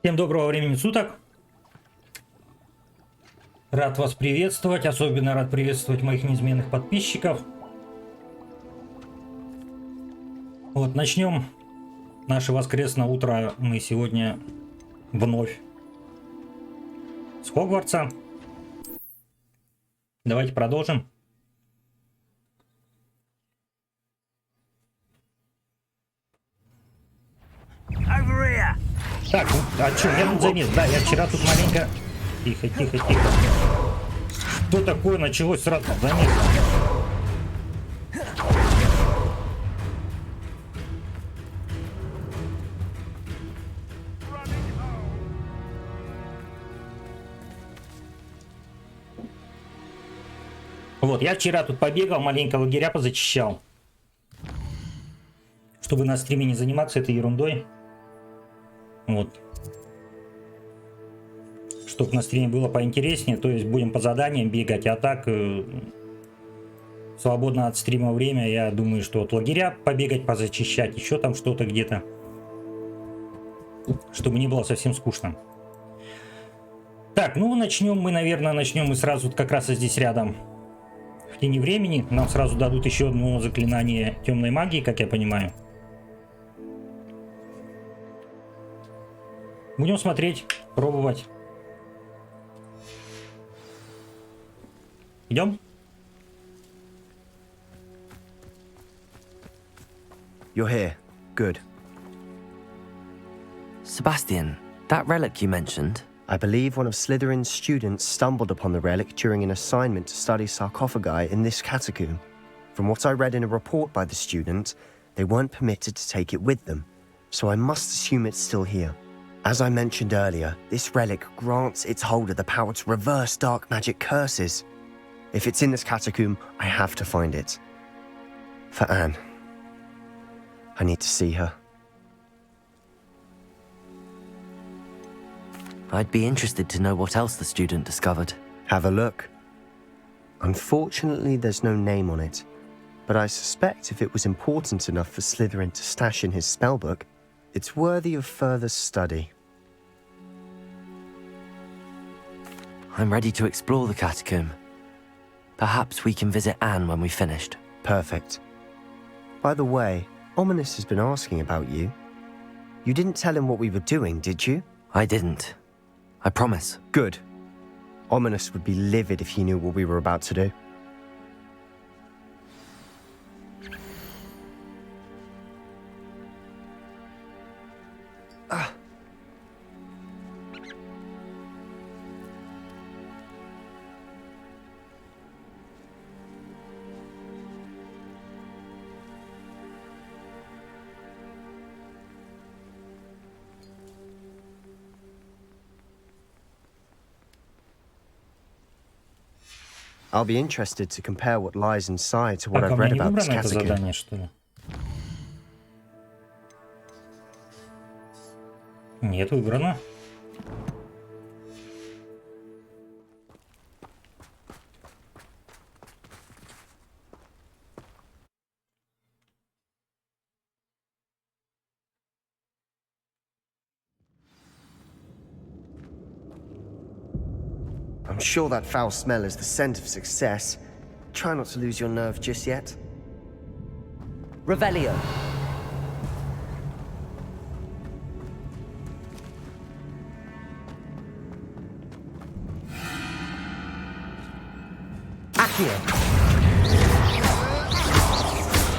Всем доброго времени суток. Рад вас приветствовать, особенно рад приветствовать моих неизменных подписчиков. Вот, начнем наше воскресное утро мы сегодня вновь с Хогвартса. Давайте продолжим. Так, а что, я тут замес? Да, я вчера тут маленько... Тихо. Что такое началось сразу? Замес. Вот, я вчера тут побегал, маленько лагеря позачищал. Чтобы на стриме не заниматься этой ерундой. Вот. Чтобы на стриме было поинтереснее, то есть будем по заданиям бегать, а так свободно от стрима время, я думаю, что вот лагеря побегать, позачищать, еще там что-то где-то, чтобы не было совсем скучно. Так, ну начнем мы сразу как раз здесь рядом, в тени времени. Нам сразу дадут еще одно заклинание темной магии, как я понимаю. Будем смотреть, пробовать. Идем? You're here. Good. Sebastian, that relic you mentioned. I believe one of Slytherin's students stumbled upon the relic during an assignment to study sarcophagi in this catacomb. From what I read in a report by the student, they weren't permitted to take it with them, so I must assume it's still here. As I mentioned earlier, this relic grants its holder the power to reverse dark magic curses. If it's in this catacomb, I have to find it. For Anne. I need to see her. I'd be interested to know what else the student discovered. Have a look. Unfortunately, there's no name on it, but I suspect if it was important enough for Slytherin to stash in his spellbook, it's worthy of further study. I'm ready to explore the catacomb. Perhaps we can visit Anne when we've finished. Perfect. By the way, Ominous has been asking about you. You didn't tell him what we were doing, did you? I didn't. I promise. Good. Ominous would be livid if he knew what we were about to do. I'll be interested to compare what lies inside to what Так, I've а read мне не about this выбрано это catacomb. задание, что ли? Нет, выбрано. I'm sure that foul smell is the scent of success. Try not to lose your nerve just yet. Revelio. Accio.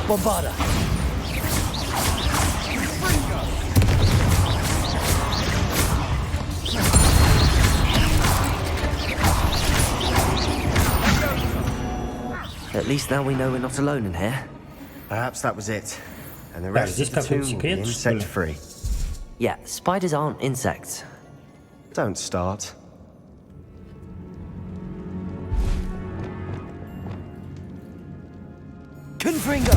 Bombarda. At least now we know we're not alone in here. Perhaps that was it. And the Так, rest здесь of the какой-то tomb will be секрет, что ли? insect-free. Yeah, spiders aren't insects. Don't start. Confringo.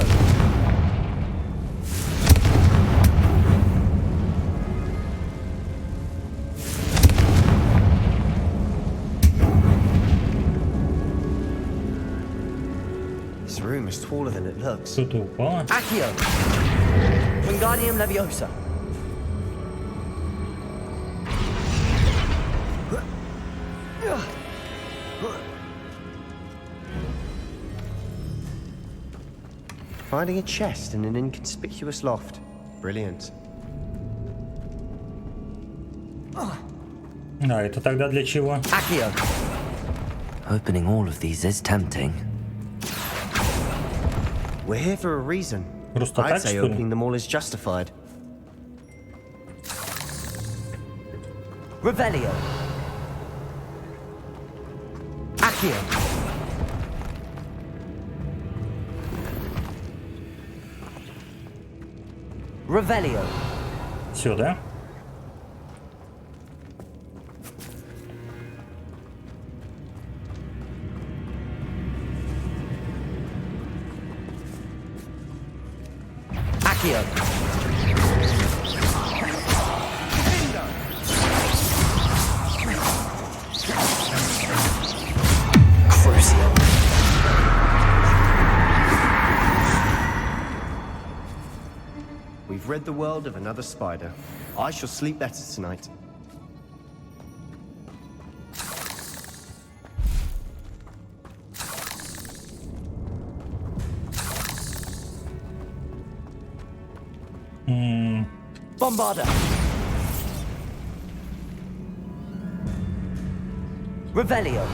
This room is taller than it looks. Что-то упало. Accio. Wingardium Leviosa. Finding a chest in an inconspicuous loft. Brilliant. А, это тогда для чего? Accio. Opening all of these is tempting. We're here for a reason. Просто I'd так, say что ли? opening them all is justified. Revelio. Accio. Revelio. Все, да? Accio. Crucio. We've rid the world of another spider. I shall sleep better tonight. Bombarda. Revelio.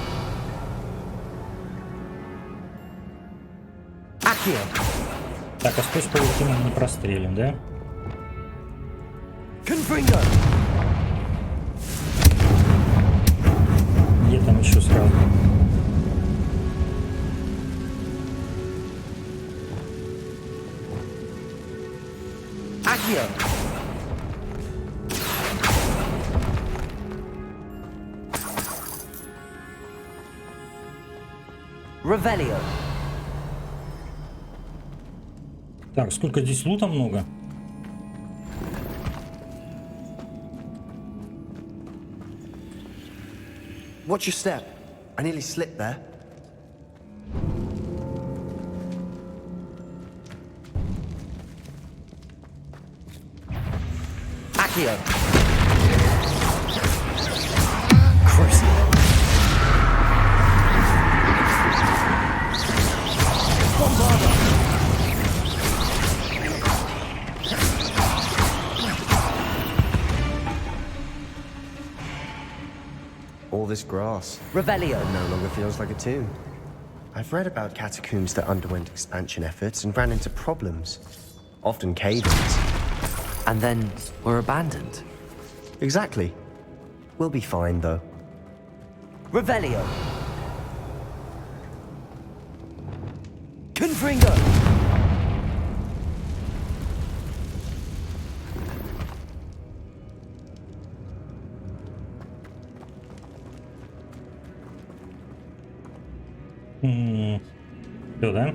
Accio. Так, а сквозь паутину мы не прострелим, да? Confringo. Где там еще сразу? Accio. Revelio. Так, сколько здесь лута много? Watch your step. I nearly slipped there. Accio. Crucio. Bombarda. All this grass. Revelio. No longer feels like a tomb. I've read about catacombs that underwent expansion efforts and ran into problems. Often cave-ins. And then were abandoned. Exactly. We'll be fine, though. Revelio. Confringo. Все, да?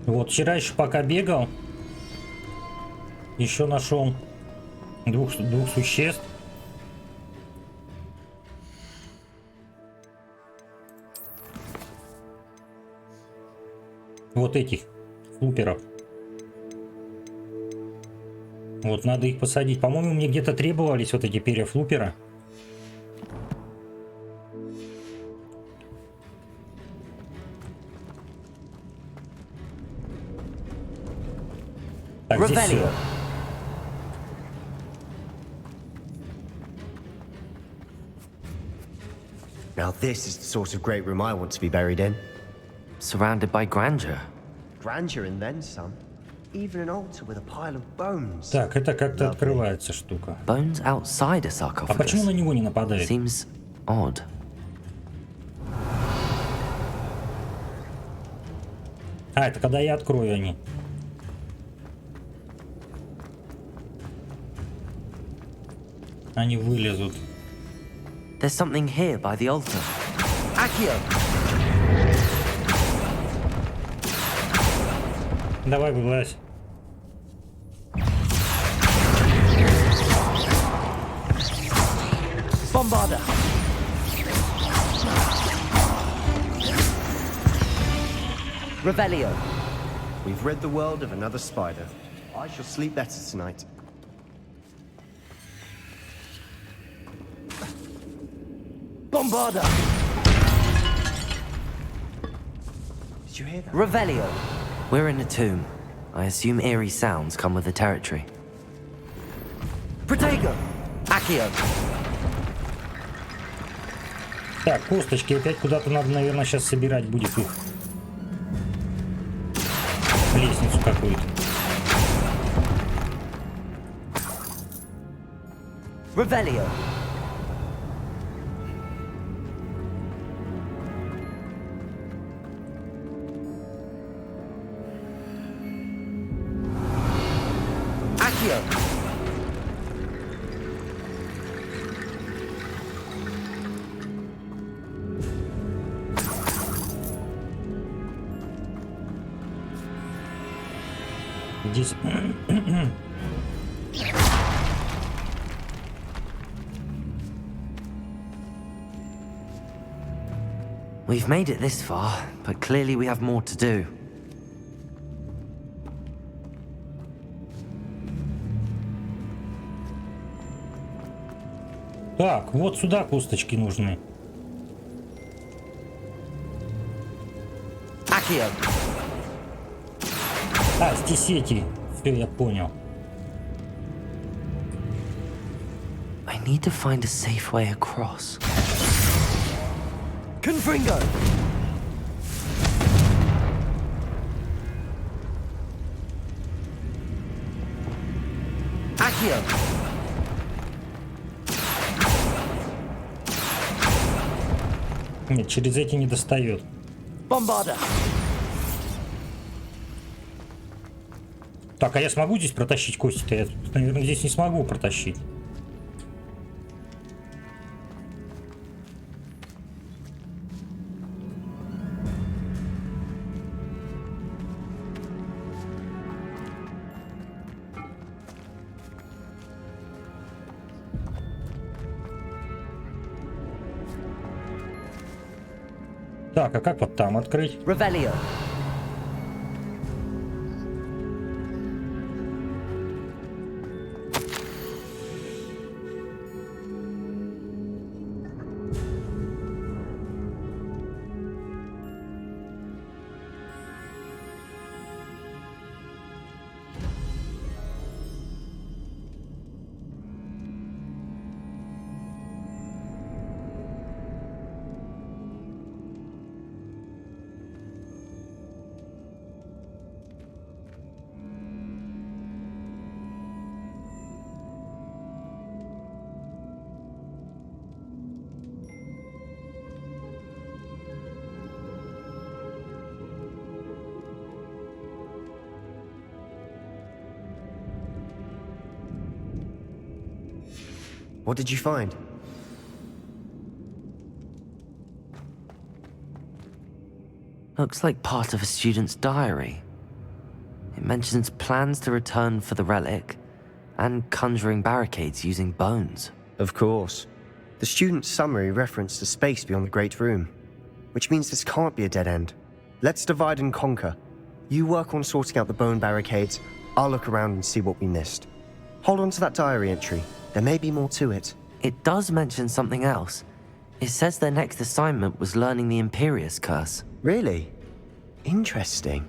Вот, вчера еще пока бегал, еще нашел двух существ. Вот этих флуперов. Вот, надо их посадить. По-моему, мне где-то требовались вот эти перья флупера. Так, здесь Revelio. все. Now this is the sort of great room I want to be buried in. Surrounded by grandeur. Grandeur and then some. Even an altar with a pile of bones. Так, это как-то Lovely. открывается штука. Bones outside a А почему на sarcophagus. него не нападает? Seems odd. А, это когда я открою они. Они вылезут. There's something here by the altar. Accio. Давай, вылазь. Bombarda. Revelio. We've rid the world of another spider. I shall sleep better tonight. Bombarda. Did you hear that? Revelio. We're in a tomb. I assume eerie sounds come with the territory. Protego. Accio. Так, косточки опять куда-то надо, наверное, сейчас собирать будет их. Лестницу какую-то. Revelio. Accio. Здесь... We've made it this far, but clearly we have more to do. Так, вот сюда косточки нужны. Accio. А, здесь эти. Все, я понял. I need to find a safe way across. Confringo. Accio. Нет, через эти не достает. Bombarda. Так, а я смогу здесь протащить кости-то? Я, наверное, здесь не смогу протащить. Так, а как вот там открыть? Revelio. What did you find? Looks like part of a student's diary. It mentions plans to return for the relic and conjuring barricades using bones. Of course. The student's summary referenced a space beyond the Great Room, which means this can't be a dead end. Let's divide and conquer. You work on sorting out the bone barricades, I'll look around and see what we missed. Hold on to that diary entry. There may be more to it. It does mention something else. It says their next assignment was learning the Imperius Curse. Really? Interesting.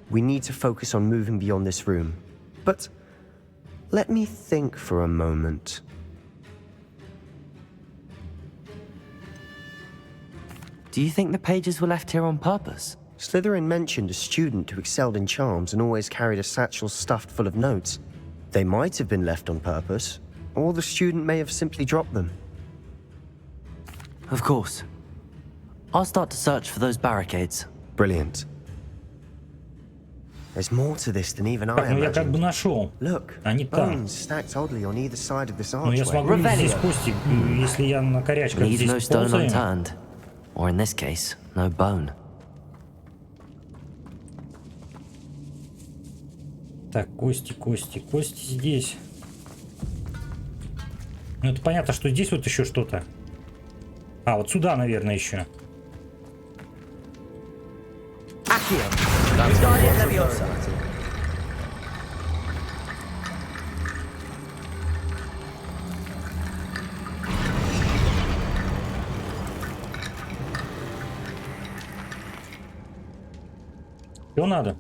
We need to focus on moving beyond this room. But let me think for a moment. Do you think the pages were left here on purpose? Slytherin mentioned a student who excelled in charms and always carried a satchel stuffed full of notes. They might have been left on purpose, or the student may have simply dropped them. Of course. I'll start to search for those barricades. Brilliant. There's more to this than even I Так, ну я как бы imagined. нашел. Look, А не там. bones stacked oddly on either side of this Но я archway. смогу ли здесь кости, если я на корячках Leave no здесь stone ползаю? unturned. Or in this case, no bone. Так, кости, кости, кости здесь. Ну это понятно, что здесь вот еще что-то. А, вот сюда, наверное, еще. Accio. Wingardium Leviosa. Что надо?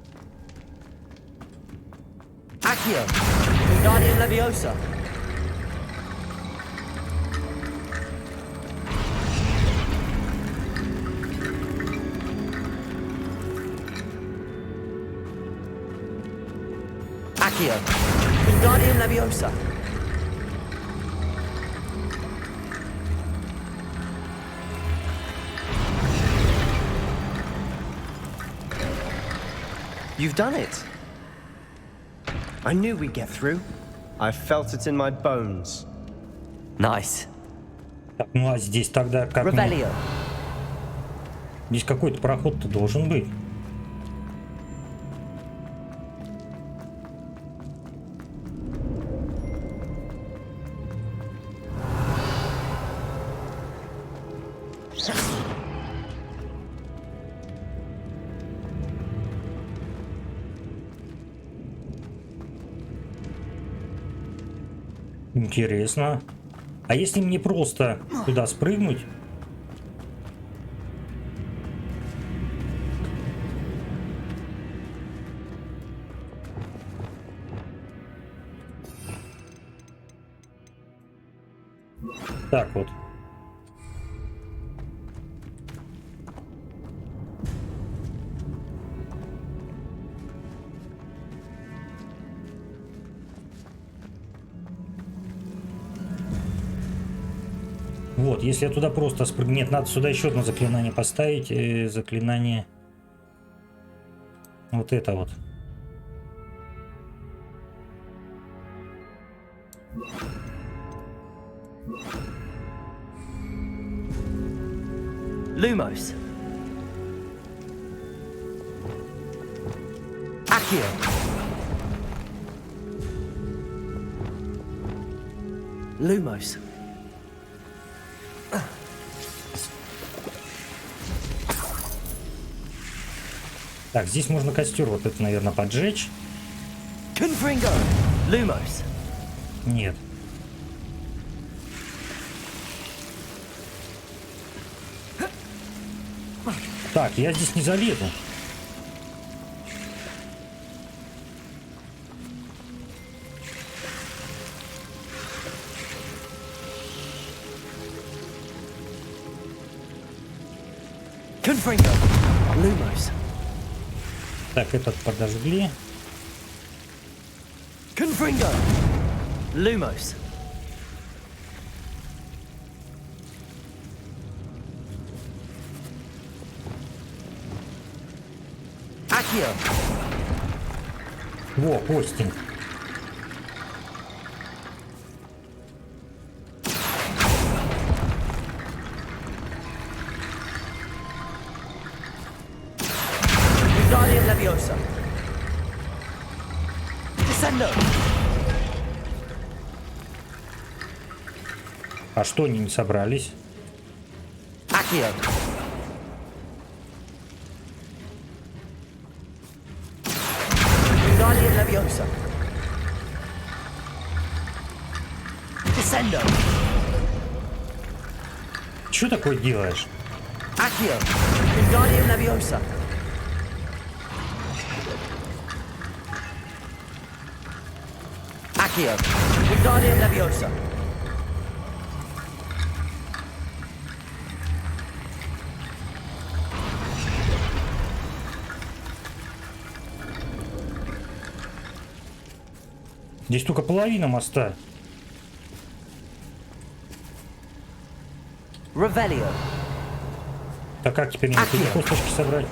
Accio. Wingardium Leviosa. Accio. Wingardium Leviosa. You've done it. I knew we'd get through. I felt it in my bones. Nice. Так, ну а здесь тогда как? Revelio. Здесь какой-то проход-то должен быть. Интересно. А если мне просто туда спрыгнуть? Так вот. Вот, если я туда просто спрыгну... Нет, надо сюда еще одно заклинание поставить. Заклинание... Вот это вот. Lumos. Accio. Lumos. Так, здесь можно костер вот это, наверное, поджечь. Confringo. Lumos. Нет. Так, я здесь не залезу. Confringo. Lumos. Так, этот подожгли. Confringo. Lumos. Accio. Во, кости. Wingardium Leviosa. Descendo. А что они не собрались? Accio. Wingardium Leviosa. Descendo. Что такое делаешь? Accio. Wingardium Leviosa. Accio. Wingardium Leviosa. Здесь только половина моста. Revelio. Так как теперь мне эти косточки собрать?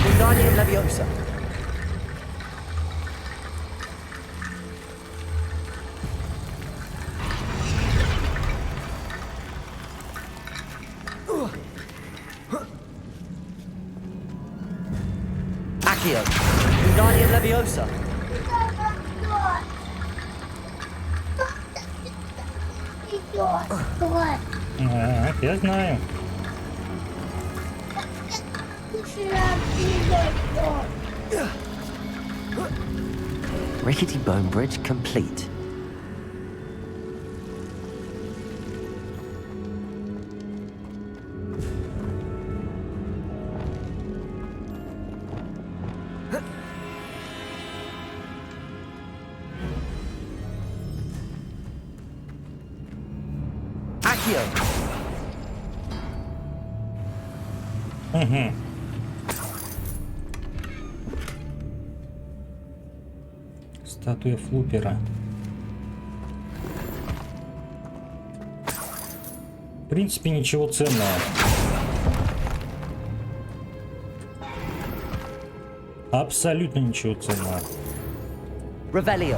Wingardium Leviosa. Accio. Wingardium Leviosa. А, я знаю. Rickety bone bridge complete. Accio. Угу. Статуя Флупера. В принципе, ничего ценного. Абсолютно ничего ценного. Revelio.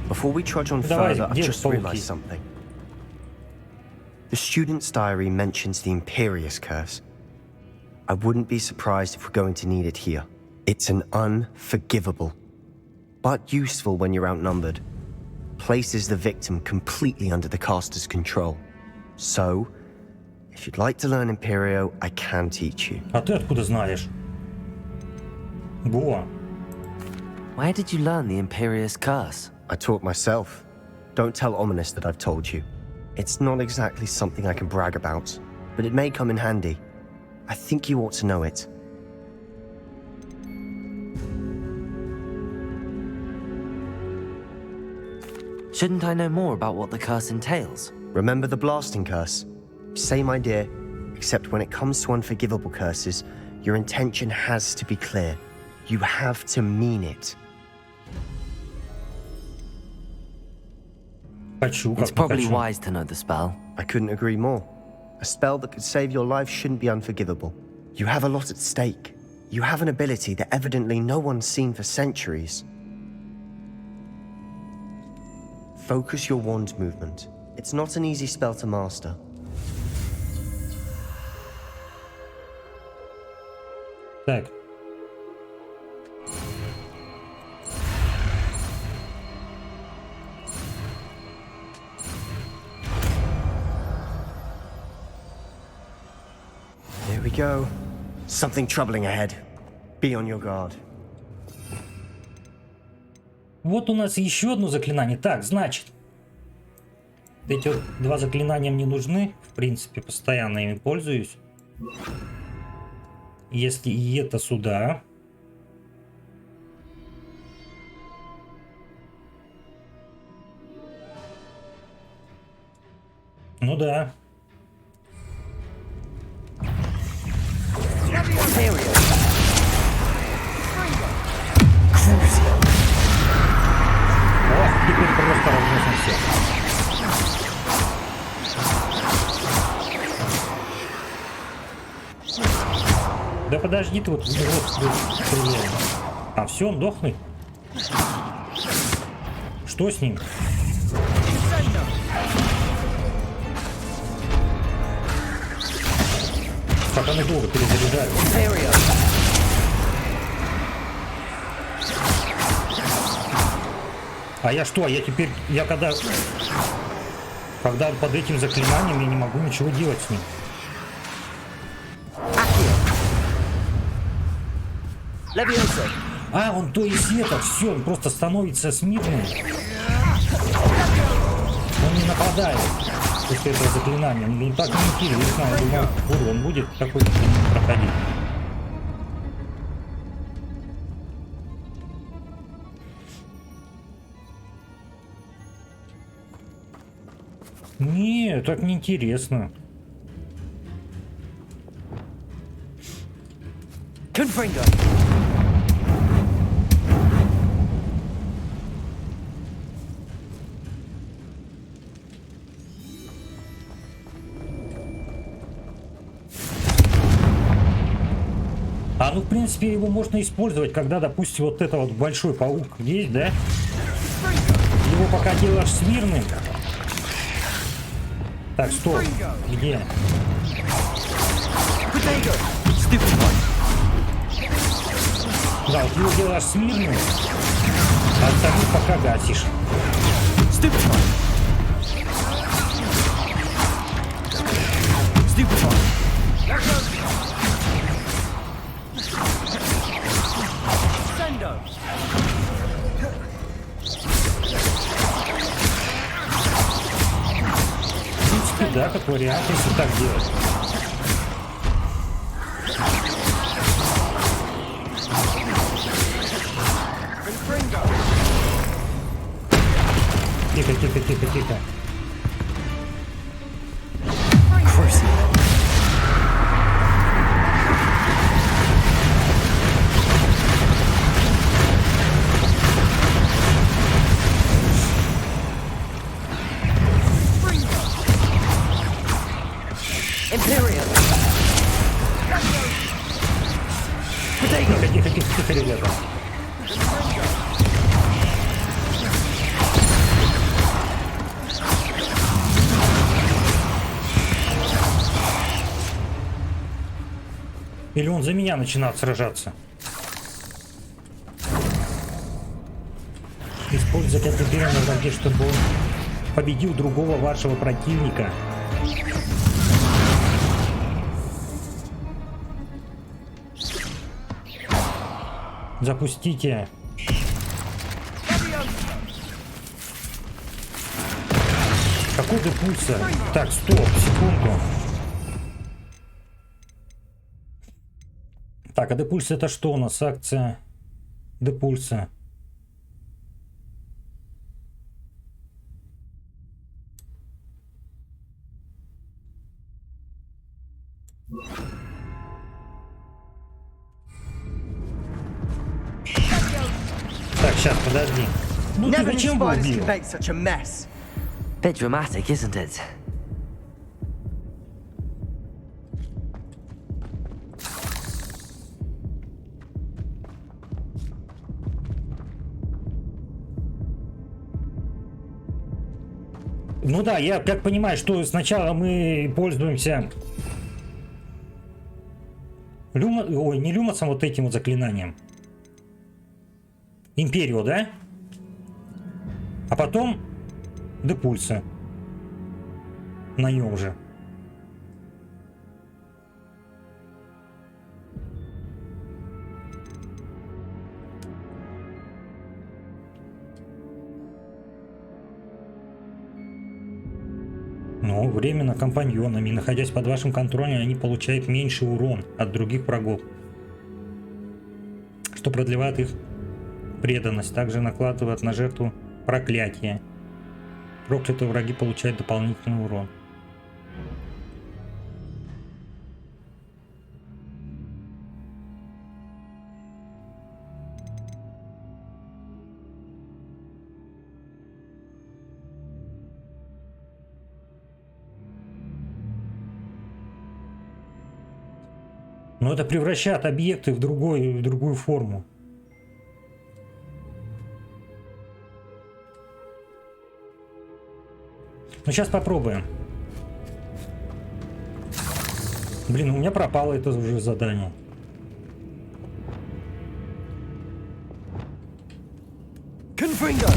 Before we trudge on Давай, further, I've где just пауки? realized something. The student's diary mentions the Imperious Curse. I wouldn't be surprised if we're going to need it here. It's an unforgivable, but useful when you're outnumbered. Places the victim completely under the caster's control. So, if you'd like to learn Imperio, I can teach you. А ты откуда знаешь? Во. Where did you learn the Imperious Curse? I taught myself. Don't tell Ominous that I've told you. It's not exactly something I can brag about, but it may come in handy. I think you ought to know it. Shouldn't I know more about what the curse entails? Remember the blasting curse? Same idea, except when it comes to unforgivable curses, your intention has to be clear. You have to mean it. Хочу, It's как не probably хочу. wise to know the spell. I couldn't agree more. A spell that could save your life shouldn't be unforgivable. You have a lot at stake. You have an ability that evidently no one's seen for centuries. Focus your wand movement. It's not an easy spell to master. Так. Here we go. Something troubling ahead. Be on your guard. Вот у нас еще одно заклинание. Так, значит, эти вот два заклинания мне нужны. В принципе, постоянно ими пользуюсь. Если и это сюда. Ну да. Imperio. О, теперь просто разносим все. Да подожди ты вот стреляй. А, все, он дохнет. Что с ним? Как они долго перезаряжают. Imperio. А я что? Я теперь... Я когда он под этим заклинанием, я не могу ничего делать с ним. Accio. Levioso. А, он то есть это, все, он просто становится смирным. Он не нападает после этого заклинания. Ну так не кидал, не знаю, думал, он будет какой-то проходить. Не, так неинтересно. Confringo. А ну в принципе его можно использовать, когда, допустим, вот это вот большой паук есть, да? Его пока делаешь смирным. Так, стоп. Где? Potato. Stupid one. Да, вот его делаешь смирным, а остальных пока гасишь. Stupid one. Stupid one. Sendo. В принципе, да. как вариант, если так делать. Тихо, тихо, тихо, тихо. Тихо, тихо, тихо, тихо, ребята. Или он за меня начинает сражаться? Использовать это время на враге, чтобы он победил другого вашего противника. Запустите. Какой депульсор? Так, стоп, секунду. Так, а депульс это что у нас? Акция депульса. Так, сейчас, подожди. Ну ты зачем его убил? Bit dramatic, isn't it? Ну да, я как понимаю, что сначала мы пользуемся ой, не люмосом, вот этим вот заклинанием. Империо, да? А потом депульса. На нем же. Но временно компаньонами, находясь под вашим контролем, они получают меньший урон от других врагов, что продлевает их преданность. Также накладывает на жертву проклятие. Проклятые враги получают дополнительный урон. Но это превращает объекты в другую форму. Ну, сейчас попробуем. Блин, у меня пропало это уже задание. Confringo.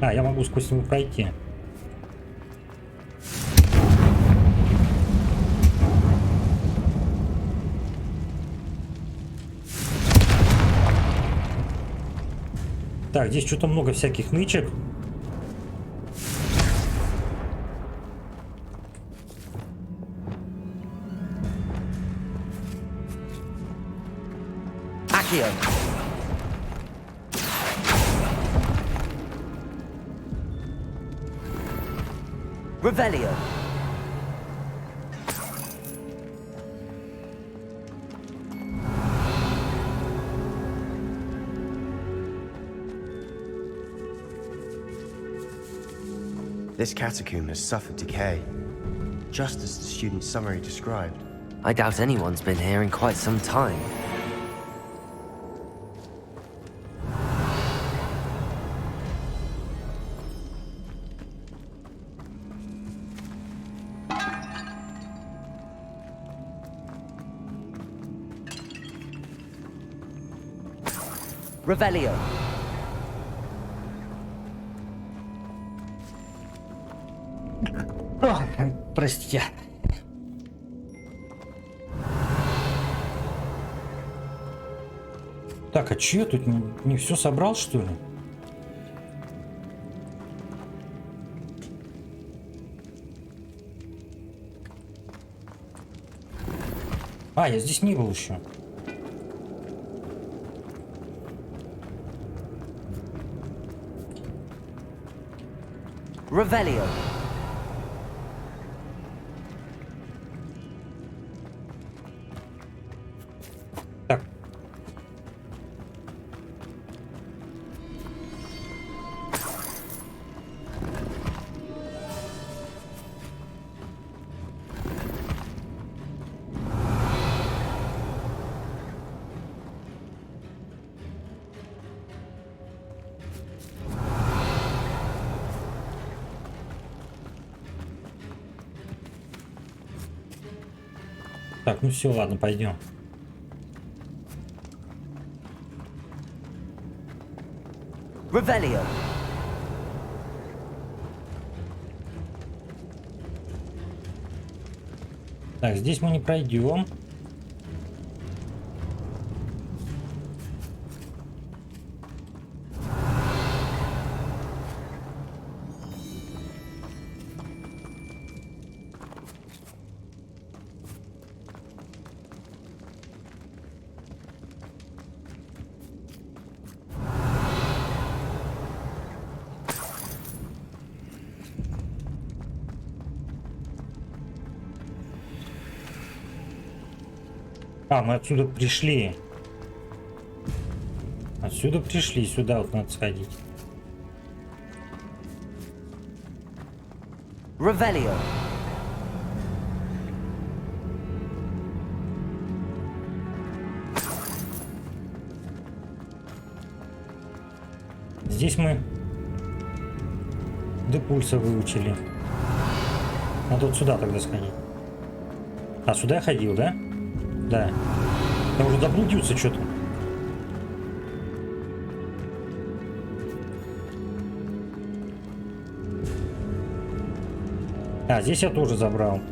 А, я могу сквозь него пройти. Так, здесь что-то много всяких нычек. Accio. Revelio. This catacomb has suffered decay, just as the student's summary described. I doubt anyone's been here in quite some time. Revelio. О, простите. Так, а че я тут не все собрал, что ли? А, я здесь не был еще. Revelio. Так. Так, ну все, ладно, пойдем. Revelio. Так, здесь мы не пройдем. А, мы отсюда пришли. Отсюда пришли, сюда вот надо сходить. Revelio. Здесь мы до пульса выучили. Надо вот сюда тогда сходить. А, сюда я ходил, да? Да. Я уже заблудился что-то. А, здесь я тоже забрал.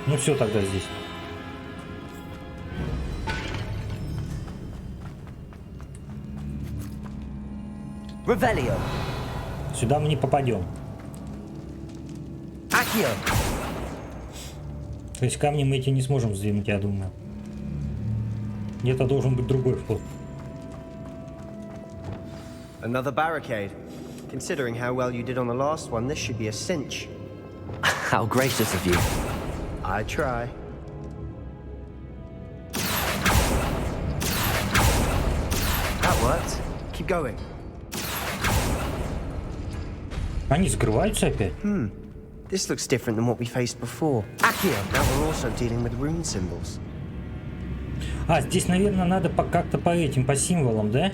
Ну все тогда здесь. Revelio. Сюда мы не попадем. Accio. То есть камни мы эти не сможем сдвинуть, я думаю. Где-то должен быть другой вход. Another barricade. Considering how well you did on the last one, this should be a cinch. How gracious of you. I try. That worked. Keep going. Они закрываются опять? This looks different than what we faced before. Accio. Now we're also dealing with rune symbols. А, здесь, наверное, надо как-то по этим, по символам, да?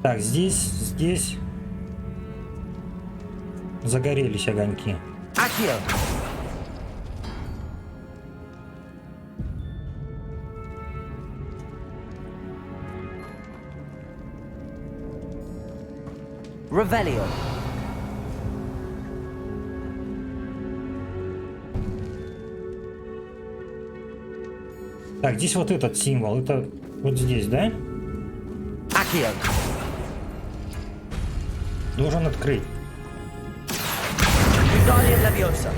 Так, здесь загорелись огоньки. Accio. Revelio. Так, здесь вот этот символ, это вот здесь, да? Accio. Должен открыть. Wingardium Leviosa.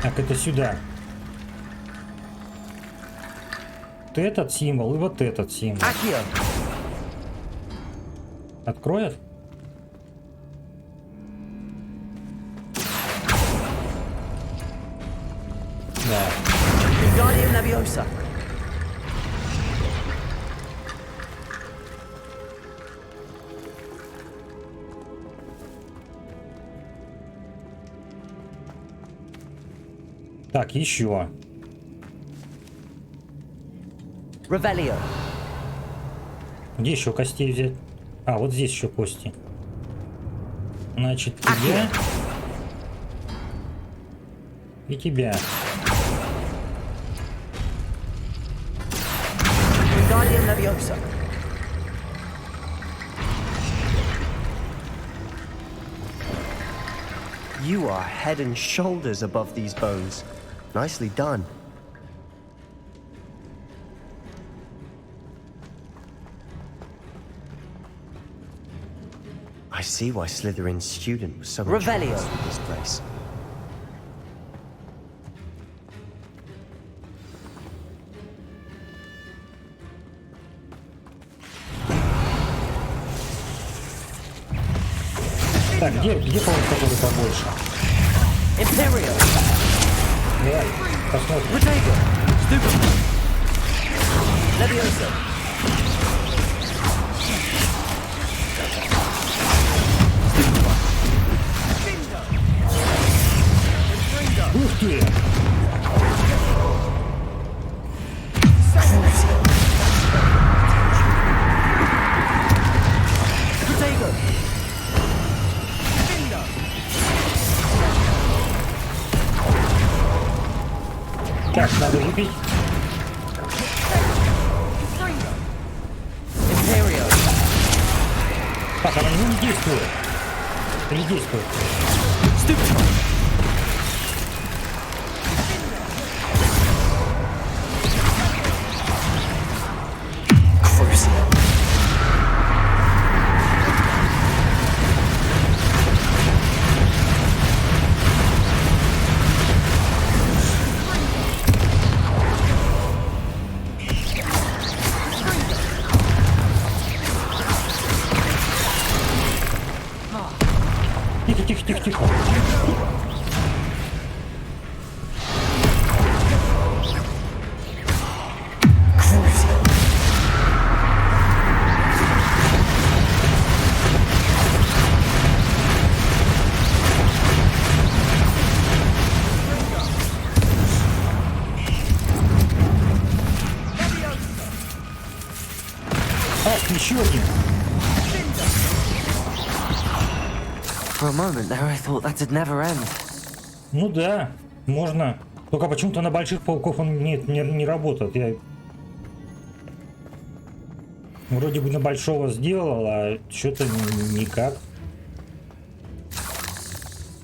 Так, это сюда. Вот этот символ и вот этот символ. Accio. Откроет? Да. Wingardium Leviosa. Так, еще. Revelio. Где еще костей взять? А, вот здесь еще кости. Значит, тебя И тебя. Wingardium Leviosa. You are head and shoulders above these bones. Nicely done. I see why Slytherin's student was so Revelio. entranced with this place. Так, где паук, который побольше? Imperio. Давай, посмотрим. Protego. Stupid. Leviosa. Ух ты! Protego. Так, надо выпить. Imperio. Так, она не действует. Или действует? Stupid. Тихо, тихо, тихо, тихо. Ах, еще один. For a moment there, I thought that'd never end. Ну да, можно. Только почему-то на больших пауков он не работает. Я вроде бы на большого сделал, а что-то никак.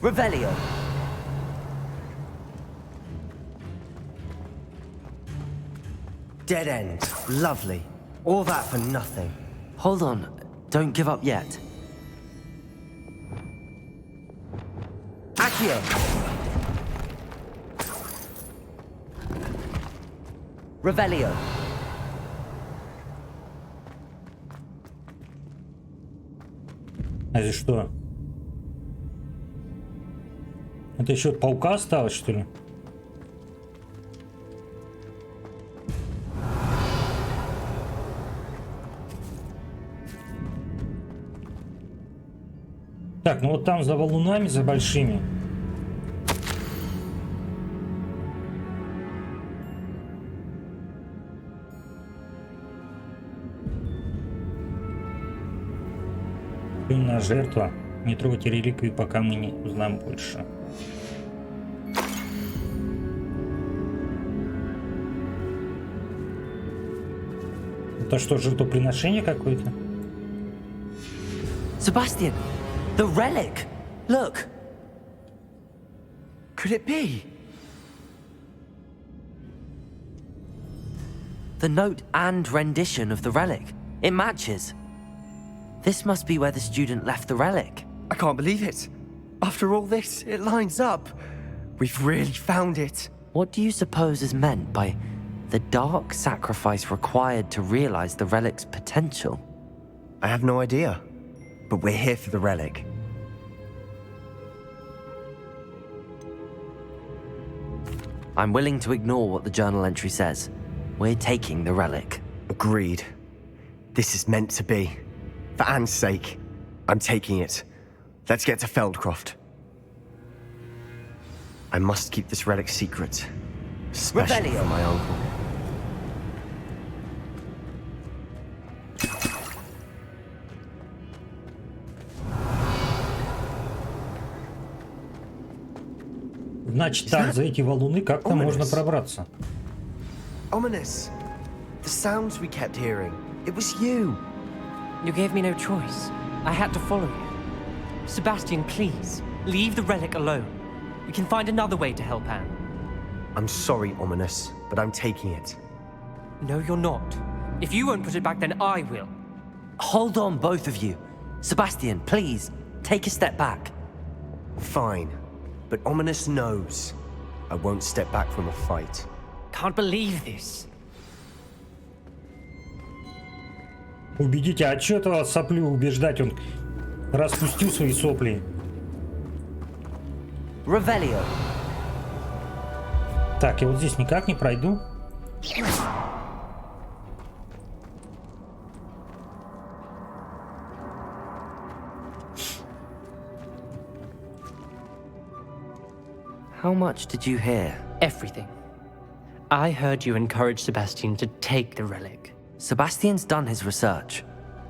Revelio. Dead end. Lovely. All that for nothing. Hold on, don't give up yet. Accio. Revelio. А это что? Это еще от паука осталось, что ли? Так, ну вот там за валунами, за большими. Темная жертва. Не трогайте реликвии, пока мы не узнаем больше. Это что, жертвоприношение какое-то? Sebastian, the relic. Look. Could it be? The note and rendition of the relic. It matches. This must be where the student left the relic. I can't believe it. After all this, it lines up. We've really found it. What do you suppose is meant by the dark sacrifice required to realize the relic's potential? I have no idea. But we're here for the relic. I'm willing to ignore what the journal entry says. We're taking the relic. Agreed. This is meant to be. For Anne's sake, I'm taking it. Let's get to Feldcroft. I must keep this relic secret. Especially Revelio. from my uncle. Значит так, за эти валуны как-то можно пробраться. Ominous. The sounds we kept hearing. It was you. You gave me no choice. I had to follow you. Sebastian, please, leave the relic alone. We can find another way to help Anne. I'm sorry, Ominous, but I'm taking it. No, you're not. If you won't put it back, then I will. Hold on, both of you. Sebastian, please, take a step back. Fine, but Ominous knows I won't step back from a fight. Can't believe this. Убедите, а чё этого соплю убеждать? Он распустил свои сопли. Revelio. Так, я вот здесь никак не пройду. How much did you hear? Everything. I heard you encourage Sebastian to take the relic. Sebastian's done his research.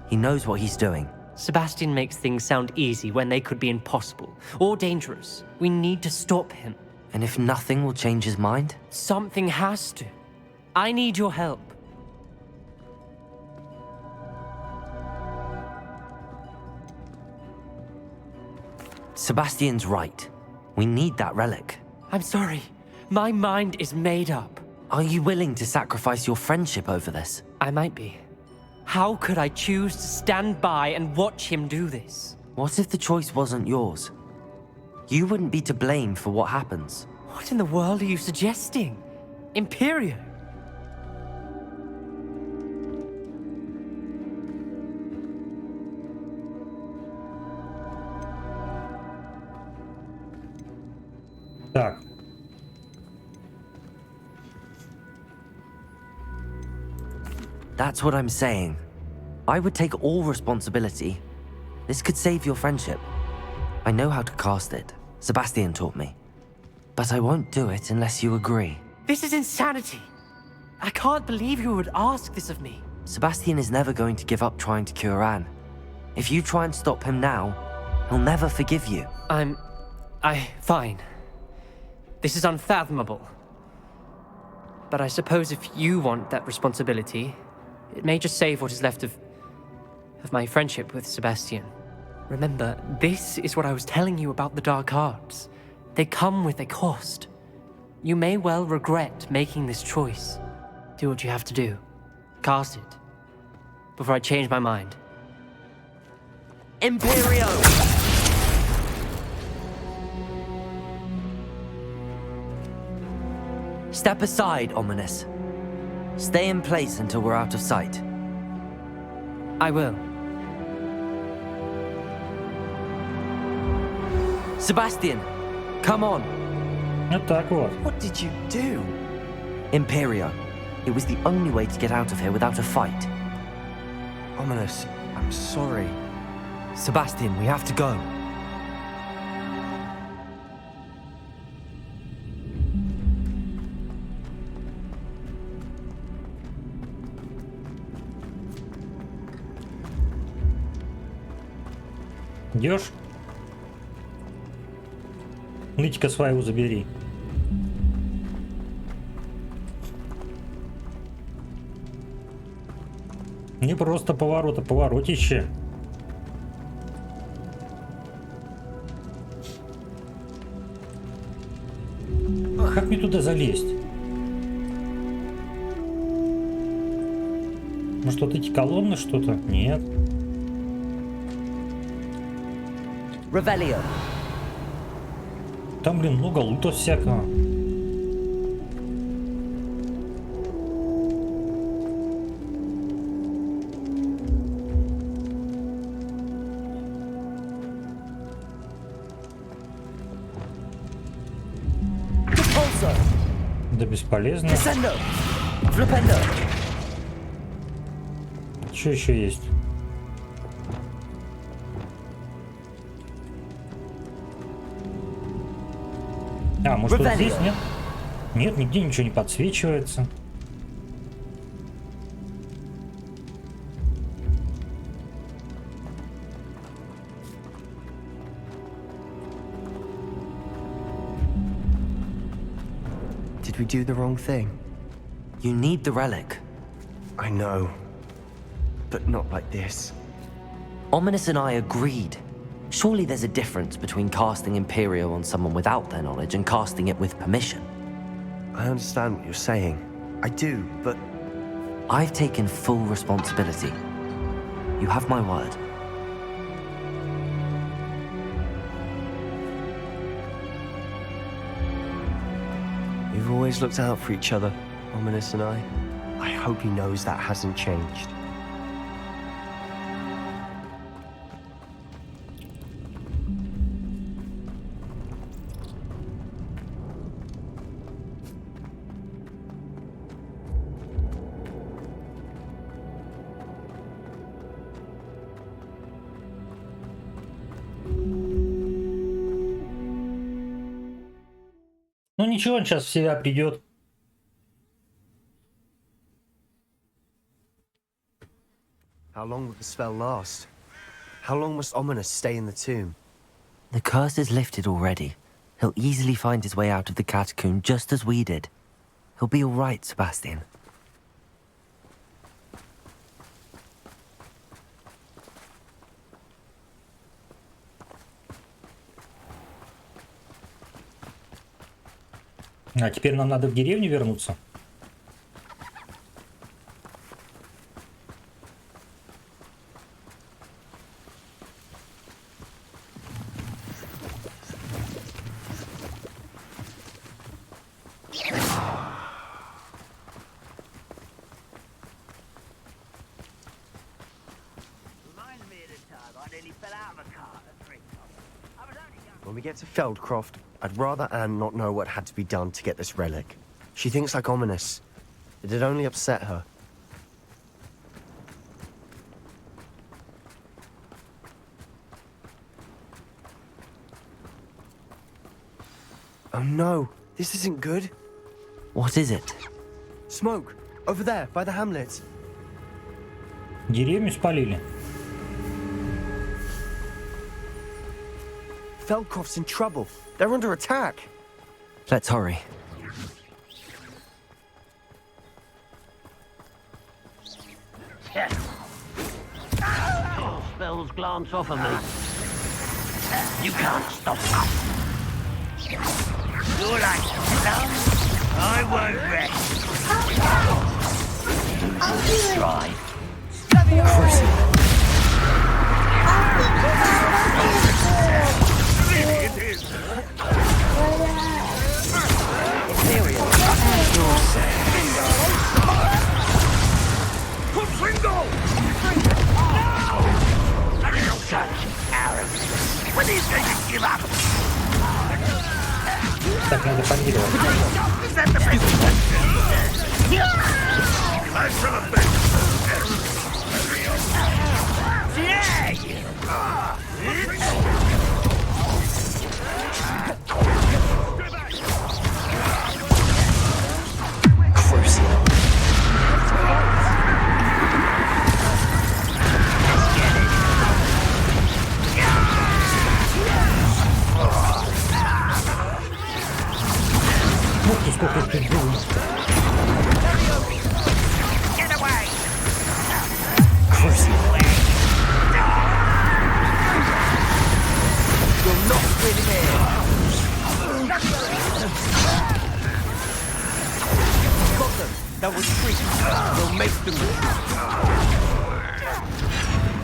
He knows what he's doing. Sebastian makes things sound easy when they could be impossible or dangerous. We need to stop him. And if nothing will change his mind? Something has to. I need your help. Sebastian's right. We need that relic. I'm sorry. My mind is made up. Are you willing to sacrifice your friendship over this? I might be. How could I choose to stand by and watch him do this? What if the choice wasn't yours? You wouldn't be to blame for what happens. What in the world are you suggesting? Imperio? Так. That's what I'm saying. I would take all responsibility. This could save your friendship. I know how to cast it. Sebastian taught me. But I won't do it unless you agree. This is insanity. I can't believe you would ask this of me. Sebastian is never going to give up trying to cure Anne. If you try and stop him now, he'll never forgive you. Fine. This is unfathomable. But I suppose if you want that responsibility, it may just save what is left of my friendship with Sebastian. Remember, this is what I was telling you about the dark arts. They come with a cost. You may well regret making this choice. Do what you have to do. Cast it. Before I change my mind. Imperio! Step aside, Ominous. Stay in place until we're out of sight. I will. Sebastian, come on. Вот так вот. What did you do? Imperio. It was the only way to get out of here without a fight. Ominous, I'm sorry. Sebastian, we have to go. Идешь? Нытика своего забери. Не просто поворота, поворотище. Как мне туда залезть? Может, вот эти колонны что-то? Нет. Revelio. Там, блин, много лута всякого. Repulsor. Да бесполезно. Descendo. Flipendo. Что еще есть? А, может, вот здесь, нет? Нет, нигде ничего не подсвечивается. Did we do the wrong thing? You need the relic. I know. But not like this. Ominous and I agreed. Surely there's a difference between casting Imperio on someone without their knowledge and casting it with permission. I understand what you're saying. I do, but I've taken full responsibility. You have my word. we've always looked out for each other, Ominous and I. I hope he knows that hasn't changed. Ну ничего, он сейчас в себя придет. How long will the spell last? How long must Ominous stay in the tomb? The curse is lifted already. He'll easily find his way out of the catacomb just as we did. He'll be all right, Sebastian. А теперь нам надо в деревню вернуться. When we get to Feldcroft, I'd rather Anne not know what had to be done to get this relic. She thinks like Ominous. It'd only upset her. Oh no, this isn't good. What is it? Smoke, over there, by the hamlet. Деревню спалили. Feldcroft's in trouble. They're under attack. Let's hurry. Spells glance off of me. You can't stop us. You're like some. I won't rest. Losing drive. It is. Such arrogance. When he's going to give up? Так, надо панировать. Is that the best? I'm from a bit. Ух ты, сколько их тут было. Get away! You'll not win here. Got them. That was free. We'll make them.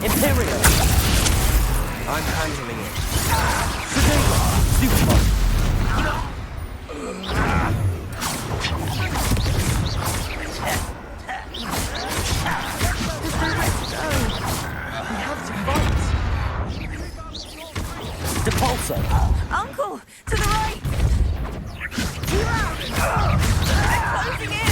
Imperial. I'm handling it. Sedeva. Super. Depulso. Uncle, to the right! Two out! They're closing in!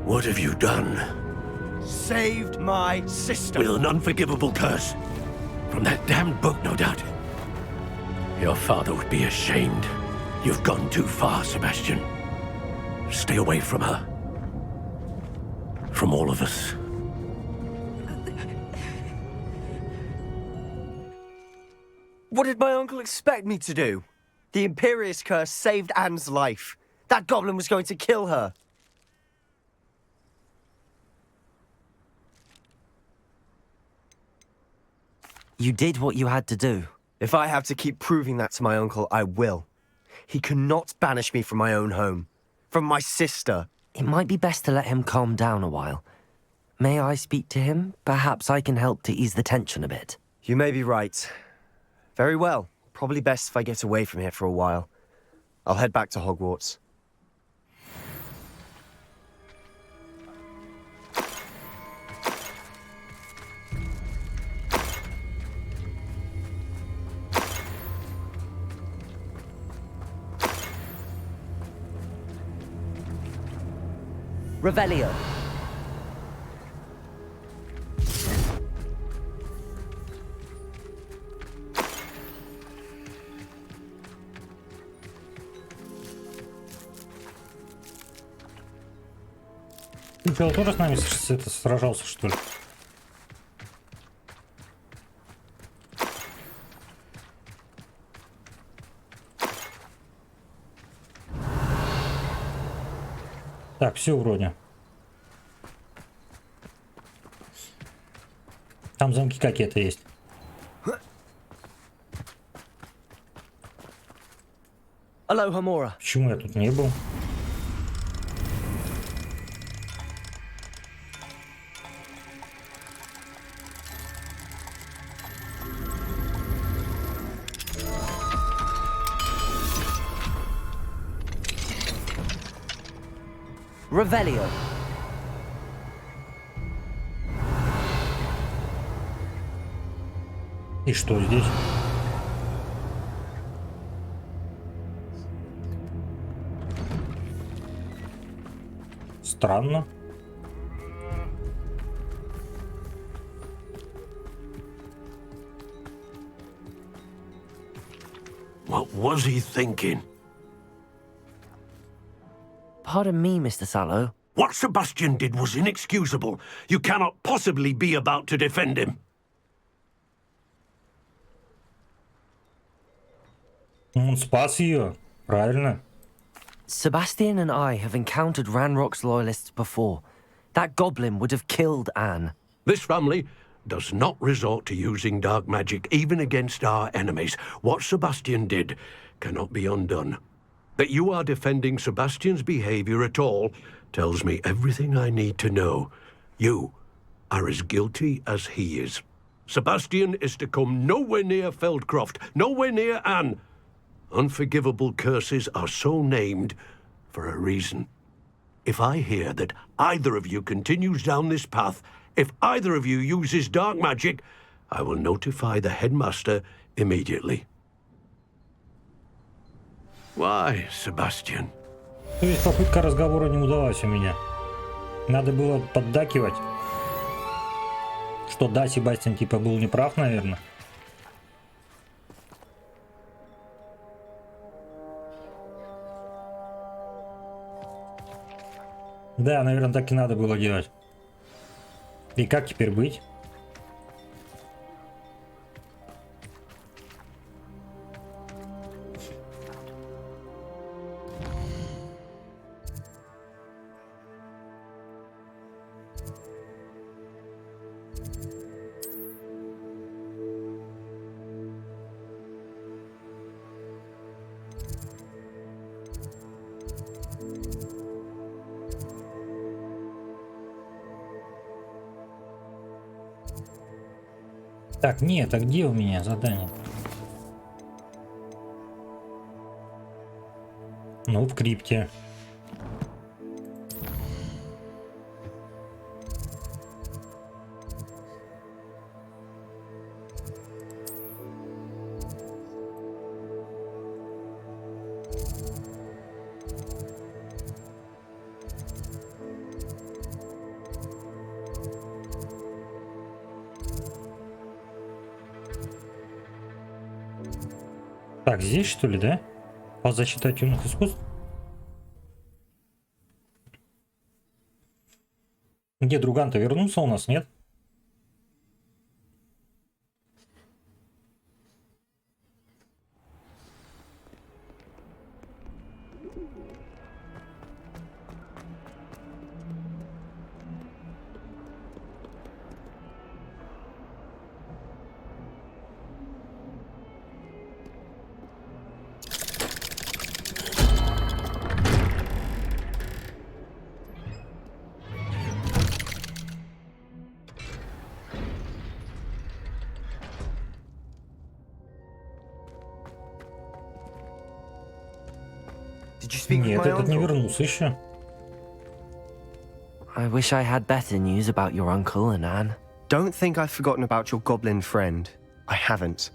What have you done? Saved my sister. With an unforgivable curse. From that damned book, no doubt. Your father would be ashamed. You've gone too far, Sebastian. Stay away from her. From all of us. What did my uncle expect me to do? The Imperious curse saved Anne's life. That goblin was going to kill her. You did what you had to do. If I have to keep proving that to my uncle, I will. He cannot banish me from my own home. From my sister. It might be best to let him calm down a while. May I speak to him? Perhaps I can help to ease the tension a bit. You may be right. Very well. Probably best if I get away from here for a while. I'll head back to Hogwarts. Revelio. Ты что, тоже с нами сражался, что ли? Так, все вроде. Там замки какие-то есть. Aloha, Mora. Почему я тут не был? Revelio. И что здесь? Странно. What was he thinking? Pardon me, Mr. Sallow. What Sebastian did was inexcusable. You cannot possibly be about to defend him. Он спас ее, правильно? Sebastian and I have encountered Ranrock's loyalists before. That goblin would have killed Anne. This family does not resort to using dark magic even against our enemies. What Sebastian did cannot be undone. That you are defending Sebastian's behavior at all tells me everything I need to know. You are as guilty as he is. Sebastian is to come nowhere near Feldcroft, nowhere near Anne. Unforgivable curses are so named for a reason. If I hear that either of you continues down this path, if either of you uses dark magic, I will notify the headmaster immediately. Why, Sebastian? То есть попытка разговора не удалась у меня. Надо было поддакивать. Что да, Себастьян типа был неправ, наверное. Да, наверное, так и надо было делать. И как теперь быть? Так, нет, а где у меня задание? Ну, в крипте. Так, здесь что ли, да? Защита темных искусств. Где друган-то вернулся у нас, нет? Did you speak with Нет, my этот не uncle? вернулся еще. Нет, этот не вернулся еще. I wish I had better news about your uncle and Anne. Don't think I've forgotten about your goblin friend. I haven't.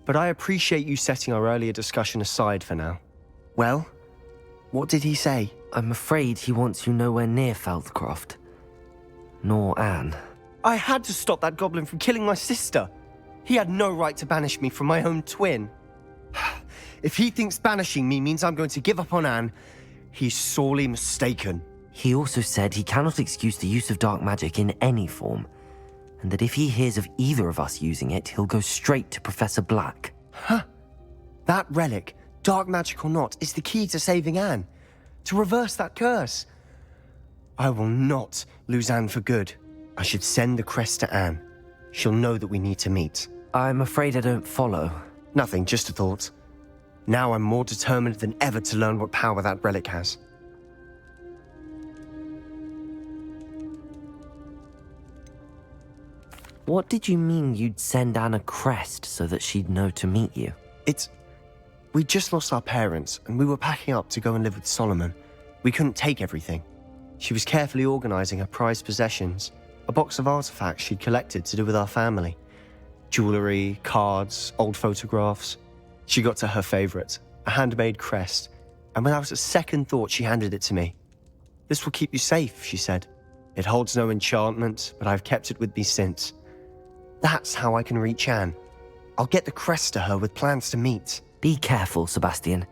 But I appreciate you setting our earlier discussion aside for now. Well, what did he say? I'm afraid he wants you nowhere near Feldcroft. Nor Anne. I had to stop that goblin from killing my sister. He had no right to banish me from my own twin. If he thinks banishing me means I'm going to give up on Anne, he's sorely mistaken. He also said he cannot excuse the use of dark magic in any form, and that if he hears of either of us using it, he'll go straight to Professor Black. Huh? That relic, dark magic or not, is the key to saving Anne. To reverse that curse. I will not lose Anne for good. I should send the crest to Anne. She'll know that we need to meet. I'm afraid I don't follow. Nothing, just a thought. Now I'm more determined than ever to learn what power that relic has. What did you mean you'd send Anne a crest so that she'd know to meet you? We just lost our parents, and we were packing up to go and live with Solomon. We couldn't take everything. She was carefully organizing her prized possessions, a box of artifacts she'd collected to do with our family. Jewelry, cards, old photographs. She got to her favorite, a handmade crest, and without a second thought she handed it to me. This will keep you safe, she said. It holds no enchantment, but I've kept it with me since. That's how I can reach Anne. I'll get the crest to her with plans to meet. Be careful, Sebastian.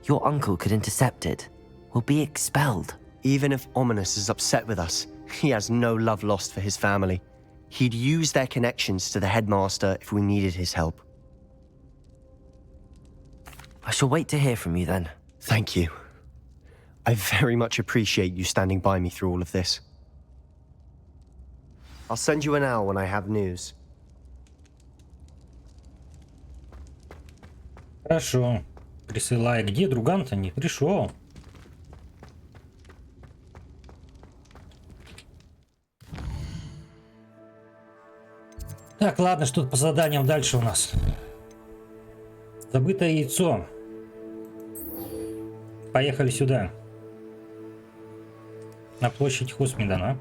Your uncle could intercept it. We'll be expelled. Even if Ominous is upset with us, he has no love lost for his family. He'd use their connections to the headmaster if we needed his help. I shall wait to hear from you then. Thank you. I very much appreciate you standing by me through all of this. I'll send you an owl when I have news. Хорошо. Присылай. Где друган-то? Не пришел. Так, ладно, что по заданиям дальше у нас. Забытое яйцо. Поехали сюда. На площадь Хосмидана.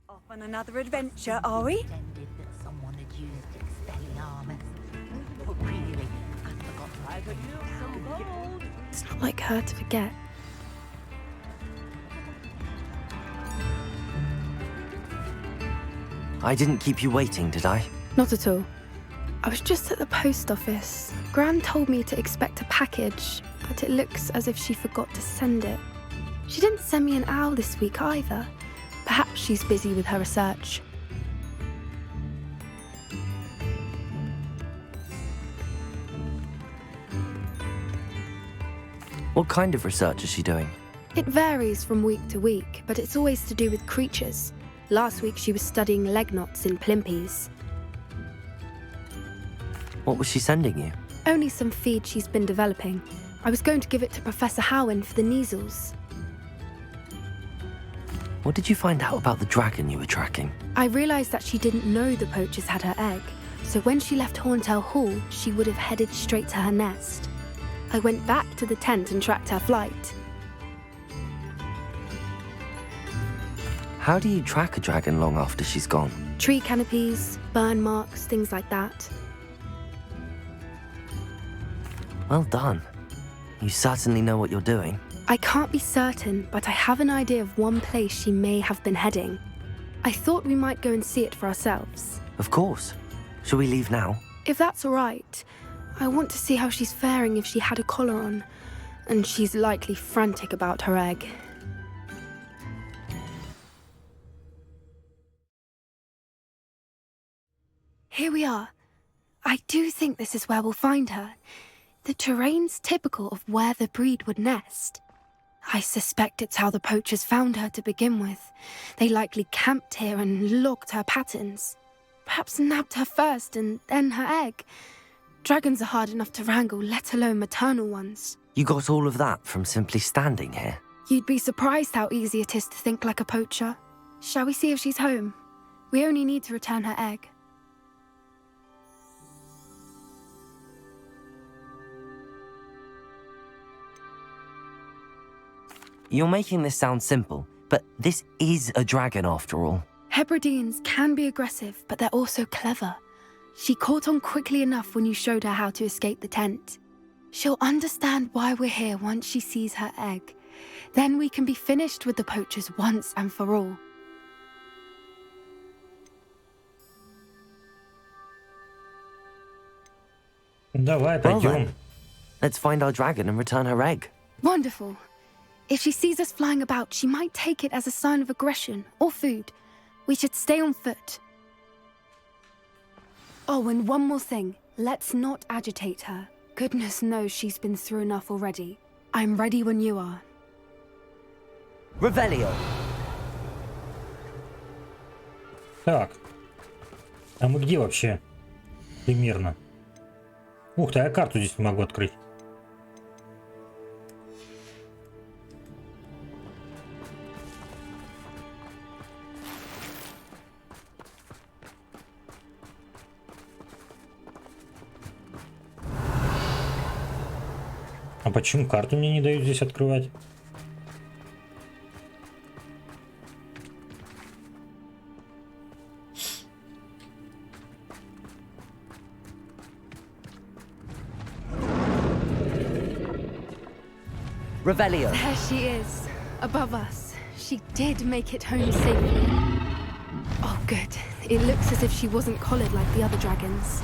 Off on another adventure, are we? Pretended that someone had used Expelliarmus. But really, I forgot I got you some gold. It's not like her to forget. I didn't keep you waiting, did I? Not at all. I was just at the post office. Gran told me to expect a package, but it looks as if she forgot to send it. She didn't send me an owl this week either. Perhaps she's busy with her research. What kind of research is she doing? It varies from week to week, but it's always to do with creatures. Last week she was studying leg knots in plimpies. What was she sending you? Only some feed she's been developing. I was going to give it to Professor Howen for the measles. What did you find out about the dragon you were tracking? I realised that she didn't know the poachers had her egg, so when she left Horntail Hall, she would have headed straight to her nest. I went back to the tent and tracked her flight. How do you track a dragon long after she's gone? Tree canopies, burn marks, things like that. Well done. You certainly know what you're doing. I can't be certain, but I have an idea of one place she may have been heading. I thought we might go and see it for ourselves. Of course. Shall we leave now? If that's all right, I want to see how she's faring if she had a collar on. And she's likely frantic about her egg. Here we are. I do think this is where we'll find her. The terrain's typical of where the breed would nest. I suspect it's how the poachers found her to begin with. They likely camped here and logged her patterns. Perhaps nabbed her first and then her egg. Dragons are hard enough to wrangle, let alone maternal ones. You got all of that from simply standing here? You'd be surprised how easy it is to think like a poacher. Shall we see if she's home? We only need to return her egg. You're making this sound simple, but this is a dragon after all. Hebrideans can be aggressive, but they're also clever. She caught on quickly enough when you showed her how to escape the tent. She'll understand why we're here once she sees her egg. Then we can be finished with the poachers once and for all. Давай, Well пойдем. then, let's find our dragon and return her egg. Wonderful. If she sees us flying about, she might take it as a sign of aggression or food. We should stay on foot. Oh, and one more thing. Let's not agitate her. Goodness knows she's been through enough already. I'm ready when you are. Revelio. Так. А мы где вообще? Примерно. Ух ты, я карту здесь не могу открыть. А почему карту мне не дают здесь открывать? Revelio. There she is, above us. She did make it home safely. Oh, good. It looks as if she wasn't collared like the other dragons.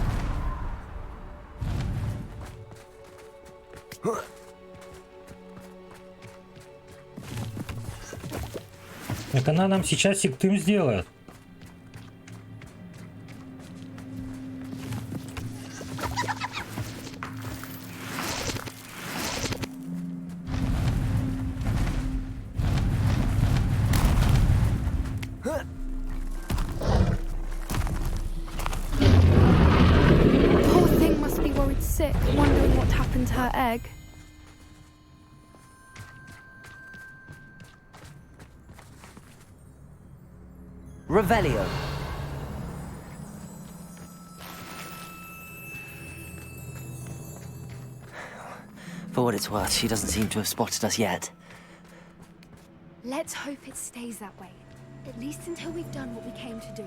Так она нам сейчас сектым сделает. Poor thing must be worried sick, wondering what happened to her egg. Revelio. For what it's worth, she doesn't seem to have spotted us yet. Let's hope it stays that way. At least until we've done what we came to do.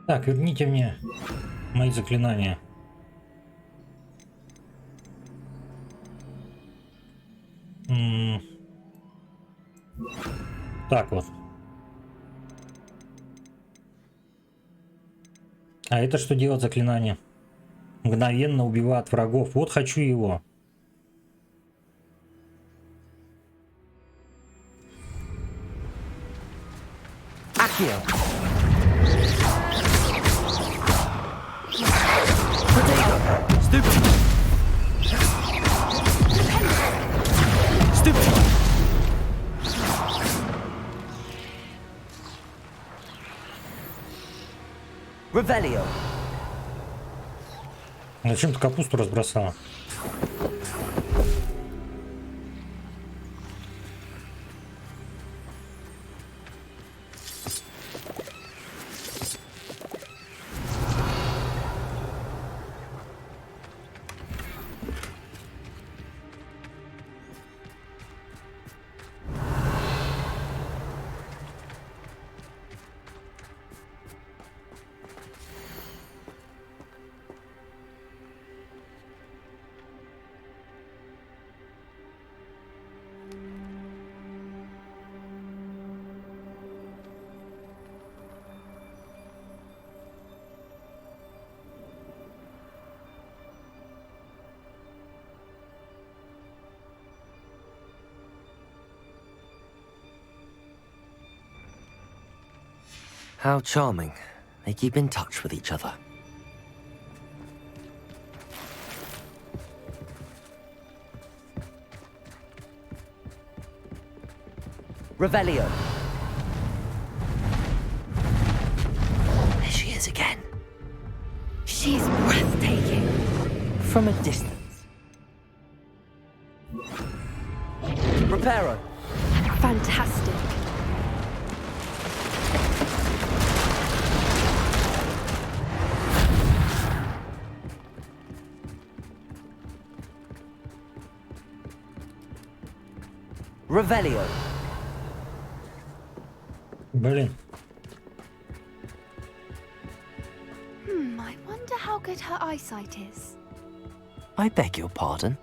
Так, верните мне мои заклинания. Так вот. А это что делать заклинание? Мгновенно убивает врагов. Вот хочу его. Accio. Stupid. Stupid. Revelio. Зачем ты капусту разбросала? How charming. They keep in touch with each other. Revelio. There she is again. She's breathtaking. From a distance. Reparo. Fantastic. Revelio. Блин. I wonder how good her eyesight is. I beg your pardon?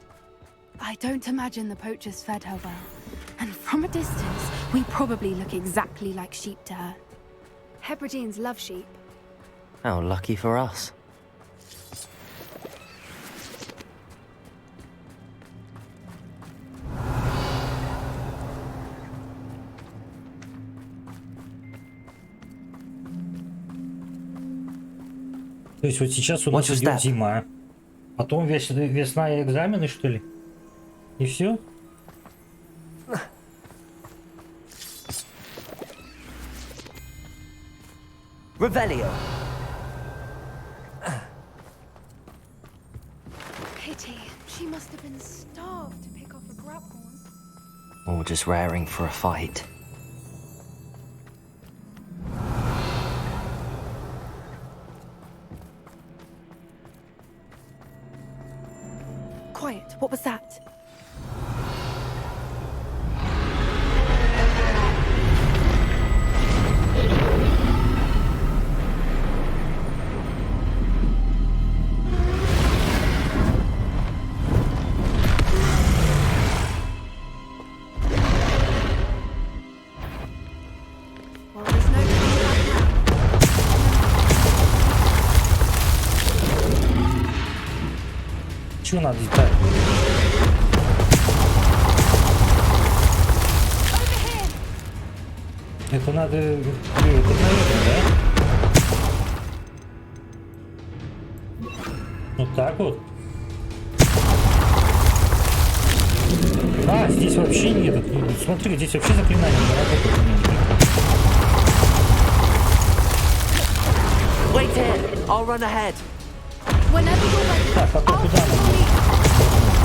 I don't imagine the poachers fed her well. And from a distance, we probably look exactly like sheep to her. Hebrideans love sheep. How lucky for us. То есть вот сейчас у нас What's your идет step? зима. Потом весна и экзамены, что ли? И все? Revelio. Pity. She must have been starved to pick off a grapehorn. Or just raring for a fight. Quiet. What was that? Well, there's no turning back now. Чего надо искать? Over here. Это надо... Это, наверное, да? Вот так вот. А, здесь вообще нет. Смотри, здесь вообще заклинание не работает. Wait here. I'll run ahead. Whenever you're ready, Так, а то I'll куда take your нам? lead.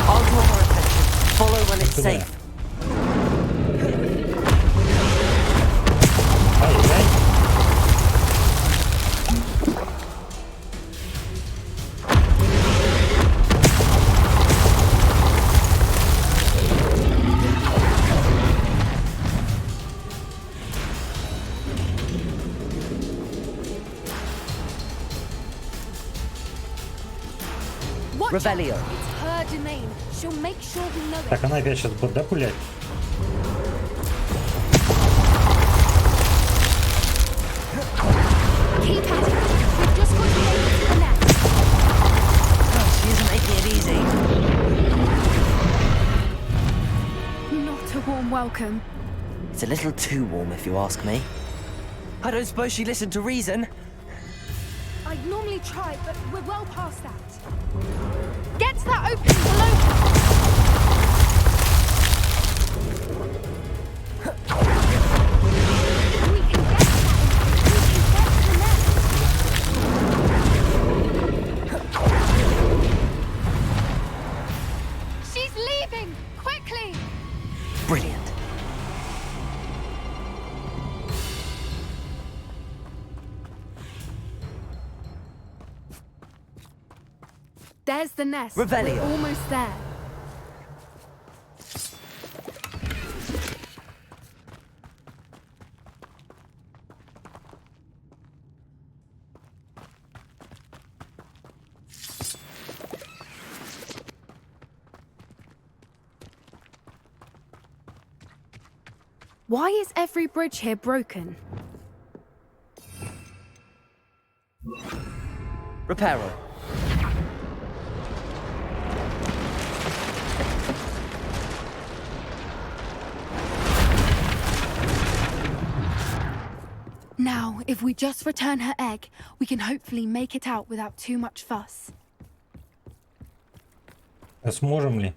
I'll draw her attention. Follow when it's Куда? safe. Ай-яй. Watch out. Revelio. It's her domain. She'll make sure we know it. Так, она опять сейчас будет, да, пулять? Keep at it. We've just got to make it to the nest. Oh, she isn't making it easy. Not a warm welcome. It's a little too warm, if you ask me. I don't suppose she listened to reason. I'd normally try, but we're well past that. Get to that opening below her. If we can get to that opening, we can get to the nest. She's leaving! Quickly! Brilliant. There's the nest. Revelio. We're almost there. Why is every bridge here broken? Reparo. Now, if we just return her egg, we can hopefully make it out without too much fuss. А сможем ли?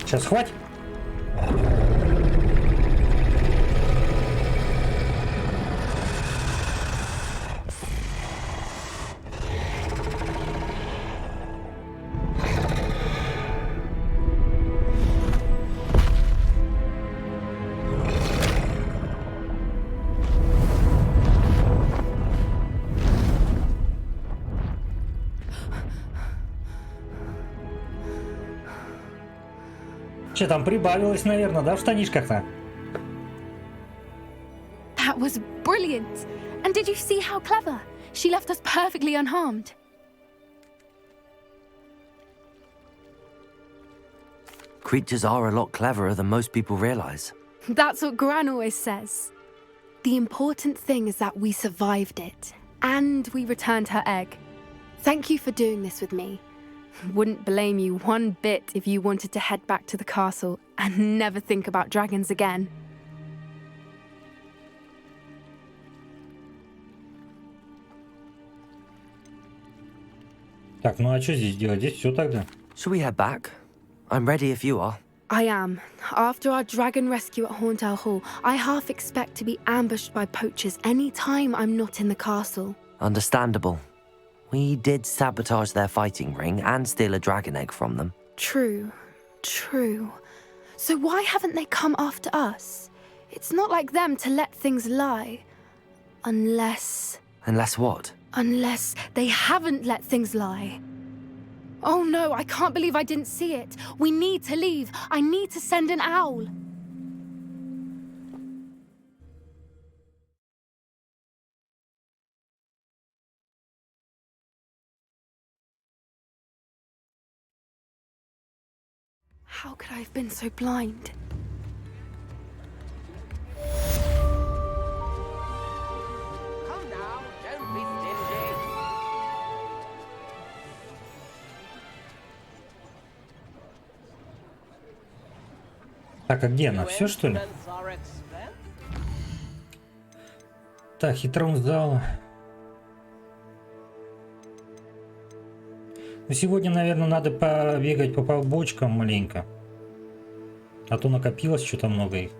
Сейчас хватит. Че там прибавилось, наверное, да, в штанишках-то? That was brilliant! And did you see how clever? She left us perfectly unharmed. Creatures are a lot cleverer than most people realize. That's what Gran always says. The important thing is that we survived it, and we returned her egg. Thank you for doing this with me. Wouldn't blame you one bit if you wanted to head back to the castle and never think about dragons again. Так, ну а что здесь делать? Здесь все тогда. Shall we head back? I'm ready if you are. I am. After our dragon rescue at Horntail Hall, I half expect to be ambushed by poachers any time I'm not in the castle. Understandable. We did sabotage their fighting ring and steal a dragon egg from them. True. So why haven't they come after us? It's not like them to let things lie. Unless what? Unless they haven't let things lie. Oh no, I can't believe I didn't see it. We need to leave. I need to send an owl. How could I have been so blind? Come now, don't be stingy. Так, а где она? Все, что ли? Instruments are expensive. Так, хитрон зал. Ну, сегодня, наверное, надо побегать по побочкам маленько. А то накопилось что-то много их.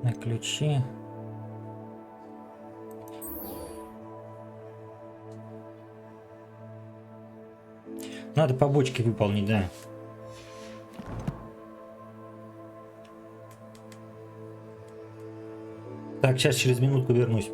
На ключи. Надо побочки выполнить, да. Так, сейчас через минутку вернусь.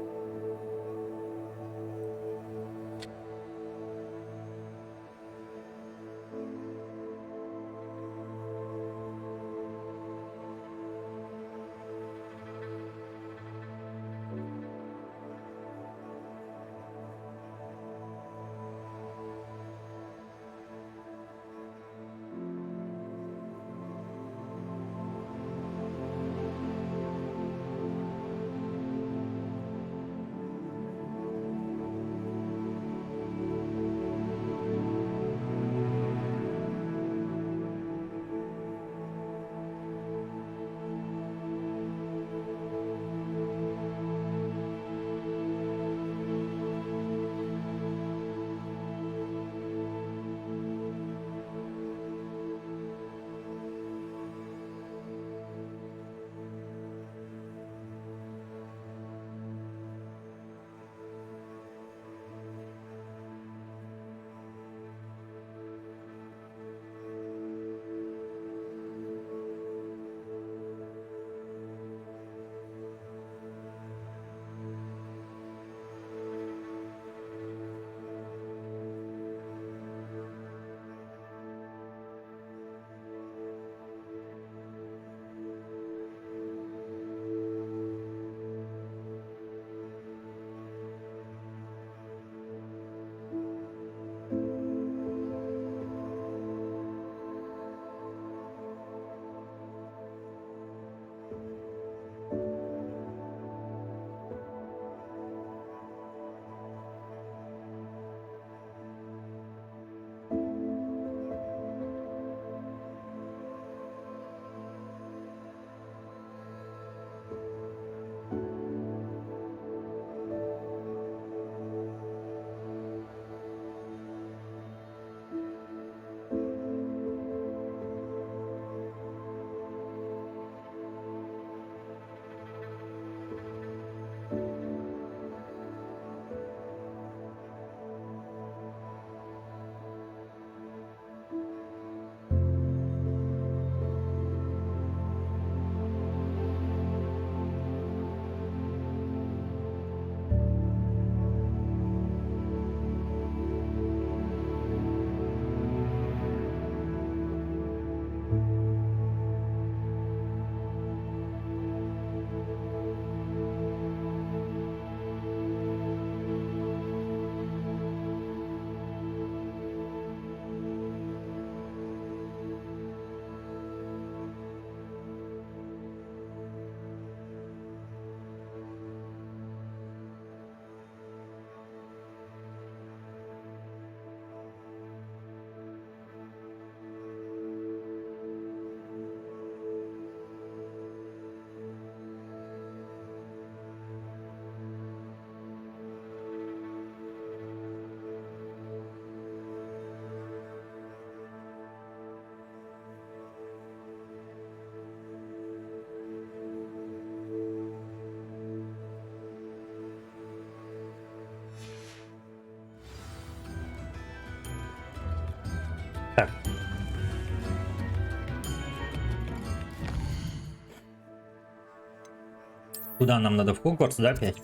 Куда нам надо? В Хогвартс, да, опять?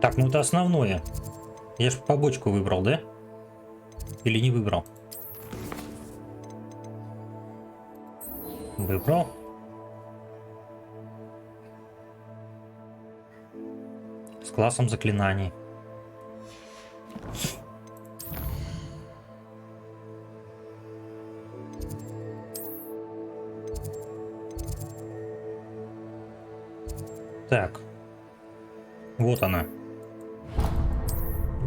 Так, ну это основное. Я же побочку выбрал, да? Или не выбрал? Выбрал. С классом заклинаний. Так. Вот она.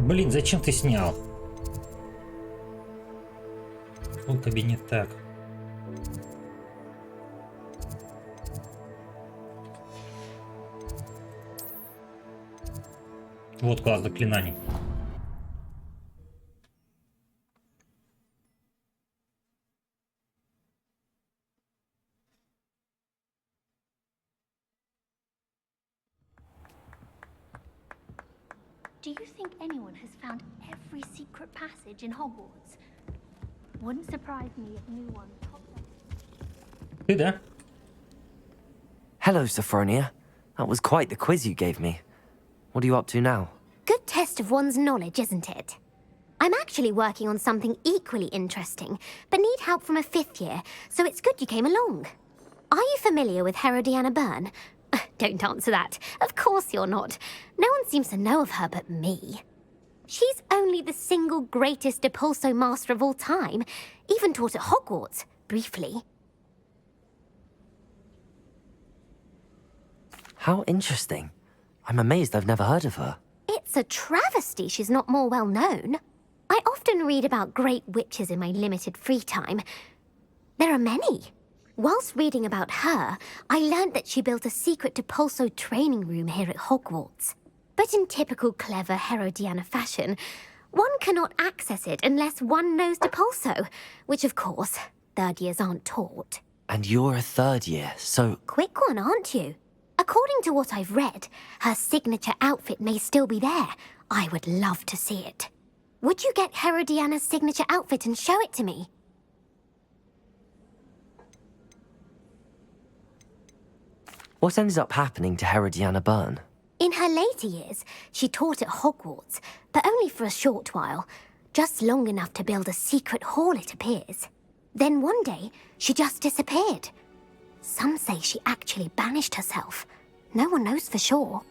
Блин, зачем ты снял? Что тебе не так? Вот класс заклинаний. Do you think anyone has found every secret passage in Hogwarts? Wouldn't surprise me if new ones popped up. Ты, да? Hello, Sophronia. That was quite the quiz you gave me. What are you up to now? Good test of one's knowledge, isn't it? I'm actually working on something equally interesting, but need help from a 5th year, so it's good you came along. Are you familiar with Herodiana Byrne? Don't answer that. Of course you're not. No one seems to know of her but me. She's only the single greatest Depulso master of all time, even taught at Hogwarts, briefly. How interesting. I'm amazed I've never heard of her. It's a travesty she's not more well known. I often read about great witches in my limited free time. There are many. Whilst reading about her, I learned that she built a secret Depulso training room here at Hogwarts. But in typical clever Herodiana fashion, one cannot access it unless one knows Depulso, which of course, 3rd years aren't taught. And you're a 3rd year, so... Quick one, aren't you? According to what I've read, her signature outfit may still be there. I would love to see it. Would you get Herodiana's signature outfit and show it to me? What ended up happening to Herodiana Byrne? In her later years, she taught at Hogwarts, but only for a short while. Just long enough to build a secret hall, it appears. Then one day, she just disappeared. Some say she actually banished herself. No one knows for sure.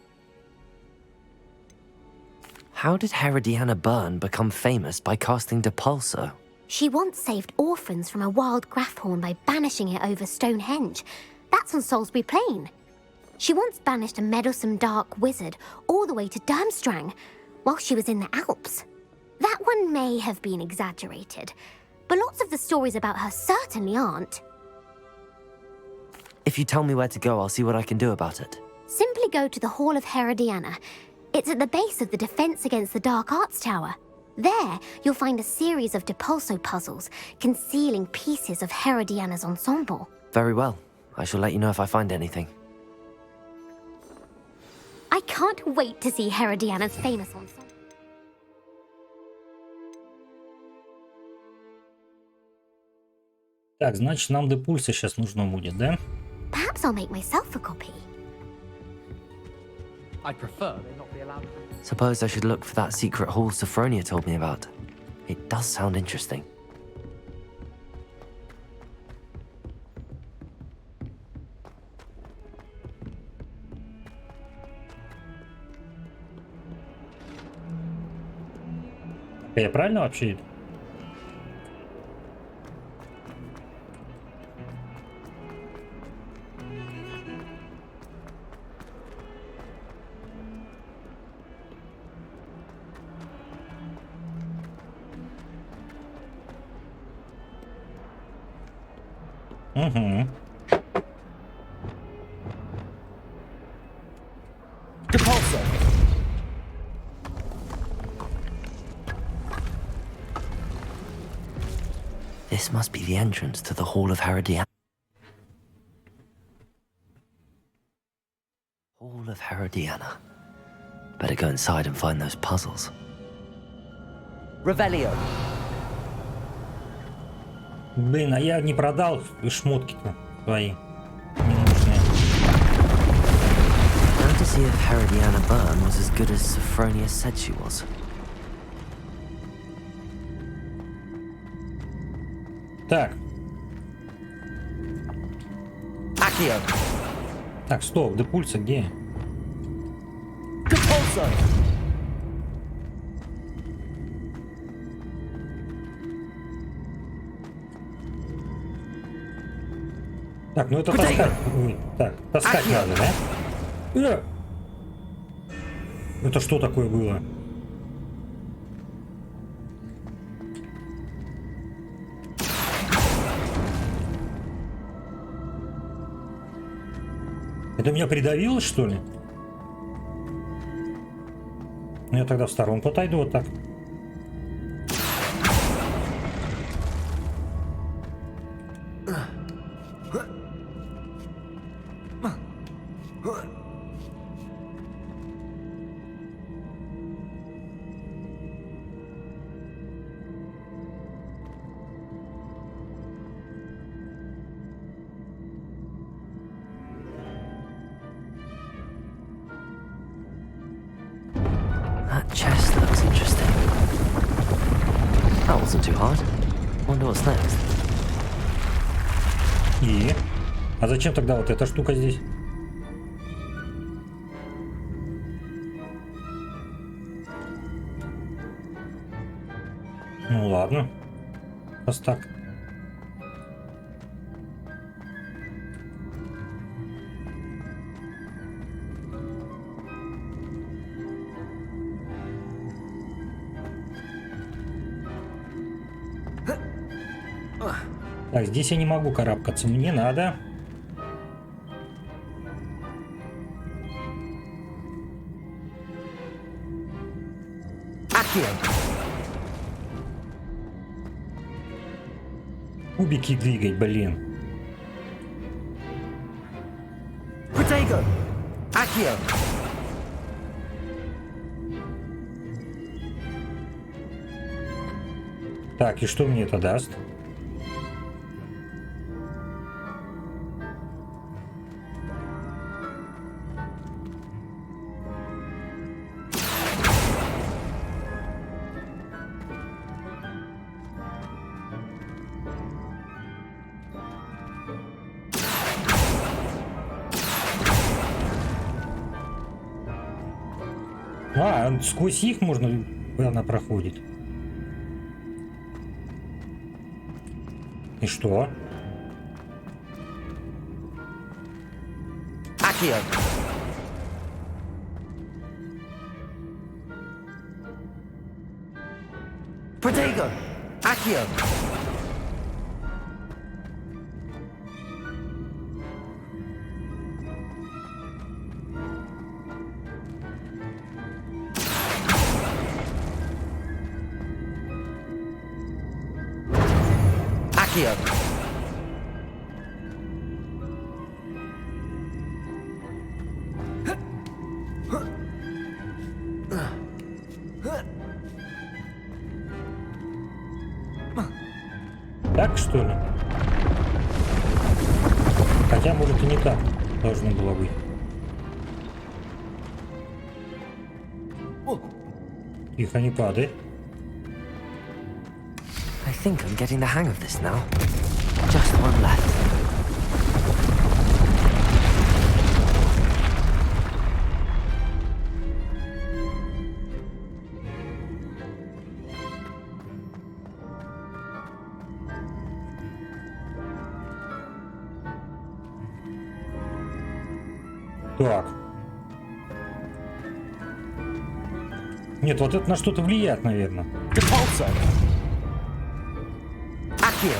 How did Herodiana Byrne become famous by casting Depulso? She once saved orphans from a wild Graffhorn by banishing it over Stonehenge. That's on Salisbury Plain. She once banished a meddlesome dark wizard all the way to Durmstrang while she was in the Alps. That one may have been exaggerated, but lots of the stories about her certainly aren't. If you tell me where to go, I'll see what I can do about it. Simply go to the Hall of Herodiana. It's at the base of the Defense Against the Dark Arts Tower. There, you'll find a series of Depulso puzzles concealing pieces of Herodiana's ensemble. Very well. I shall let you know if I find anything. I can't wait to see Herodiana's famous ensemble. Так, значит, нам Депульса сейчас нужно будет, да? Perhaps I'll make myself a copy. I'd prefer they not be allowed. Suppose I should look for that secret hall Sophronia told me about. It does sound interesting. Я правильно вообще иду? Угу. Depulso! This must be the entrance to the Hall of Herodiana. Hall of Herodiana. Better go inside and find those puzzles. Revelio. Блин, а я не продал шмотки-то свои ненужные. Now to see if Herodiana Byrne was as good as Sophronia said she was. Так. Accio. Так, стоп, Депульса где? Depulso. Так, ну это таскать. Ой, так, таскать надо, да? Это что такое было? Это меня придавило, что ли? Ну, я тогда в сторонку отойду вот так. That chest looks interesting. That wasn't too hard. Wonder what's next. И? А зачем тогда вот эта штука здесь? Ну ладно. Раз так. Так, здесь я не могу карабкаться. Мне надо. Accio. Кубики двигать, блин. Protego. Accio. Так, и что мне это даст? А, сквозь их можно, она проходит. И что? Accio. Protego. Accio. Accio. Так, что ли? Хотя, может, и не так должно было быть. Тихо, не падай. I think I'm getting the hang of this now. Just one left. Так. Нет, вот это на что-то влияет, наверное. Depulso. Accio.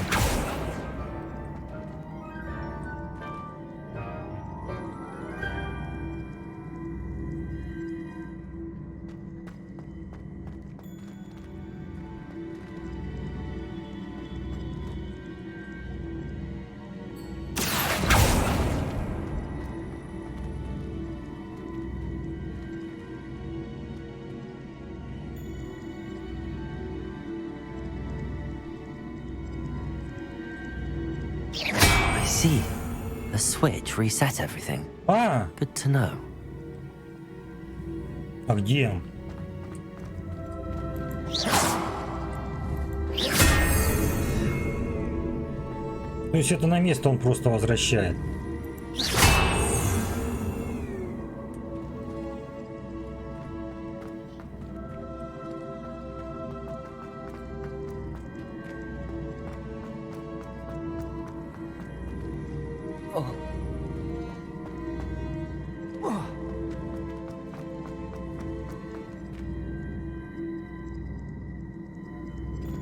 see. The switch reset everything. А, Good to know. а где он? То есть это на место он просто возвращает.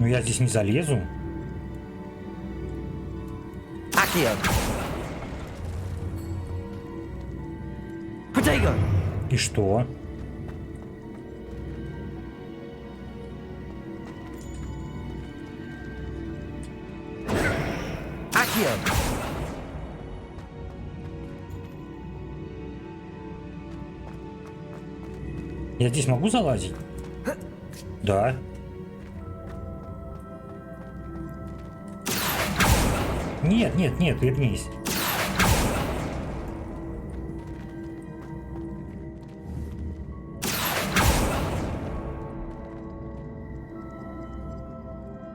Ну я здесь не залезу. Accio. Protego. И что? Accio. Я здесь могу залазить? Да. Нет, нет, нет, вернись.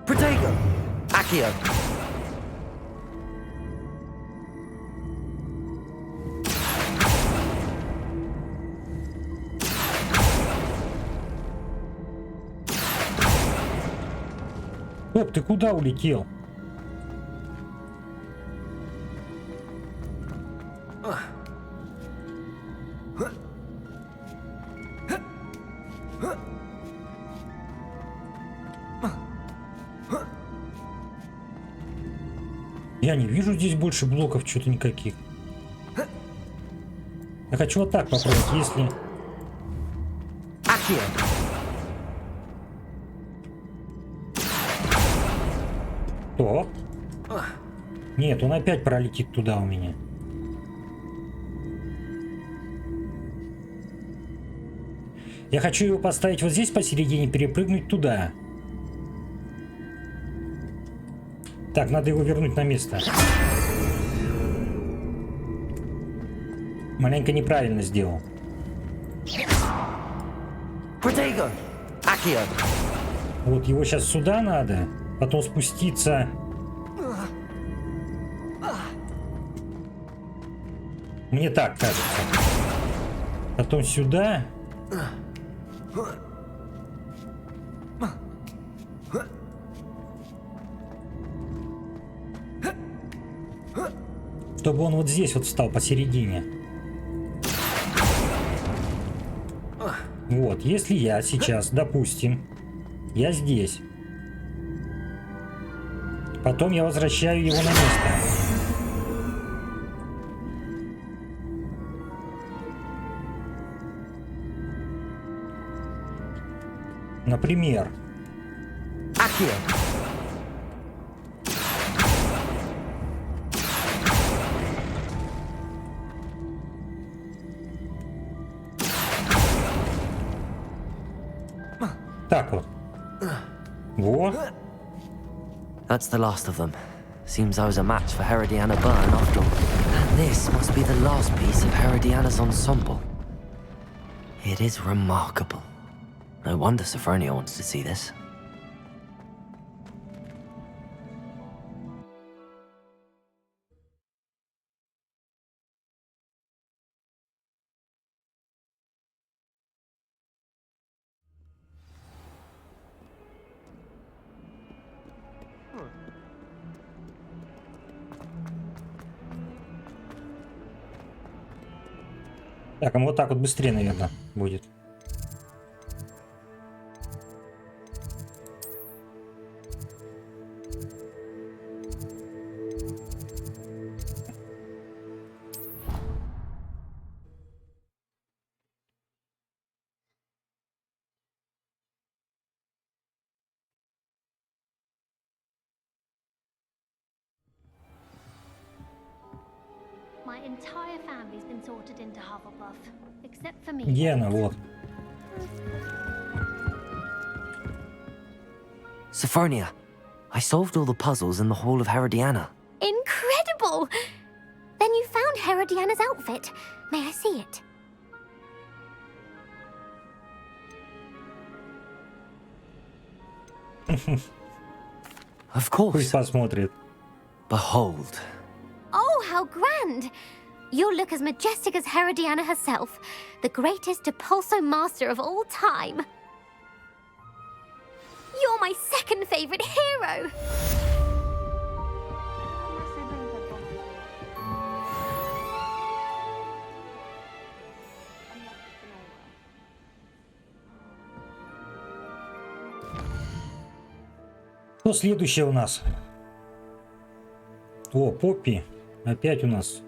Protego. Accio. Оп, ты куда улетел? Я не вижу здесь больше блоков, что-то никаких. Я хочу вот так попробовать, если... Accio. То. Нет, он опять пролетит туда у меня. Я хочу его поставить вот здесь посередине, перепрыгнуть туда. Так, надо его вернуть на место. Маленько неправильно сделал. Protego. Accio. Вот его сейчас сюда надо, потом спуститься. Мне так кажется. Потом сюда. Чтобы он вот здесь вот встал посередине. Вот, если я сейчас, допустим, я здесь. Потом я возвращаю его на место. Например. Accio. Так вот. Во. That's the last of them. Seems I was a match for Herodiana Byrne after all. And this must be the last piece of Herodiana's ensemble. It is remarkable. No wonder Sophronia wants to see this. Так, а вот так вот быстрее, наверное, будет. My entire family's been sorted into Hufflepuff, except for me. Где она? Вот. Sophronia, I solved all the puzzles in the Hall of Herodiana. Incredible! Wow! Then you found Herodiana's outfit. May I see it? Of Пусть course. посмотрит. Behold. Oh, how grand! You'll look as majestic as Herodiana herself, the greatest Depulso master of all time. You're my second favorite hero! Что следующее у нас? О, Поппи. Опять у нас.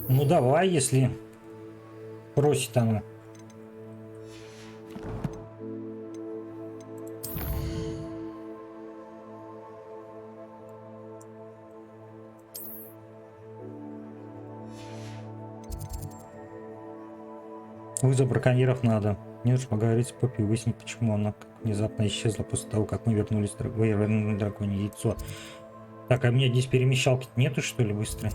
Ну давай, если просит она. Вызов браконьеров надо. Мне нужно поговорить с Поппи и выяснить, почему она внезапно исчезла после того, как мы вернулись в драконье яйцо. Так, а у меня здесь перемещалки нету, что ли, быстро?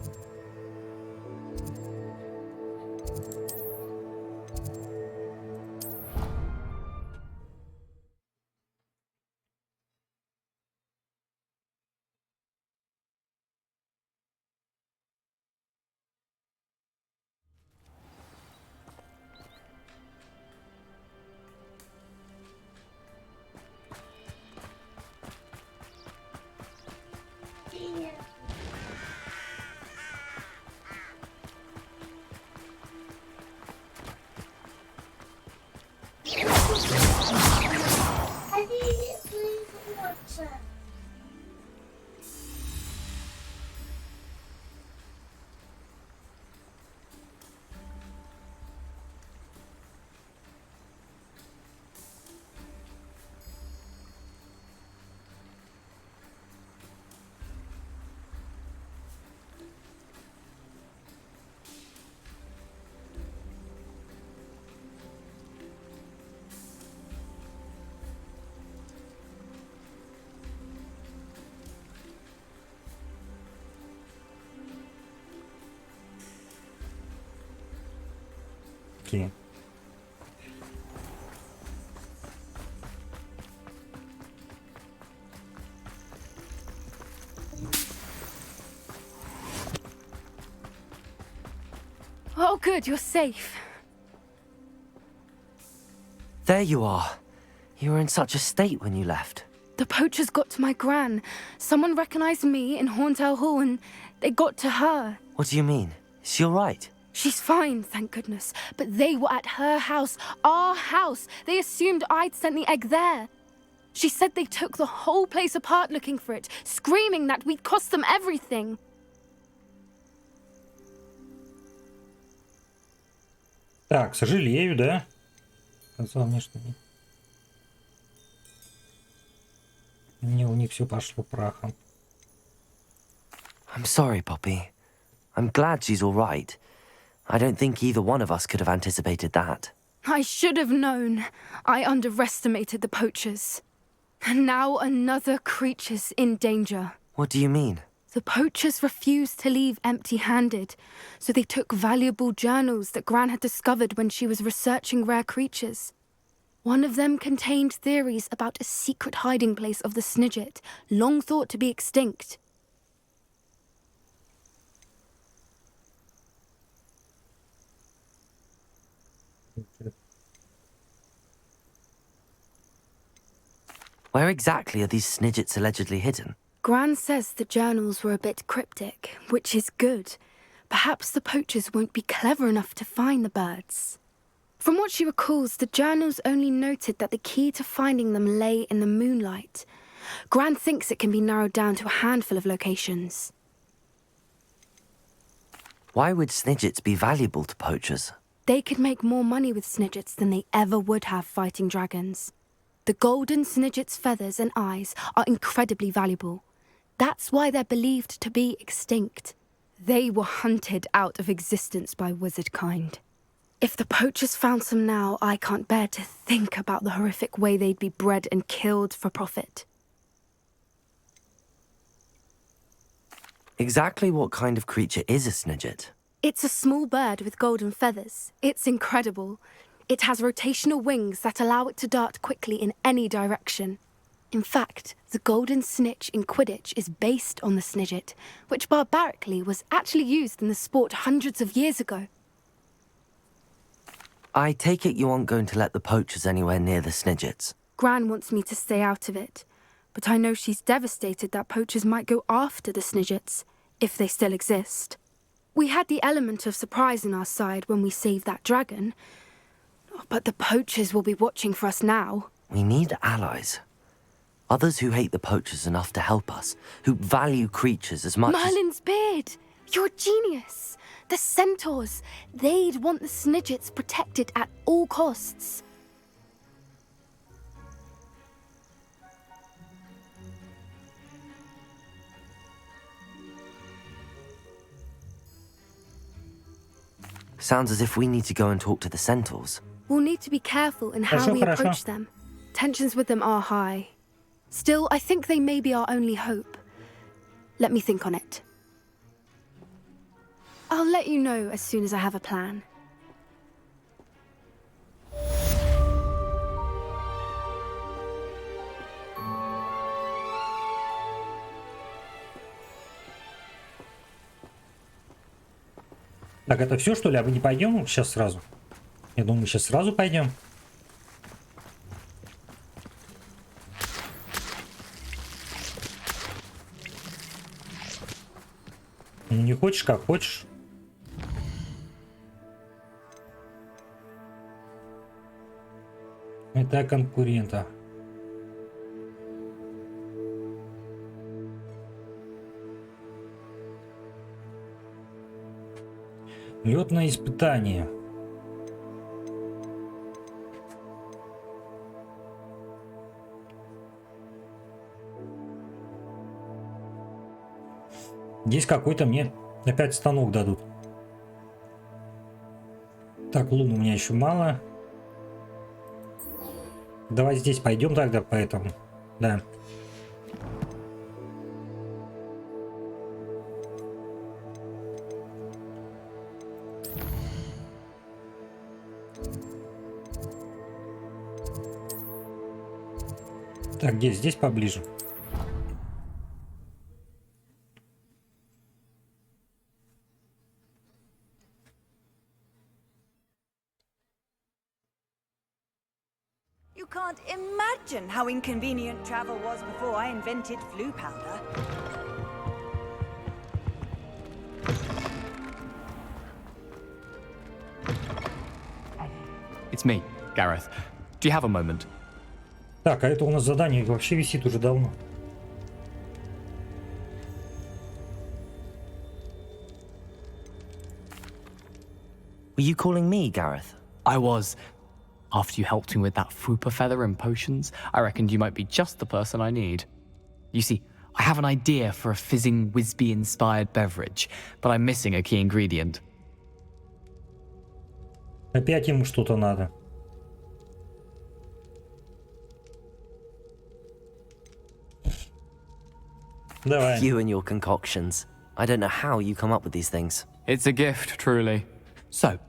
Окей. Oh, good, you're safe. There you are. You were in such a state when you left. The poachers got to my gran. Someone recognized me in Horntail Hall and they got to her. What do you mean? Is she all right? She's fine, thank goodness. But they were at her house, our house. They assumed I'd sent the egg there. She said they took the whole place apart looking for it, screaming that we'd cost them everything. Так, сожалею, да? Сказал мне, что мне у них все пошло прахом. I'm sorry, Poppy. I'm glad she's all right. I don't think either one of us could have anticipated that. I should have known. I underestimated the poachers. And now another creature's in danger. What do you mean? The poachers refused to leave empty-handed, so they took valuable journals that Gran had discovered when she was researching rare creatures. One of them contained theories about a secret hiding place of the Snidget, long thought to be extinct. Where exactly are these Snidgets allegedly hidden? Gran says the journals were a bit cryptic, which is good. Perhaps the poachers won't be clever enough to find the birds. From what she recalls, the journals only noted that the key to finding them lay in the moonlight. Gran thinks it can be narrowed down to a handful of locations. Why would Snidgets be valuable to poachers? They could make more money with Snidgets than they ever would have fighting dragons. The golden Snidget's feathers and eyes are incredibly valuable. That's why they're believed to be extinct. They were hunted out of existence by wizard kind. If the poachers found some now, I can't bear to think about the horrific way they'd be bred and killed for profit. Exactly what kind of creature is a snidget? It's a small bird with golden feathers. It's incredible. It has rotational wings that allow it to dart quickly in any direction. In fact, the golden snitch in Quidditch is based on the snidget, which barbarically was actually used in the sport hundreds of years ago. I take it you aren't going to let the poachers anywhere near the snidgets. Gran wants me to stay out of it, but I know she's devastated that poachers might go after the snidgets, if they still exist. We had the element of surprise on our side when we saved that dragon, but the poachers will be watching for us now. We need allies. Others who hate the poachers enough to help us, who value creatures as much Merlin's beard! You're a genius! The centaurs! They'd want the snidgets protected at all costs. Sounds as if we need to go and talk to the centaurs. We'll need to be careful in how we approach them. Tensions with them are high. Still, I think they may be our only hope. Let me think on it. I'll let you know as soon as I have a plan. Так, это все, что ли? А мы не пойдем сейчас сразу? Я думаю, мы сейчас сразу пойдем. Не хочешь, как хочешь. Это конкурента. Лётное испытание. Здесь какой-то мне опять станок дадут. Так, лун у меня еще мало. Давай здесь пойдем тогда, поэтому. Да. Так, где? Здесь поближе. You can't imagine how inconvenient travel was before I invented flu powder. It's me, Gareth. Do you have a moment? Так, а это у нас задание вообще висит уже давно. Were you calling me, Gareth? I was. After you helped me with that Fupa feather and potions, I reckoned you might be just the person I need. You see, I have an idea for a fizzing Wisby-inspired beverage, but I'm missing a key ingredient. Опять ему что-то надо. Давай. You and your concoctions. I don't know how you come up with these things. It's a gift, truly. So,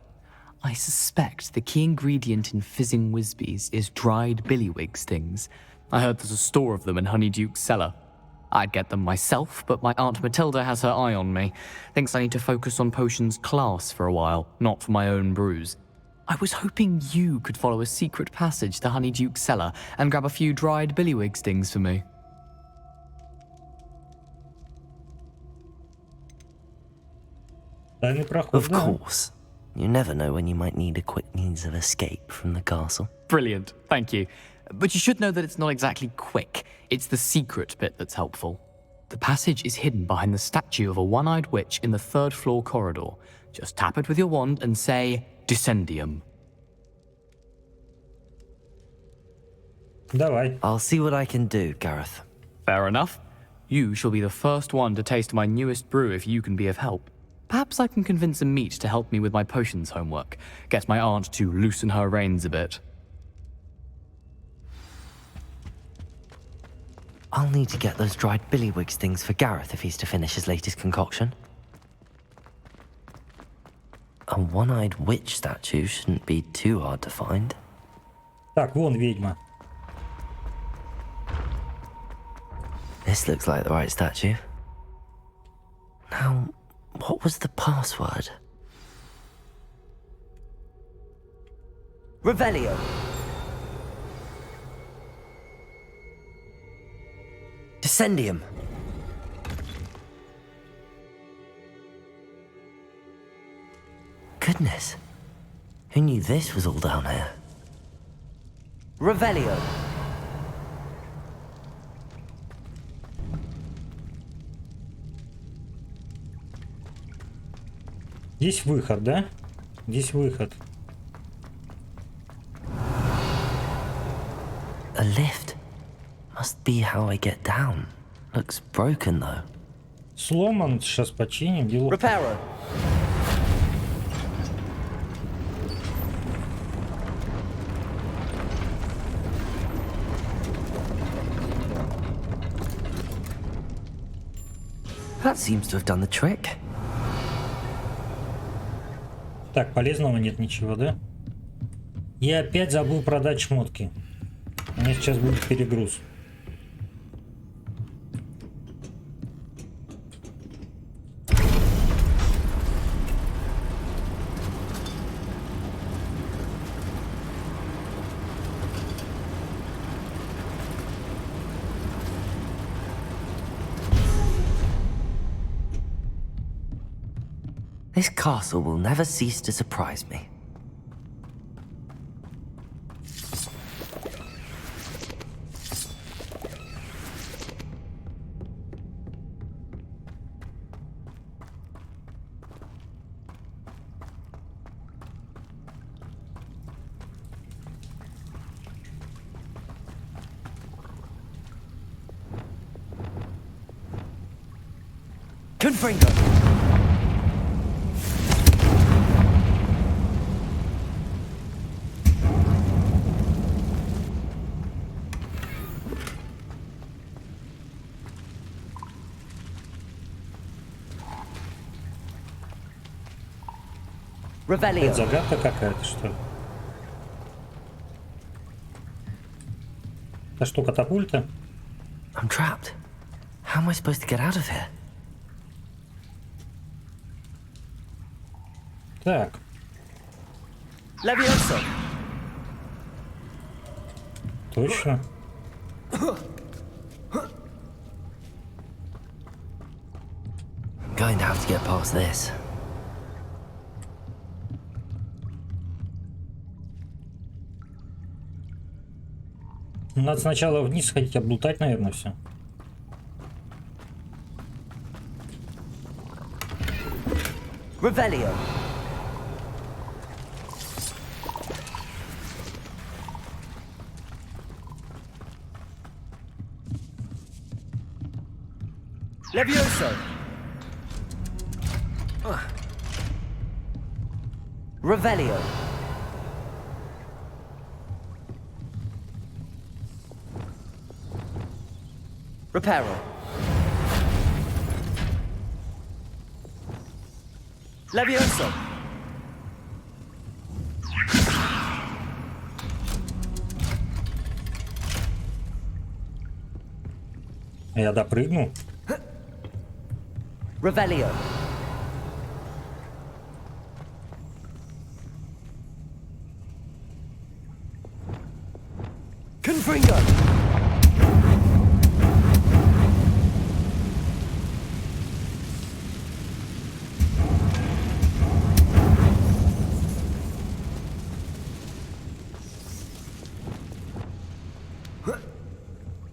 I suspect the key ingredient in fizzing Wisbies is dried billywig stings. I heard there's a store of them in Honeyduke's cellar. I'd get them myself, but my Aunt Matilda has her eye on me. Thinks I need to focus on potions class for a while, not for my own brews. I was hoping you could follow a secret passage to Honeyduke's cellar and grab a few dried billywig stings for me. Of course. You never know when you might need a quick means of escape from the castle. Brilliant, thank you. But you should know that it's not exactly quick. It's the secret bit that's helpful. The passage is hidden behind the statue of a one-eyed witch in the third floor corridor. Just tap it with your wand and say, Descendium. Давай. I'll see what I can do, Gareth. Fair enough. You shall be the first one to taste my newest brew if you can be of help. Perhaps I can convince a meat to help me with my potions homework. Get my aunt to loosen her reins a bit. I'll need to get those dried billywigs things for Gareth if he's to finish his latest concoction. A one-eyed witch statue shouldn't be too hard to find. Так, вон ведьма. This looks like the right statue. Now, what was the password? Revelio. Descendium. Goodness. Who knew this was all down here? Revelio. Здесь выход, да? Здесь выход. A lift. Must be how I get down. Looks broken though. Сломан, сейчас починим. Дело. Reparo. That seems to have done the trick. Так, полезного нет ничего, да? Я опять забыл продать шмотки. У меня сейчас будет перегруз. This castle will never cease to surprise me. Confringo! Это загадка какая-то, что ли? Это что, катапульта? I'm trapped. How am I supposed to get out of here? Так. Levioso. Точно. Going to have to get past this. Надо сначала вниз сходить, облутать, наверное, все. Revelio. Levioso. Revelio. Reparo. Levioso. Я допрыгну. Revelio. Confringo.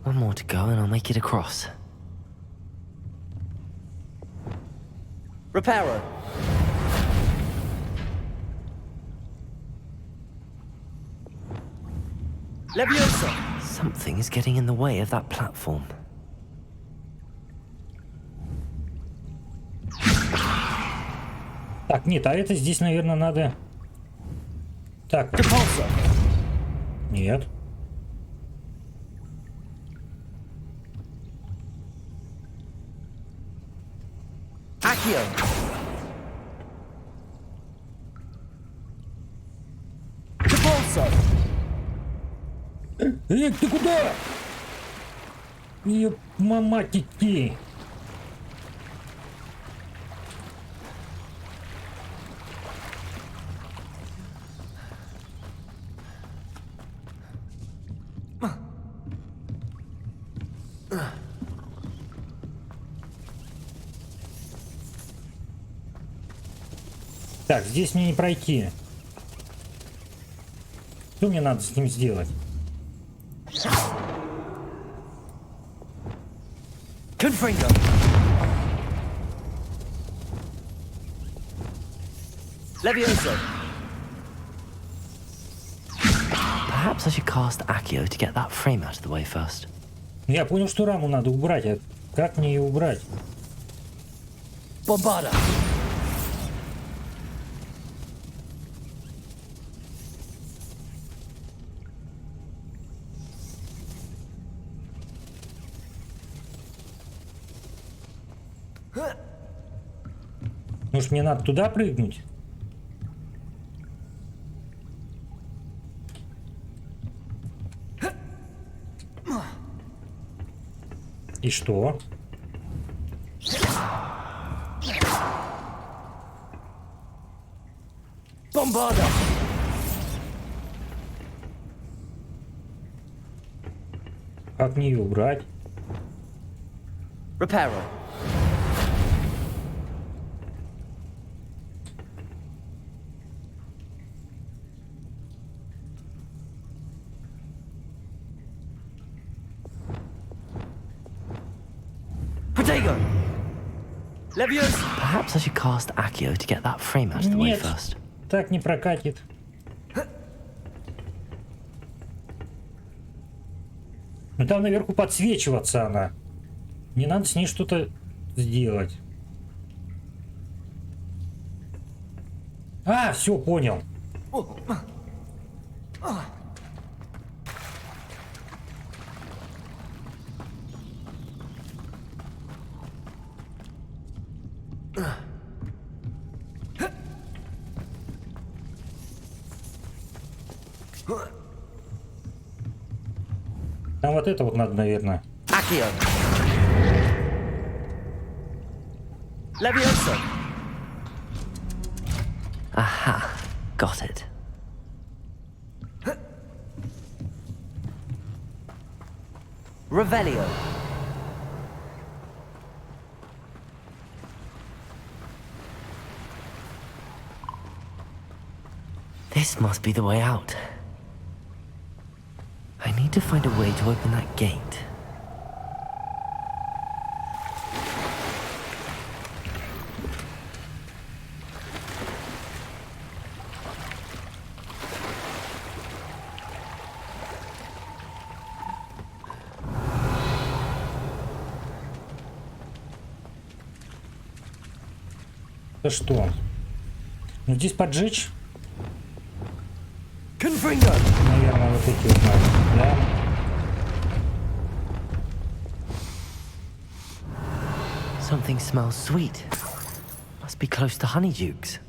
One more to go and I'll make it across. Reparo. Levioso. Something is getting in the way of that platform. Так, нет, а это здесь, наверное, надо... Так. Нет. Accio. Capolso. Эй, ты куда? Ёп, мама тики. Так, здесь мне не пройти. Что мне надо с ним сделать? Confringo. Levioso. Perhaps I should cast Accio to get that frame out of the way first. Я понял, что раму надо убрать. А как мне ее убрать? Bombarda. Может, мне надо туда прыгнуть? И что? Bombarda. Как мне ее убрать? Reparo. Protego. Levioso. Perhaps I should cast Accio to get that frame out of the way Нет, first. так не прокатит. Ну там наверху подсвечиваться она. Мне надо с ней что-то сделать. А, все, понял. Там вот это вот надо, наверное. Accio. Levioso. Aha, got it. Revelio. This must be the way out. I need to find a way to open that gate. Да что? Ну здесь поджечь? Confringo. Наверное, вот эти вот надо, да? Something smells sweet. Must be close to honeydukes.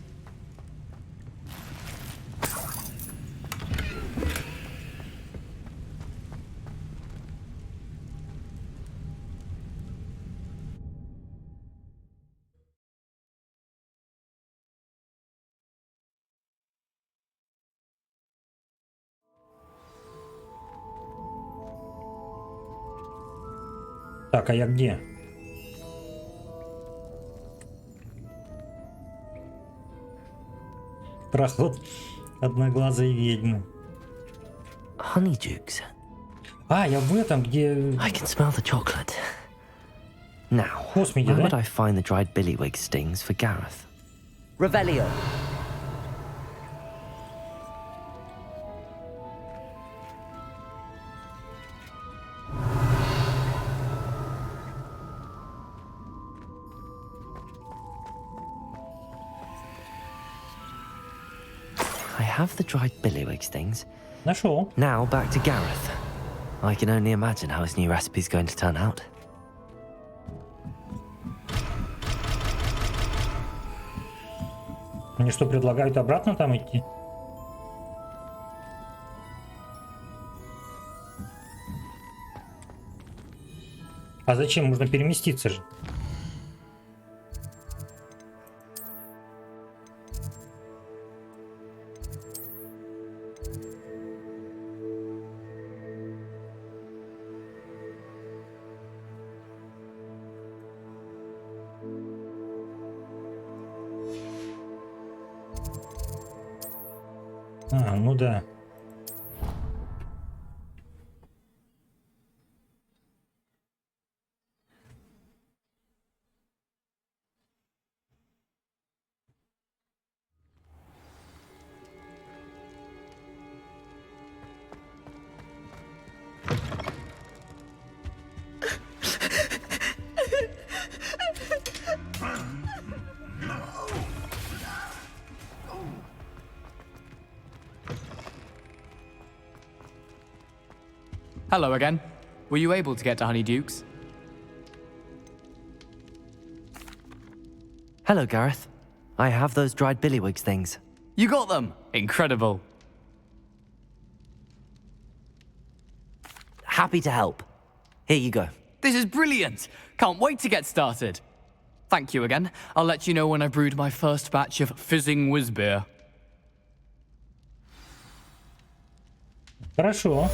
Так, а я где? Проход одноглазой ведьмы. Honeydukes. А, я в этом, где... I can smell the chocolate. Now, Космике, where да? would I find the dried billywig stings for Gareth? Revelio. I have the dried billywig stings. Нашел. Now back to Gareth. I can only imagine how his new recipe's going to turn out. Мне что, предлагают обратно там идти? А зачем? Можно переместиться же. А, ну да. Hello again. Were you able to get to Honeydukes? Hello, Gareth. I have those dried billywigs things. You got them! Incredible. Happy to help. Here you go. This is brilliant! Can't wait to get started. Thank you again. I'll let you know when I've brewed my first batch of fizzing whiz beer. Хорошо.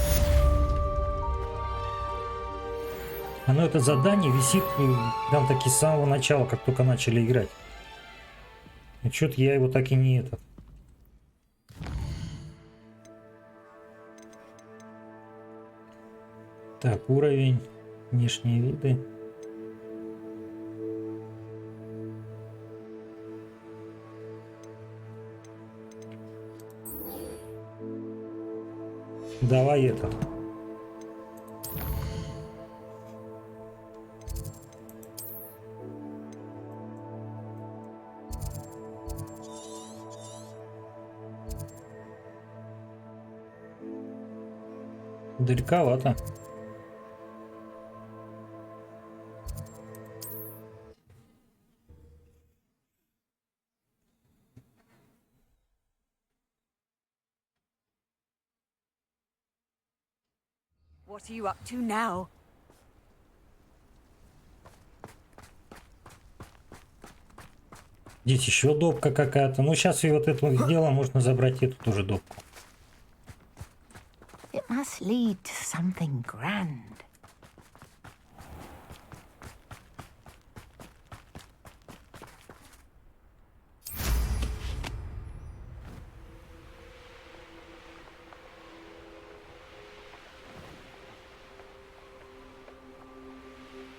Оно это задание висит прям таки с самого начала, как только начали играть. И что-то я его так и не этот. Так, уровень, внешние виды. Давай этот. Далековато. What are you up to now? Здесь еще допка какая-то. Ну, сейчас и вот эту сделаем, можно забрать эту тоже допку. It must lead to something grand.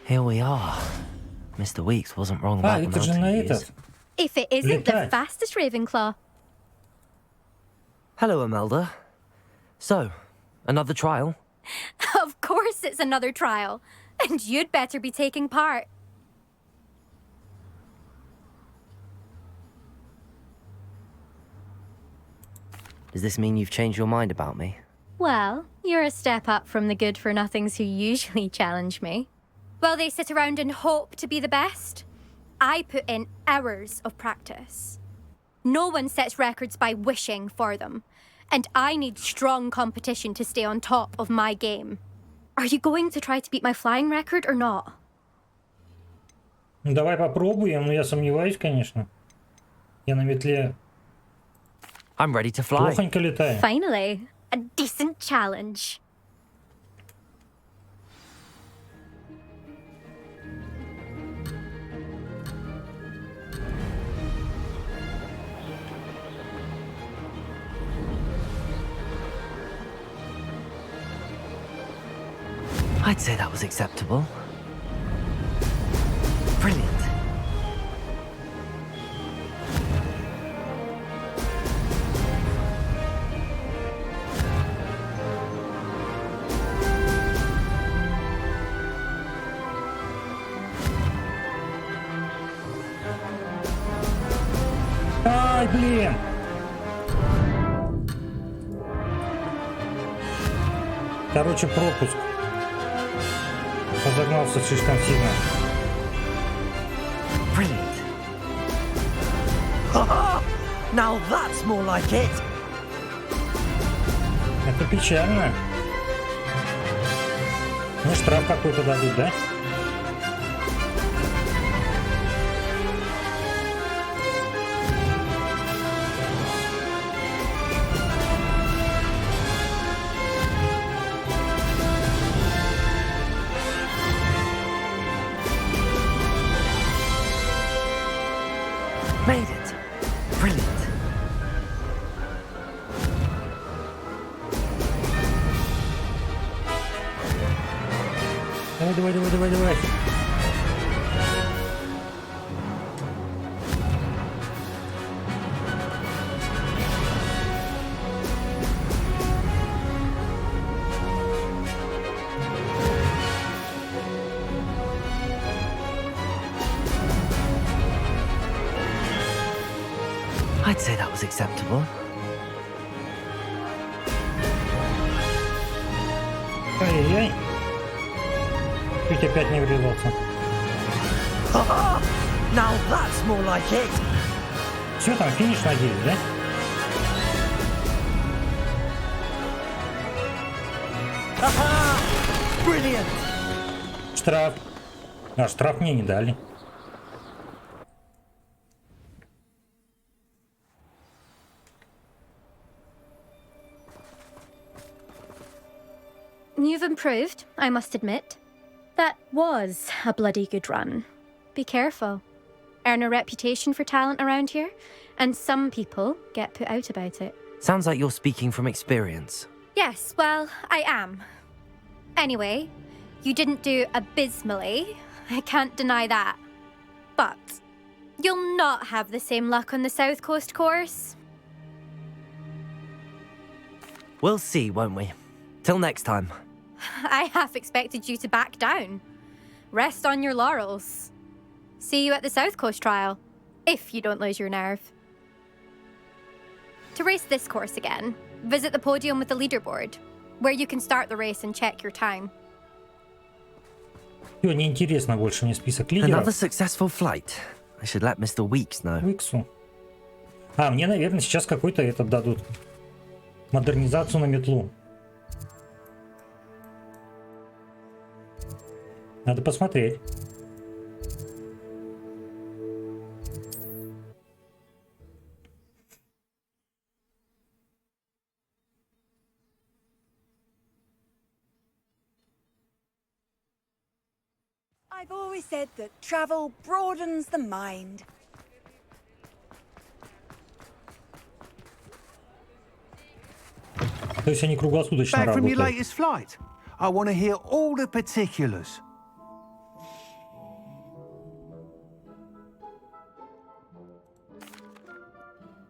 Here we are. Mr. Weeks wasn't wrong about the это же на mountain views. этот. If it isn't the Летать. fastest Ravenclaw. Hello, Imelda. So, another trial? Of course it's another trial. And you'd better be taking part. Does this mean you've changed your mind about me? Well, you're a step up from the good-for-nothings who usually challenge me. Well, they sit around and hope to be the best. I put in hours of practice. No one sets records by wishing for them. And I need strong competition to stay on top of my game. Are you going to try to beat my flying record or not? Ну, давай попробуем, но я сомневаюсь, конечно. Я на метле I'm ready to fly. плохонько летаю. Finally, a decent challenge. I'd say that was acceptable. Brilliant. Ай, блин! Короче, пропуск. Разогнался слишком сильно. Brilliant. Now that's more like it. Это печально. Ну, штраф какой-то дадут, да? Made it. Brilliant. Давай. I'd say that was acceptable. Ай-яй-яй. Чуть опять не врезался. Now that's more like it. Все, там финиш, надеюсь, да? Brilliant. Штраф. А, штраф мне не дали. You've improved, I must admit. That was a bloody good run. Be careful. Earn a reputation for talent around here, and some people get put out about it. Sounds like you're speaking from experience. Yes, well, I am. Anyway, you didn't do abysmally. I can't deny that. But you'll not have the same luck on the South Coast course. We'll see, won't we? Till next time. I half expected you to back down. Rest on your laurels. See you at the South Coast trial, if you don't lose your nerve. To race this course again, visit the podium with the leaderboard, where you can start the race and check your time. Всё, неинтересно больше мне список лидеров. Another successful flight. I should let Mr. Weeks know. Уиксу. А, мне, наверное, сейчас какой-то этот дадут. Модернизацию на метлу. Надо посмотреть. I've always said that travel broadens the mind. То есть они круглосуточно Back from your работают. latest flight. I want to hear all the particulars.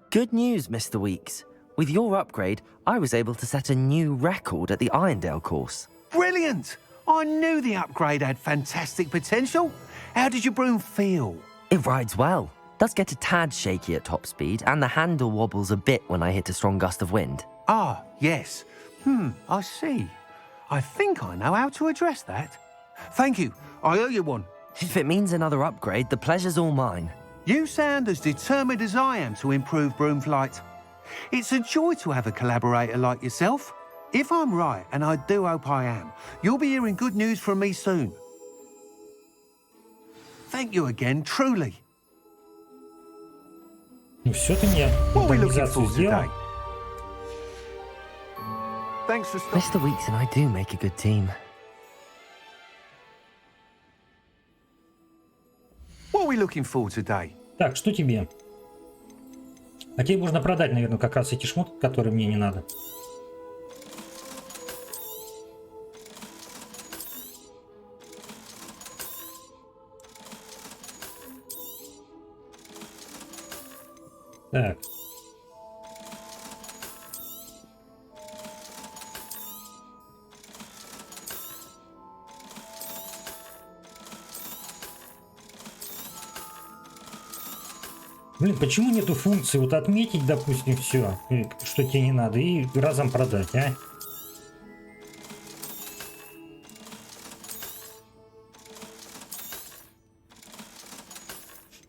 Good news, Mr. Weeks. With your upgrade, I was able to set a new record at the Irondale course. Brilliant! I knew the upgrade had fantastic potential. How did your broom feel? It rides well. Does get a tad shaky at top speed, and the handle wobbles a bit when I hit a strong gust of wind. Ah, yes. I see. I think I know how to address that. Thank you. I owe you one. If it means another upgrade, the pleasure's all mine. You sound as determined as I am to improve broom flight. It's a joy to have a collaborator like yourself. If I'm right, and I do hope I am, you'll be hearing good news from me soon. Thank you again, truly. Ну все, ты мне What are we looking модернизацию for сделал. today? Thanks for stopping. Mr. Weeks and I do make a good team. What are we looking for today? Так, что тебе? А тебе можно продать, наверное, как раз эти шмотки, которые мне не надо. Так. Блин, почему нету функции вот отметить, допустим, все, что тебе не надо, и разом продать, а?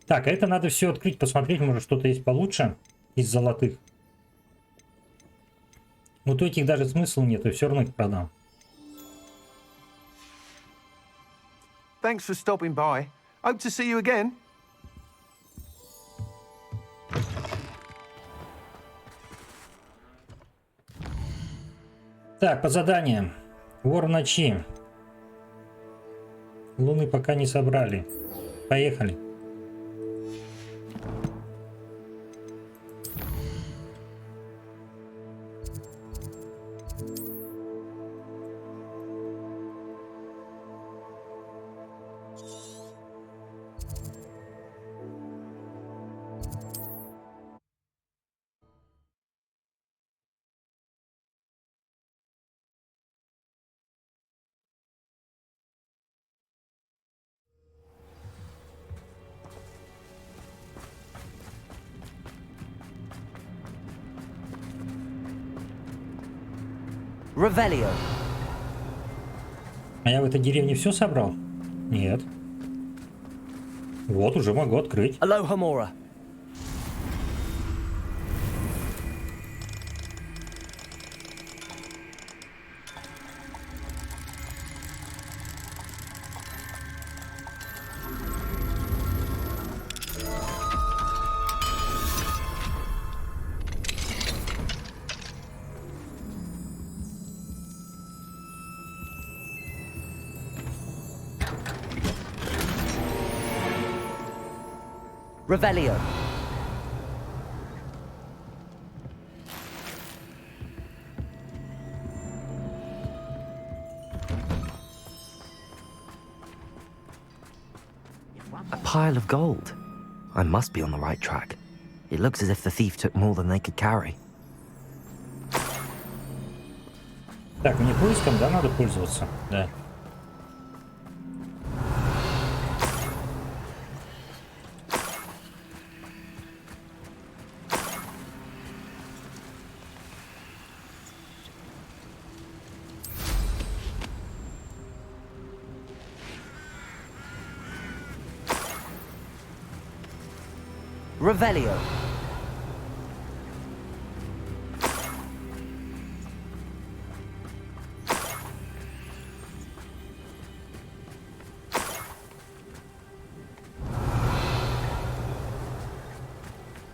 Так, а это надо все открыть, посмотреть, может что-то есть получше. из золотых. Вот у этих даже смысла нет, и все равно их продам. Thanks for stopping by. Hope to see you again. Так, по заданиям. Вор в ночи. Луны пока не собрали. Поехали. Revelio. А я в этой деревне все собрал? Нет. Вот, уже могу открыть. Aloha Mora. Revelio. A pile of gold. I must be on the right track. It looks as if the thief took more than they could carry. Так, мне поиском, да, надо пользоваться? Да. Revelio.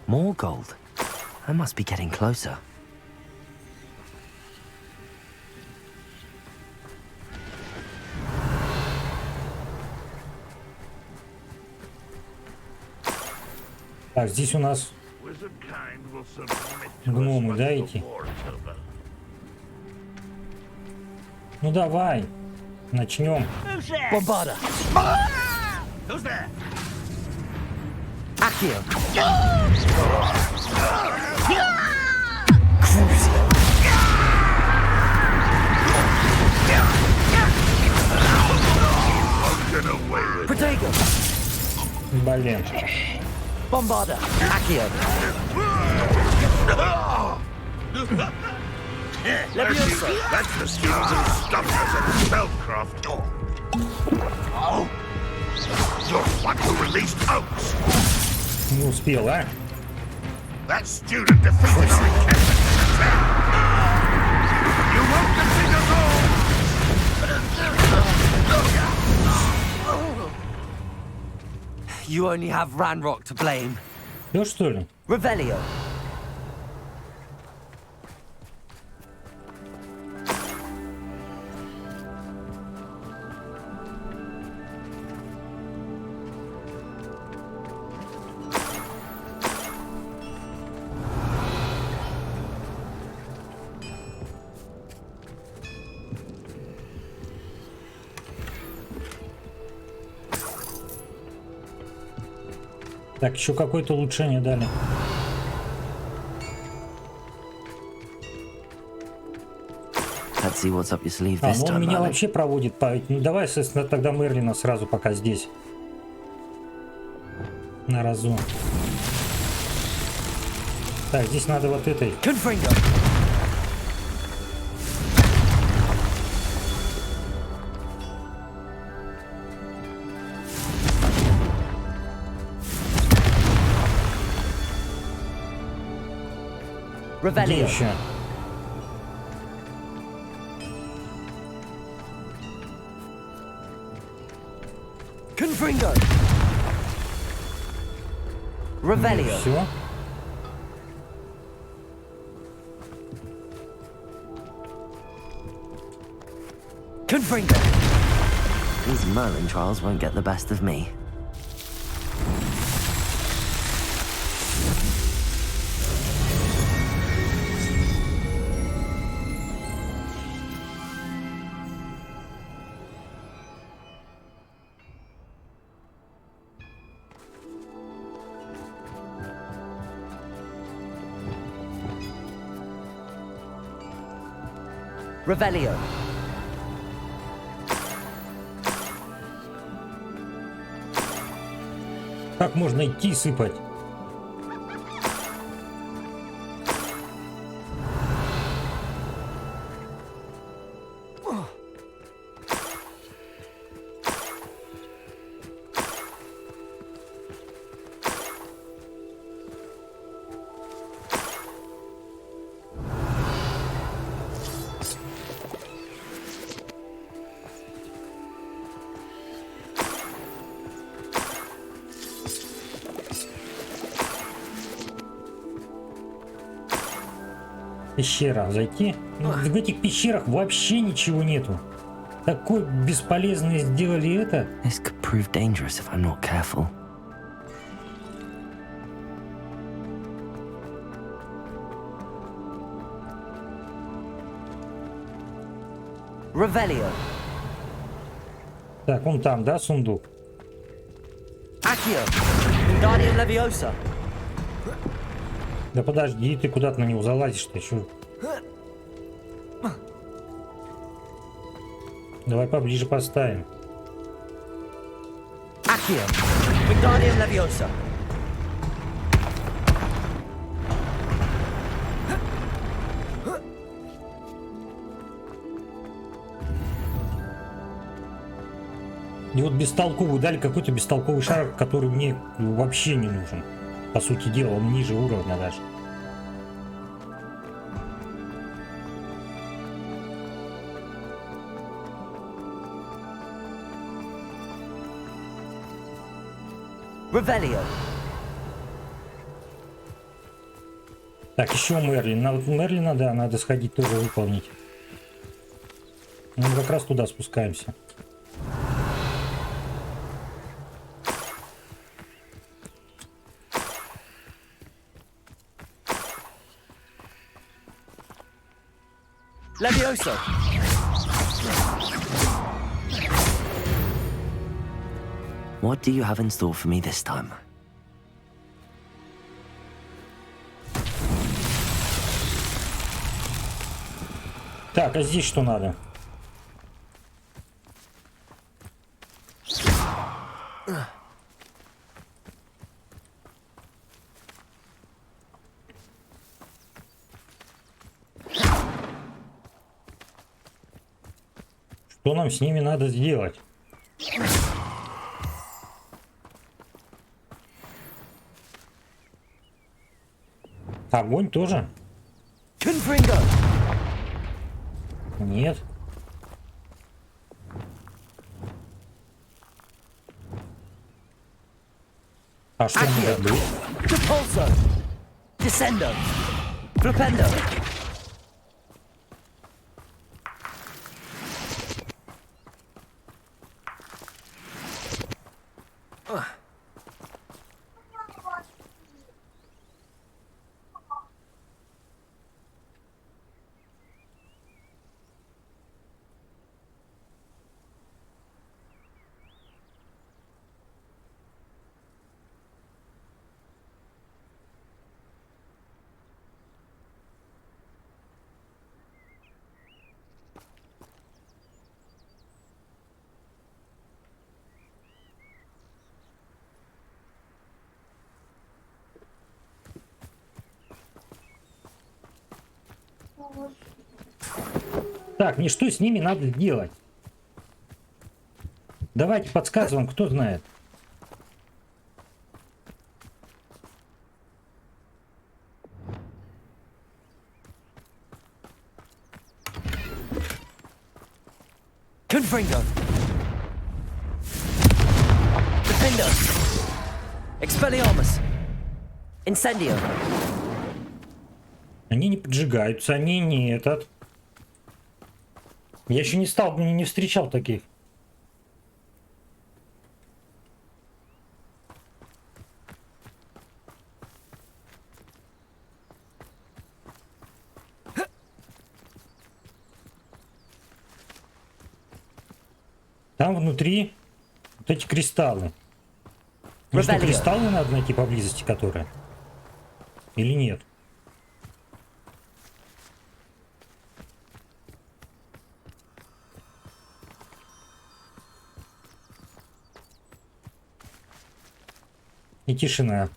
More gold. I must be getting closer. Так, здесь у нас гномы, да, эти? Ну давай, начнем. Bombarda. Accio. Protego. Блин. Bombarda. Accio. Leviosa. That's the skills and stuff as a spellcraft. Oh, you're one who released Oaks. Не успел, а? That student defeated our encampment. You won't defeat us all. You only have Ranrock to blame. Все, что ли? Revelio. Так, еще какое-то улучшение дали. Let's see what's up your sleeve А, this ну он time, меня Alan. вообще проводит по... Ну давай, соответственно, тогда Мерлина сразу пока здесь. На разу. Так, здесь надо вот этой. Confringo. Где еще? Confringo. Revelio. Все. Confringo. These Merlin trials won't get the best of me. Revelio. Как можно идти и сыпать? Пещера зайти. Ну, в этих пещерах вообще ничего нету. Такой бесполезный сделали это. This could prove dangerous if I'm not careful. Revelio. Так, он там, да, сундук? Accio. Wingardium Leviosa. Да подожди, ты куда-то на него залазишь-то еще. Давай поближе поставим. Accio. Wingardium Leviosa. И вот бестолковый, дали какой-то бестолковый шар, который мне вообще не нужен. По сути дела, он ниже уровня даже. Revelio. Так, еще Мерлин. Вот Мерлина, да, надо сходить тоже выполнить. Мы как раз туда спускаемся. Levioso. What do you have in store for me this time? Так, а здесь что надо? Что нам с ними надо сделать? Огонь тоже? Confringo. Нет. А что надо было? Repulso. Descendo. Flipendo. Так, мне что с ними надо делать? Давайте подсказываем, кто знает. Confringo. Defendo. Expelliarmus. Incendio. Они не поджигаются, они не этот. Я еще не встречал таких. Там внутри вот эти кристаллы. Ну что, кристаллы надо найти поблизости, которые? Или нет? И тишина.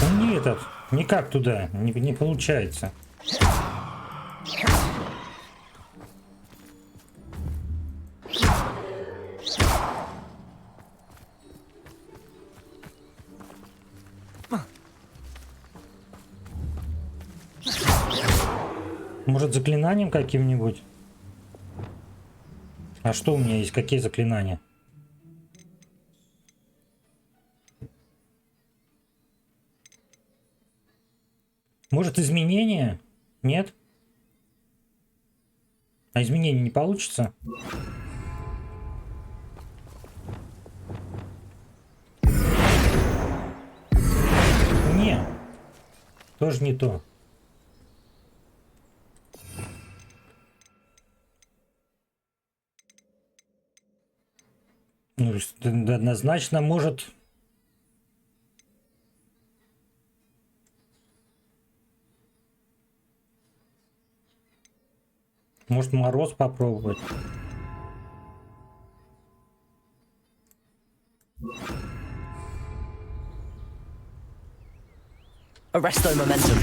Он не этот, никак туда, не получается. Может, заклинанием каким-нибудь? А что у меня есть? Какие заклинания? Может, изменения? Нет? А изменения не получится? Не. Тоже не то. Ну, однозначно может... Может, мороз попробовать? Arresto momentum.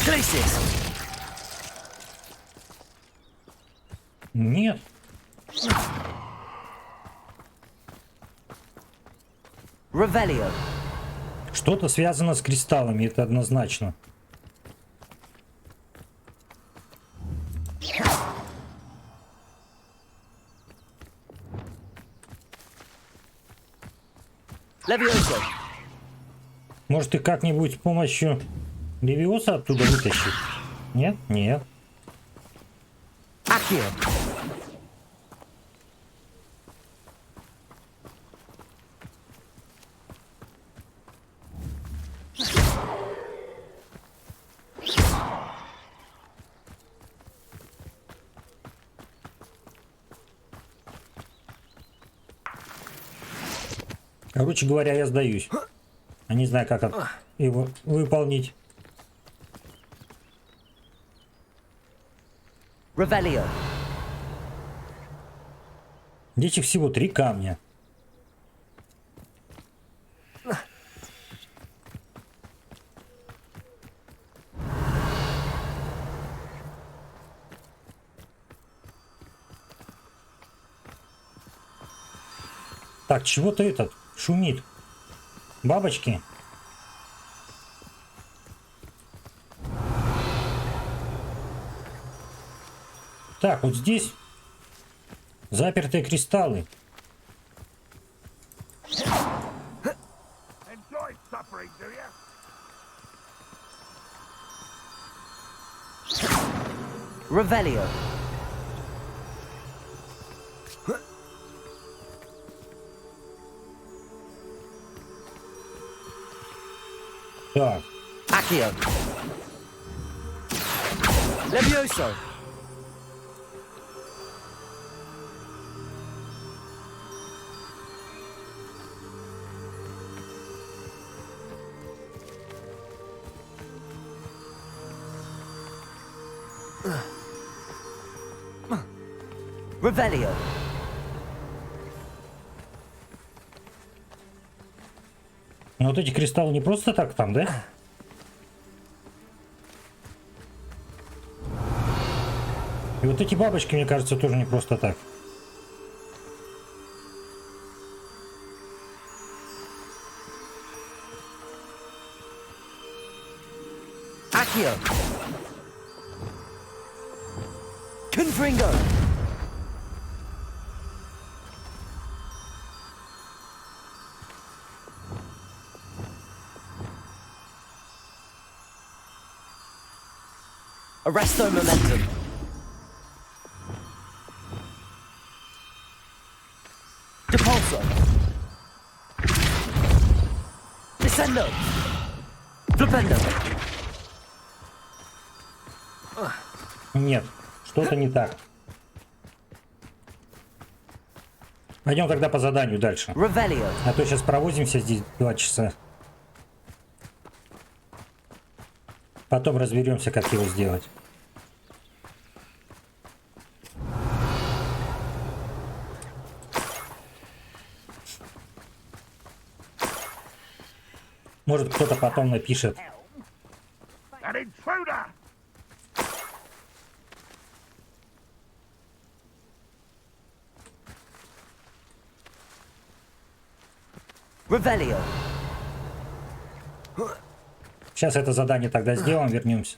Glacius. Нет. Revelio. Что-то связано с кристаллами, это однозначно. Levioso. Может, и как-нибудь с помощью Левиоса оттуда вытащить? Нет? Нет. Accio. Короче говоря, я сдаюсь. Я не знаю, как его выполнить. Revelio. Здесь их всего 3 камня. Так, чего-то этот шумит. Бабочки. Так, вот здесь запертые кристаллы. Enjoy suffering, do you? Revelio. Так. Accio. Levioso. Revelio. Но вот эти кристаллы не просто так там, да? И вот эти бабочки, мне кажется, тоже не просто так. Accio! Confringo! Arresto momentum! Depulso! Descendo! Flipendo! Нет, что-то не так. Пойдем тогда по заданию дальше. Revelio. А то сейчас провозимся здесь 2 часа. Потом разберемся, как его сделать. Может, кто-то потом напишет. An intruder! Revelio. Сейчас это задание тогда сделаем, вернемся.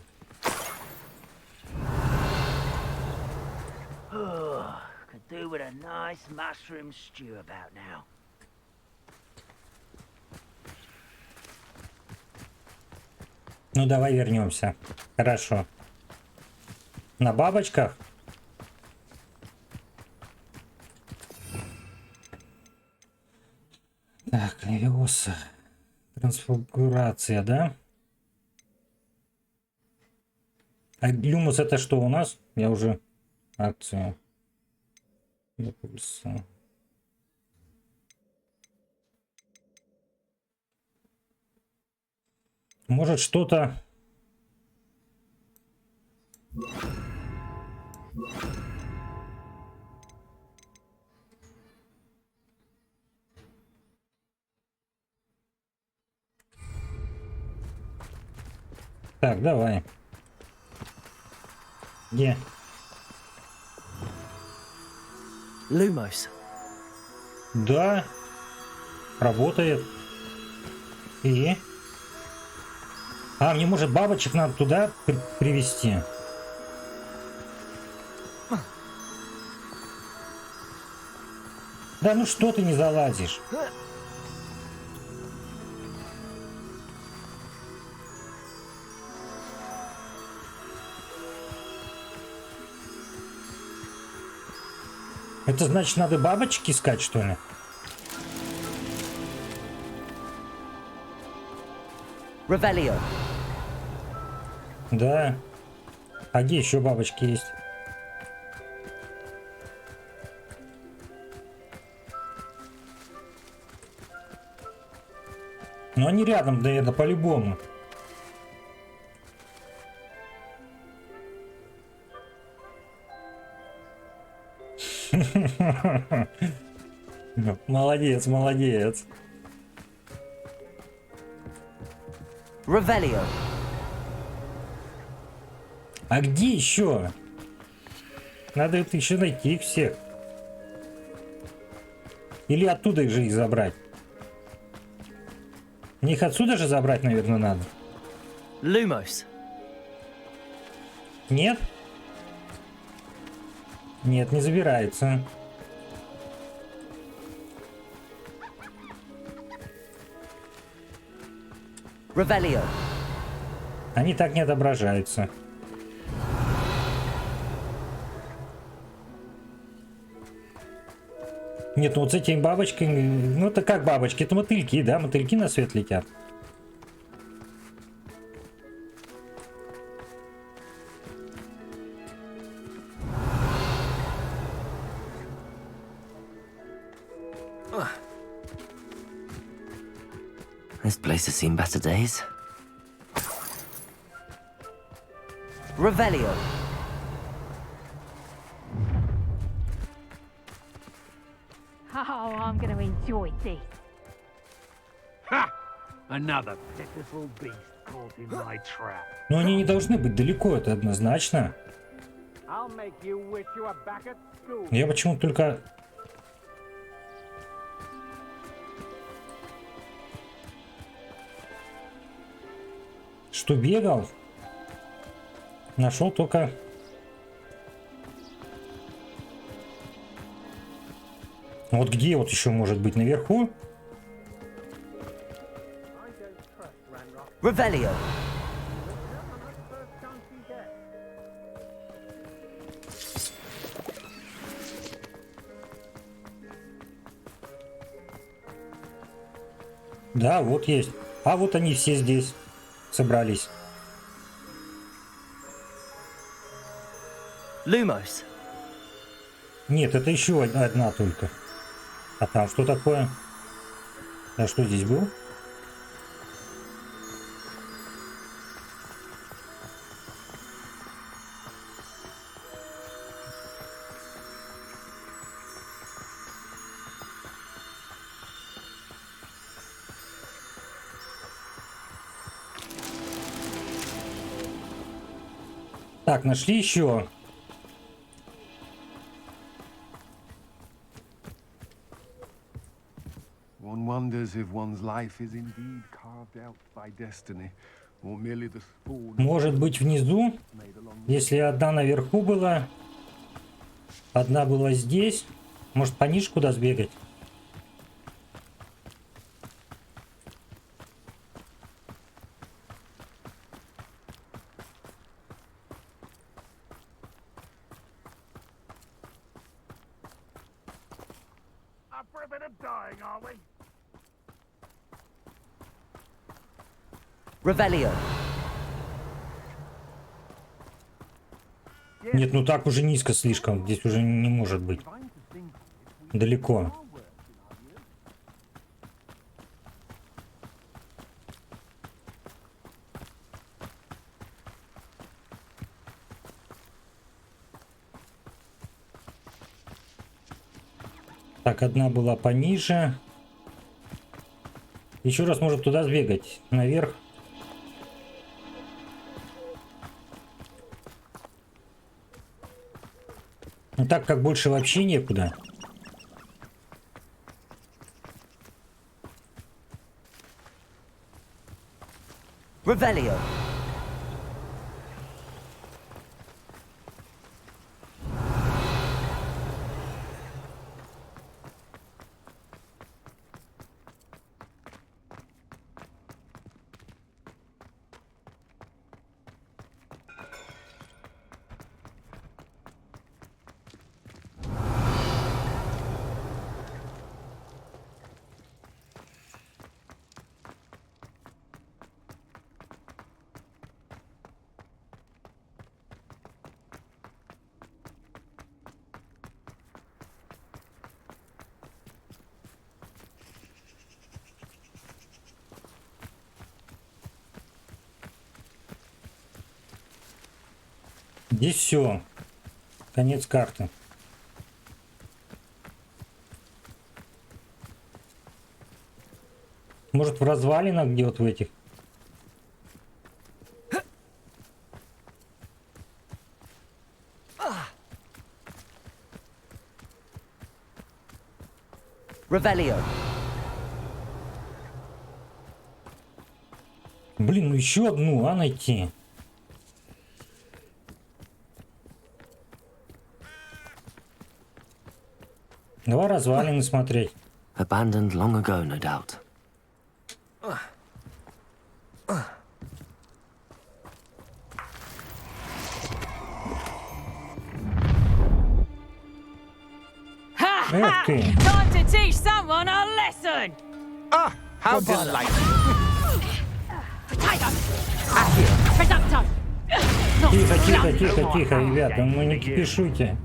Could do with a nice mushroom stew about now. Ну давай вернемся. Хорошо. На бабочках. Так, Левиоса. Трансфигурация, да? А Люмус это что у нас? Я уже акцию. Импульса. Может что-то... Так, давай. Где? Lumos. Да. Работает. И... А, мне может бабочек надо туда привезти. Да ну что ты не залазишь? Это значит, надо бабочек искать, что ли? Revelio. Да. А где еще бабочки есть? Но они рядом, да это по-любому. Молодец, молодец. Revelio. А где еще? Надо это еще найти их всех. Или оттуда их же забрать. Мне их отсюда же забрать, наверное, надо. Lumos. Нет? Нет, не забирается. Revelio. Они так не отображаются. Нет, ну вот с этими бабочками... Ну это как бабочки? Это мотыльки, да? Мотыльки на свет летят. This place has seen better days. Revelio. Oh, I'm going to enjoy this. Ha! Another pitiful beast caught in my trap. Но они не должны быть далеко, это однозначно. I'll make you wish you were back at school. Я почему-то только... Что бегал? Нашел только... Вот где вот еще может быть? Наверху? Revelio. Да, вот есть. А вот они все здесь собрались. Lumos. Нет, это еще одна только. А там что такое? А что здесь был? Так, нашли еще. One wonders if one's life is indeed carved out by destiny, or merely the spawn. Может быть внизу? Если одна наверху была, одна была здесь. Может пониже куда сбегать? Up for a bit of dying, are we? Revelio. Нет, ну так уже низко слишком. Здесь уже не может быть. Далеко. Так, одна была пониже. Еще раз может туда сбегать. Наверх. Ну так как больше вообще некуда. Revelio. Здесь все. Конец карты. Может в развалинах, где вот в этих? Revelio. Блин, ну еще одну, а найти? Давай развалины смотреть. Abandoned long ago, no doubt. Эх ты. Time to teach someone a lesson! Ah, how delightful. Potato! Presumpto! Тихо, тихо, тихо, тихо, ребята, ну не кипишуйте.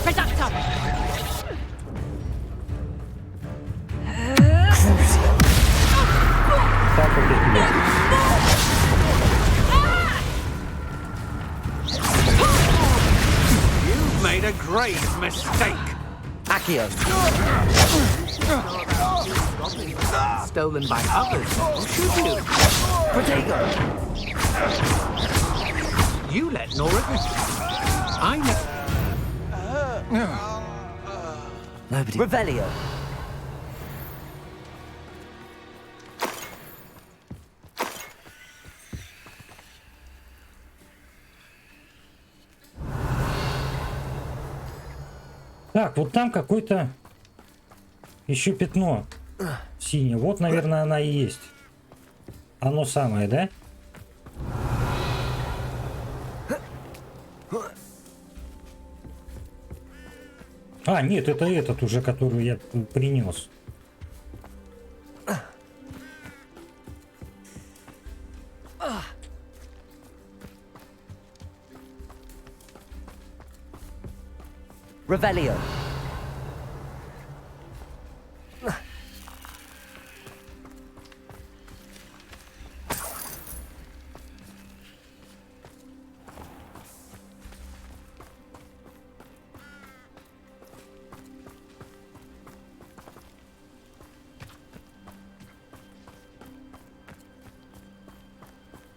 Presumpto! Так вот я тебя. You've made a grave mistake. Accio. Stolen by others. Who shoot you? Protego. You let Nora go. I know. Nobody. Revelio. Так, вот там какое-то еще пятно синее. Вот, наверное, она и есть. Оно самое, да? А, нет, это этот уже, который я принес. Revelio.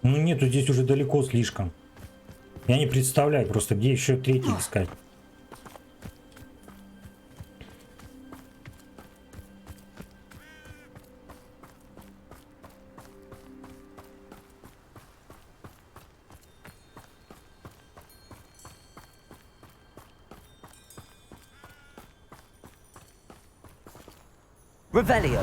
Ну нету, здесь уже далеко слишком. Я не представляю просто, где еще третий искать. Revelio.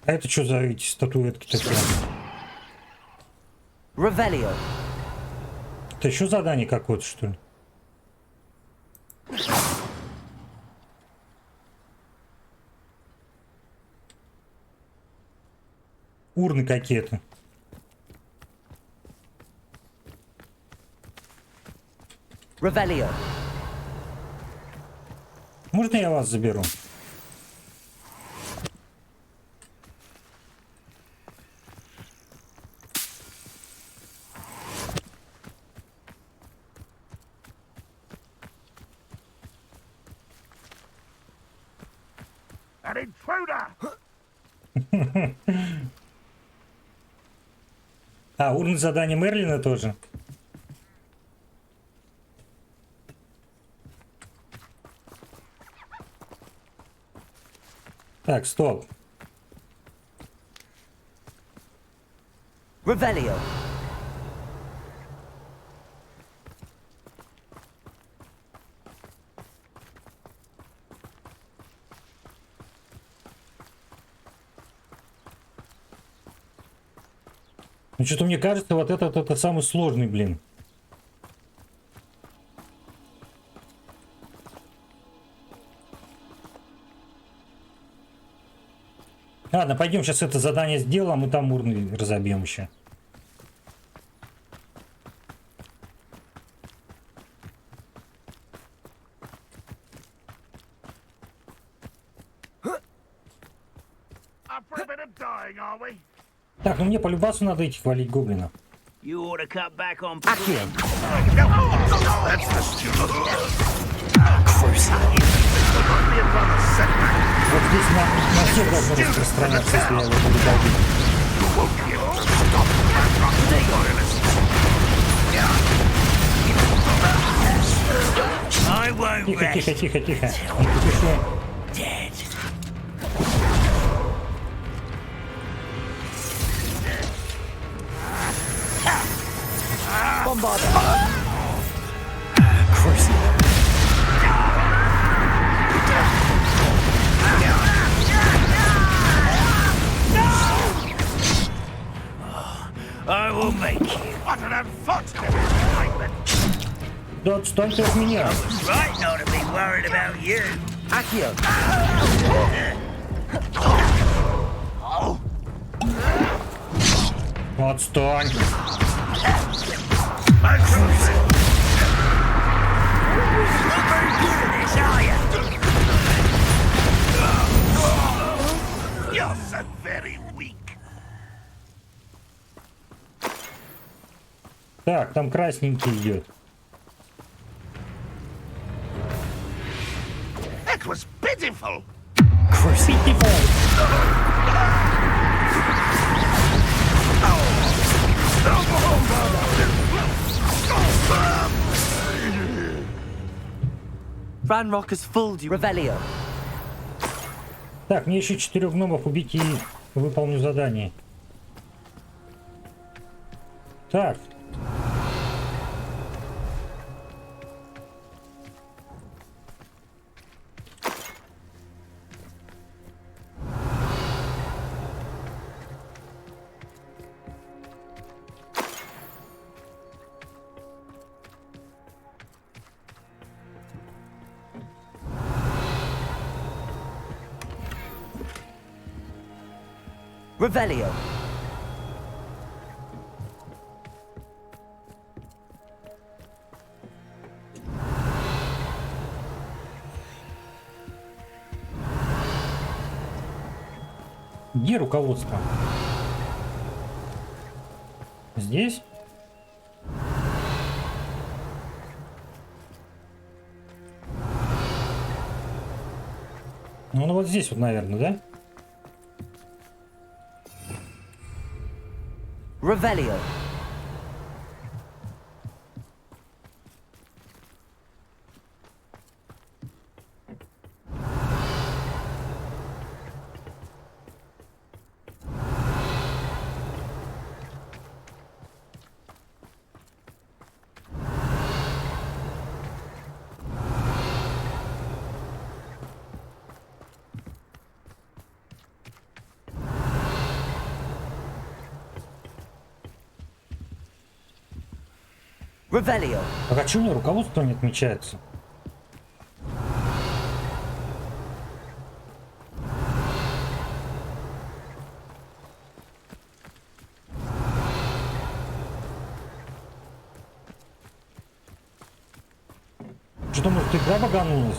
А это что за эти статуэтки такие? Revelio. Это еще задание какое-то, что ли? Урны какие-то. Revelio. Можно я вас заберу? An intruder! А, урны задания Мерлина тоже. Так, стоп. Revelio. Ну что-то мне кажется, вот это самый сложный, блин. Ладно, пойдем сейчас это задание сделаем, и там урны разобьем еще. Так, ну мне по любасу надо идти хвалить гоблина. You ought to cut back on. Accio. That's the stupid. Вот здесь на всех должно распространяться, если я его буду долбить. Тихо, тихо, тихо, тихо. Не кипишу. I will make you. What an unfortunate disappointment! Да отстаньте от меня. Right not to be worried about you. Accio. Отстань. You're so very weak. Так, там красненький идет. That was pitiful. Ranrock has fooled you. Revelio. Так, мне еще 4 гномов убить и выполню задание. Так. Revelio. Где руководство? Здесь? Ну, вот здесь вот, наверное, да? Revelio. Revelio. А почему у меня руководство не отмечается? Что-то, может, игра баганулась?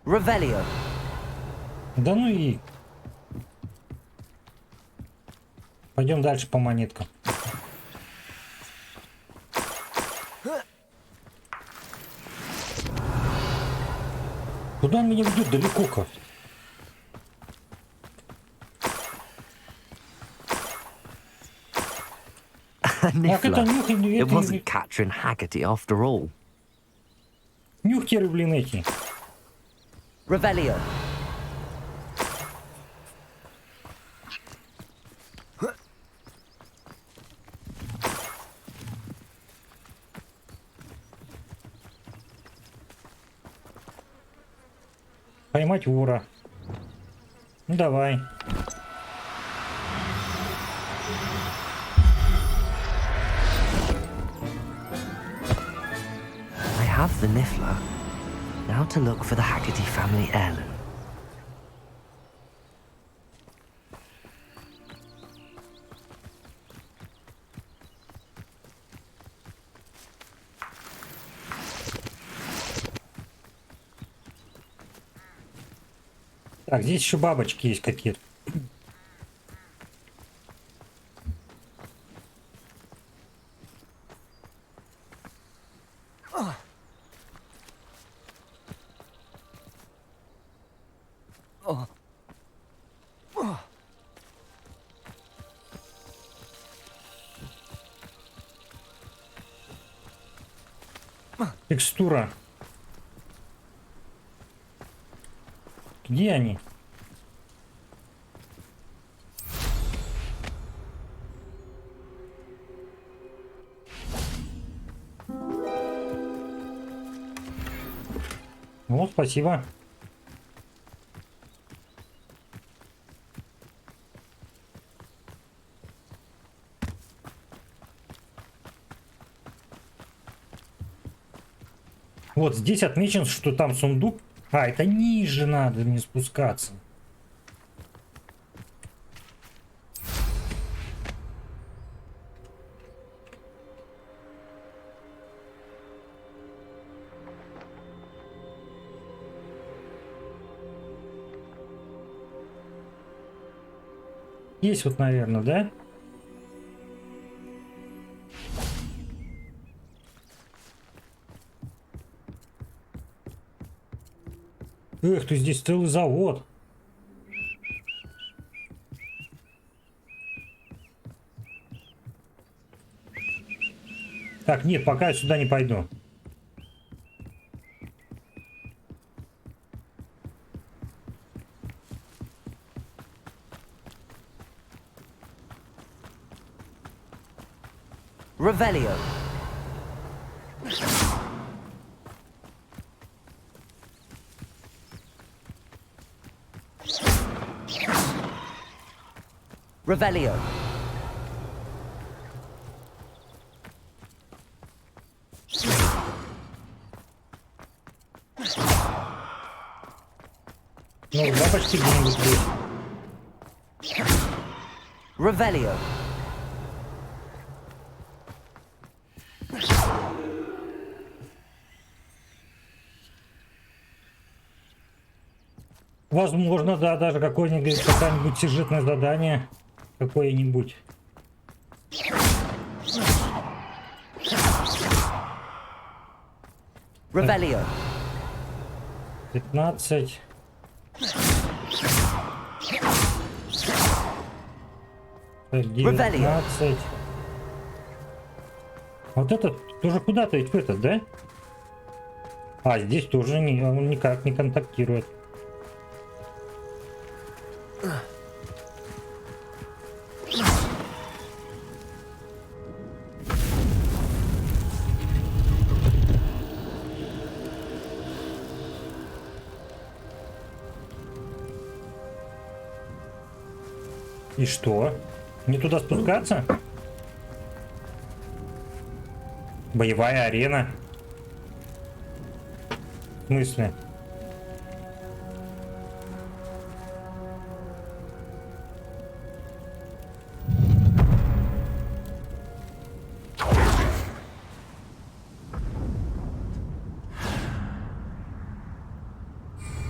Revelio. Да ну и... Пойдем дальше по монеткам. Куда он меня ведет? Далеко-ка. It wasn't Catherine Haggerty after all. Нюхтеры, блин, эти. Revelio. Поймать вора. Ну давай. I have the Niffler. Now to look for the Haggerty family heirloom. Так, здесь еще бабочки есть какие-то. Текстура. Где они? Ну, спасибо. Вот здесь отмечен, что там сундук. А, это ниже надо не спускаться. Есть вот, наверное, да? Эх ты, здесь целый завод. Так, нет, пока я сюда не пойду. Revelio. Revelio. Ну, бабочки где-нибудь есть. Revelio. Возможно, да, даже какое-нибудь сюжетное задание. Какое-нибудь. Revelio. 15. Так, 19. Вот этот тоже куда-то ведь в этот, да? А, здесь тоже он никак не контактирует. И что? Не туда спускаться? Боевая арена. В смысле?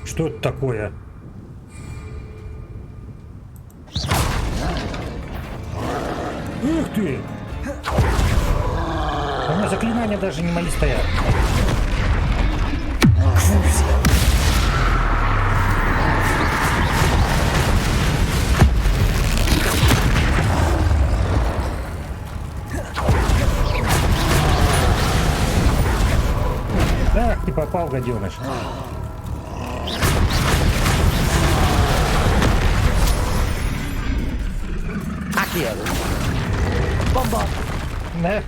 Что это такое? Ух ты! У меня заклинания даже не мои стоят. Так, ты попал, гаденыш. Бомба! Да.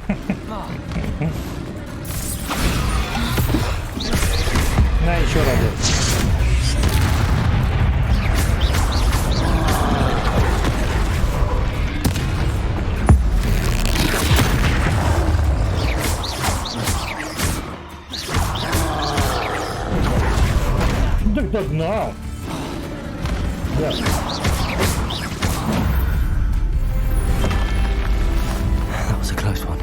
На, еще разок. Так догнал. Да. That was a close one.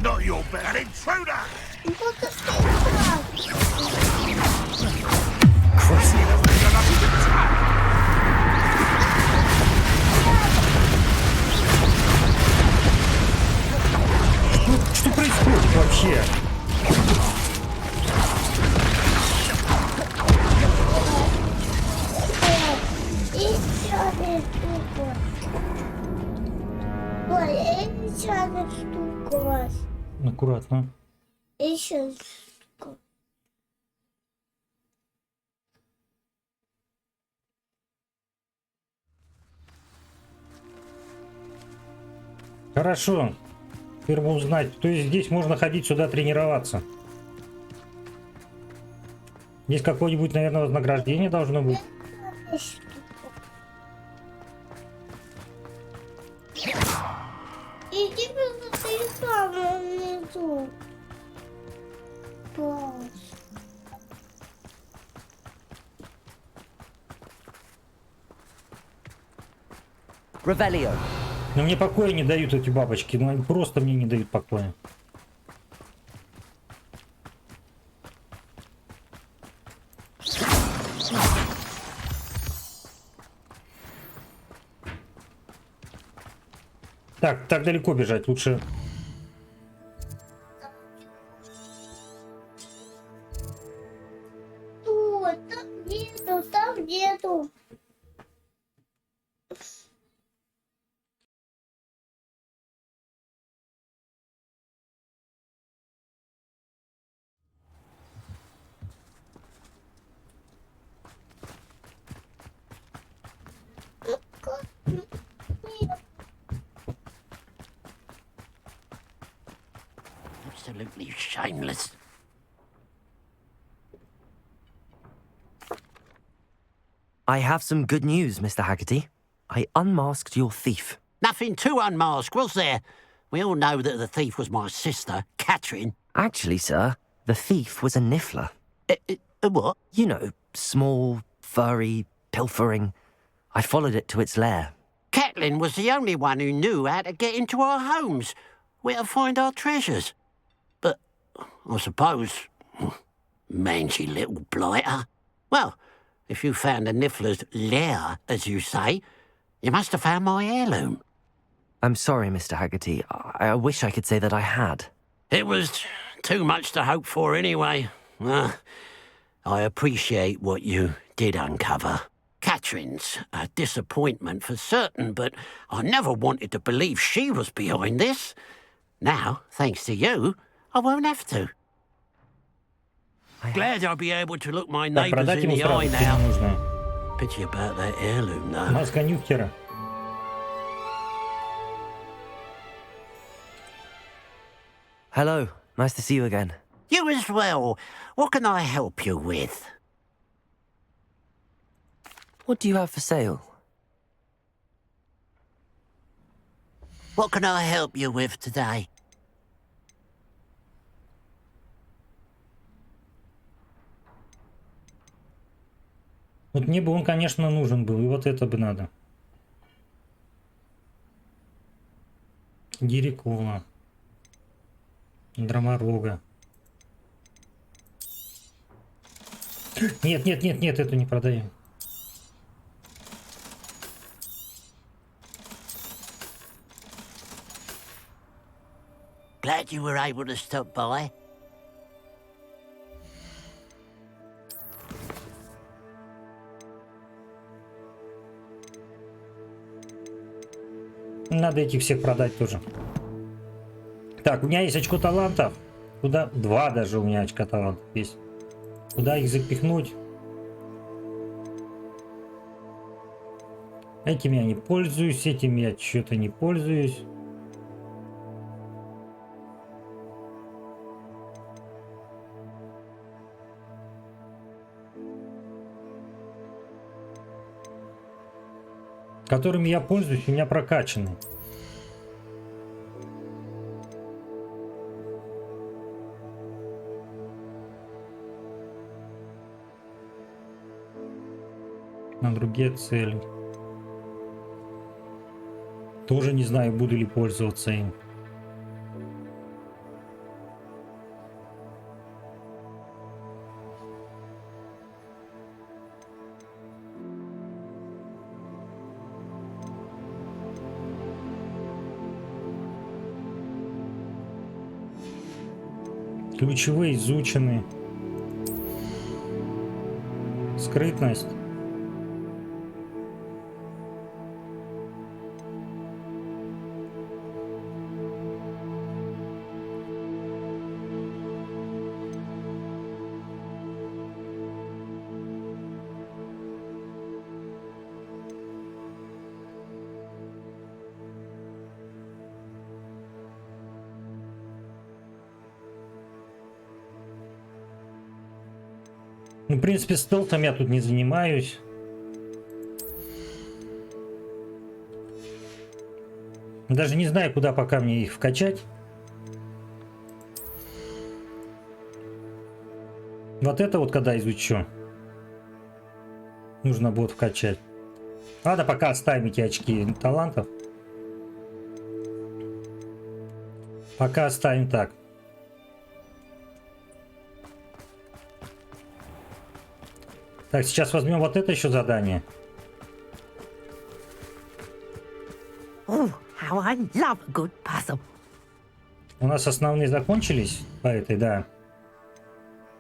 Not your bad intruder! Chrissy, you're not even tired! Что происходит вообще? Аккуратно. Еще Хорошо. Теперь бы узнать. То есть здесь можно ходить сюда тренироваться. Здесь какое-нибудь, наверное, вознаграждение должно быть. Иди ты сам внизу. Revelio. Но мне покоя не дают эти бабочки. Ну, они просто мне не дают покоя. Так далеко бежать. Лучше... Там нету. Absolutely shameless. I have some good news, Mr. Haggerty. I unmasked your thief. Nothing to unmask, was there? We all know that the thief was my sister, Catherine. Actually, sir, the thief was a niffler. A what? You know, small, furry, pilfering. I followed it to its lair. Catelyn was the only one who knew how to get into our homes, where to find our treasures. But I suppose, mangy little blighter. Well, if you found the niffler's lair, as you say, you must have found my heirloom. I'm sorry, Mr. Haggerty. I wish I could say that I had. It was too much to hope for anyway. I appreciate what you did uncover. Catherine's a disappointment for certain, but I never wanted to believe she was behind this. Now, thanks to you, I won't have to. Glad I'll be able to look my Так, neighbours продать in ему the сразу, eye что не now. нужно. Pity about that heirloom, though. Маска нюхера. Hello. Nice to see you again. You as well. What can I help you with? What do you have for sale? What can I help you with today? Вот мне бы он, конечно, нужен был. И вот это бы надо. Гирикола. Драморога. Нет, эту не продаем. Glad you were able to stop by. Надо этих всех продать тоже. Так, у меня есть очко талантов. Куда? 2 даже у меня очка талантов есть. Куда их запихнуть? Этим я не пользуюсь, этим я что-то не пользуюсь. Которыми я пользуюсь, у меня прокачаны. На другие цели. Тоже не знаю, буду ли пользоваться им. Ключевые изучены. Скрытность. Ну, в принципе, стелсом я тут не занимаюсь. Даже не знаю, куда пока мне их вкачать. Вот это вот когда изучу, нужно будет вкачать. Ладно, пока оставим эти очки талантов. Пока оставим так. Так, сейчас возьмем вот это еще задание. Oh, how I love a good puzzle. У нас основные закончились по этой, да.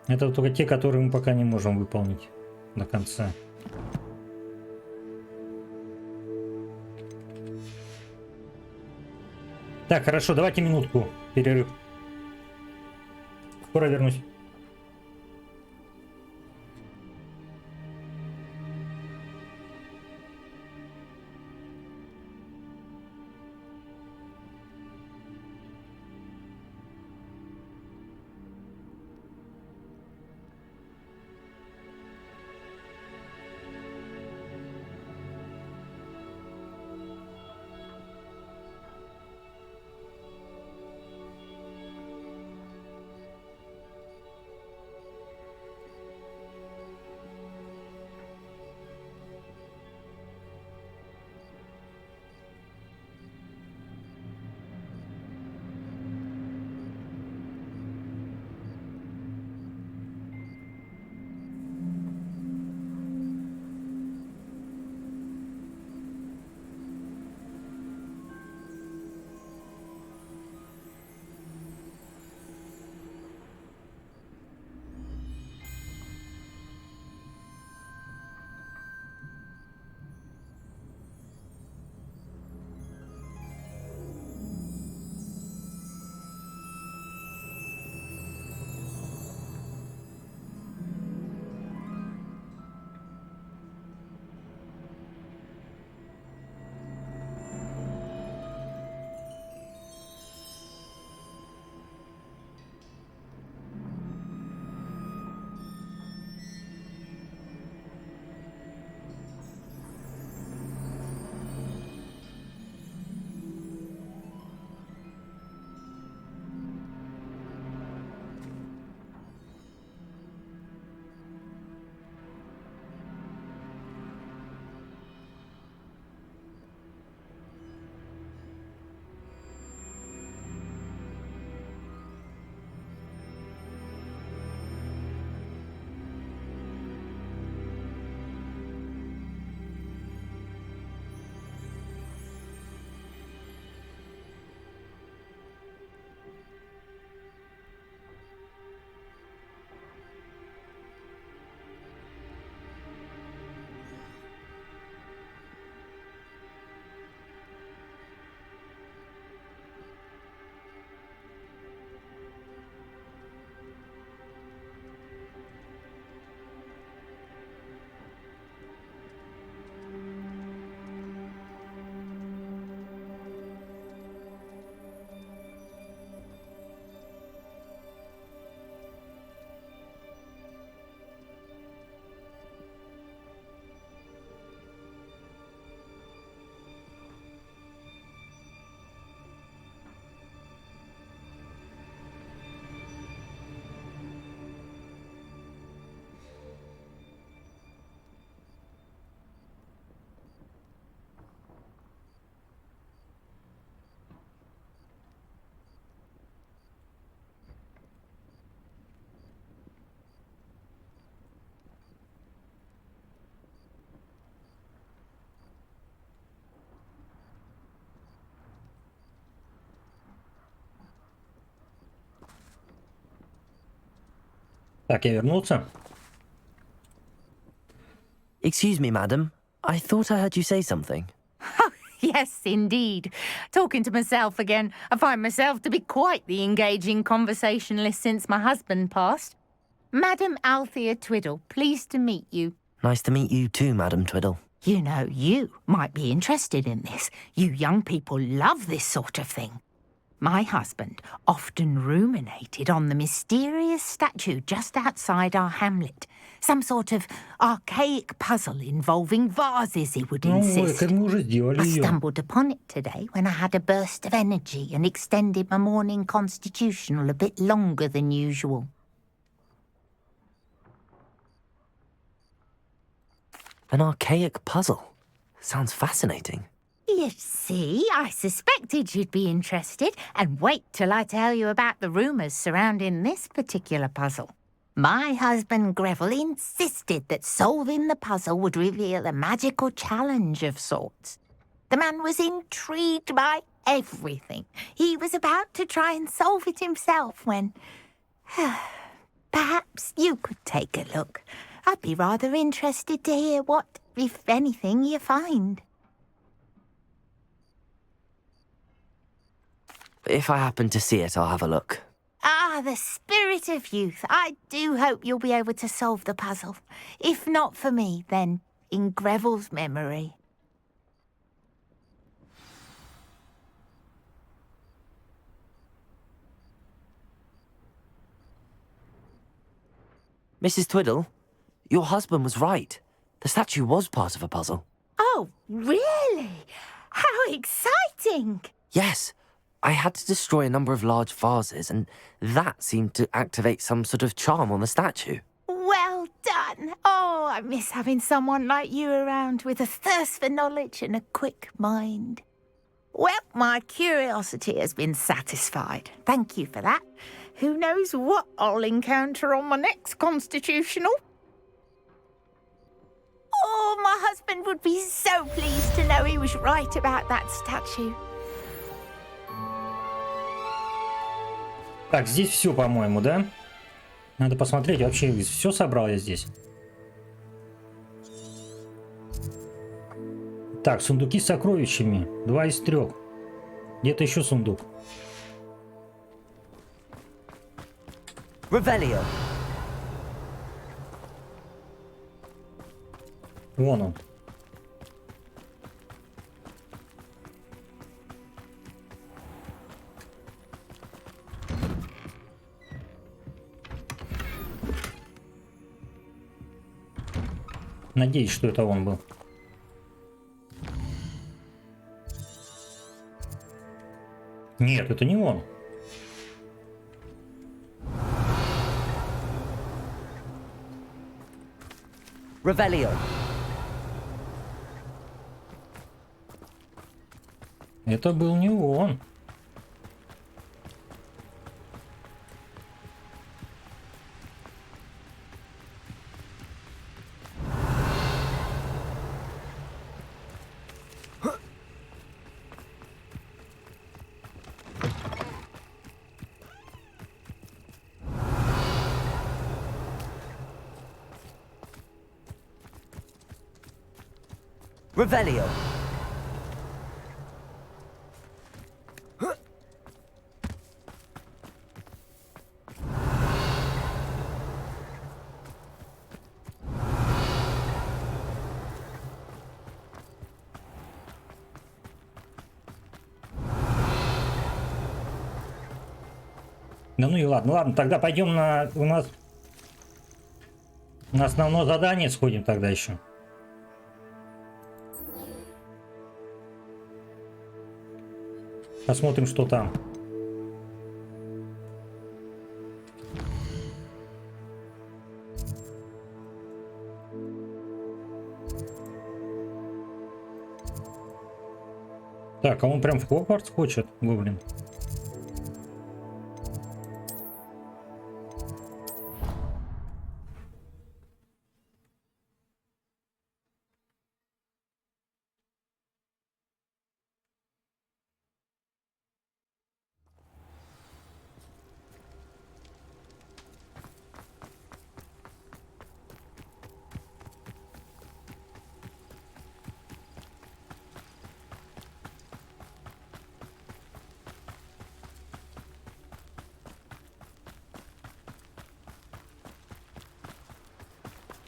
Это вот только те, которые мы пока не можем выполнить до конца. Так, хорошо, давайте минутку перерыв. Скоро вернусь. Так, я вернулся. Excuse me, madam. I thought I heard you say something. Yes, indeed. Talking to myself again. I find myself to be quite the engaging conversationalist since my husband passed. Madam Althea Twiddle, pleased to meet you. Nice to meet you too, Madam Twiddle. You know, you might be interested in this. You young people love this sort of thing. My husband often ruminated on the mysterious statue just outside our hamlet. Some sort of archaic puzzle involving vases, he would insist. I stumbled upon it today when I had a burst of energy and extended my morning constitutional a bit longer than usual. An archaic puzzle. Sounds fascinating. You see, I suspected you'd be interested, and wait till I tell you about the rumours surrounding this particular puzzle. My husband Greville insisted that solving the puzzle would reveal a magical challenge of sorts. The man was intrigued by everything. He was about to try and solve it himself when... Perhaps you could take a look. I'd be rather interested to hear what, if anything, you find. If I happen to see it, I'll have a look. Ah, the spirit of youth. I do hope you'll be able to solve the puzzle. If not for me, then in Greville's memory. Mrs. Twiddle, your husband was right. The statue was part of a puzzle. Oh, really? How exciting! Yes. I had to destroy a number of large vases, and that seemed to activate some sort of charm on the statue. Well done. Oh, I miss having someone like you around with a thirst for knowledge and a quick mind. Well, my curiosity has been satisfied. Thank you for that. Who knows what I'll encounter on my next constitutional? Oh, my husband would be so pleased to know he was right about that statue. Так, здесь все, по-моему, да? Надо посмотреть, вообще все собрал я здесь. Так, сундуки с сокровищами. 2 из 3. Где-то еще сундук. Revelio. Вон он. Надеюсь, что это он был. Нет, это не он. Revelio. Это был не он. Revelio. Да ну и ладно, ладно, тогда пойдем на основное задание сходим тогда еще. Посмотрим, что там. Так, а он прям в Хогвартс хочет, гоблин.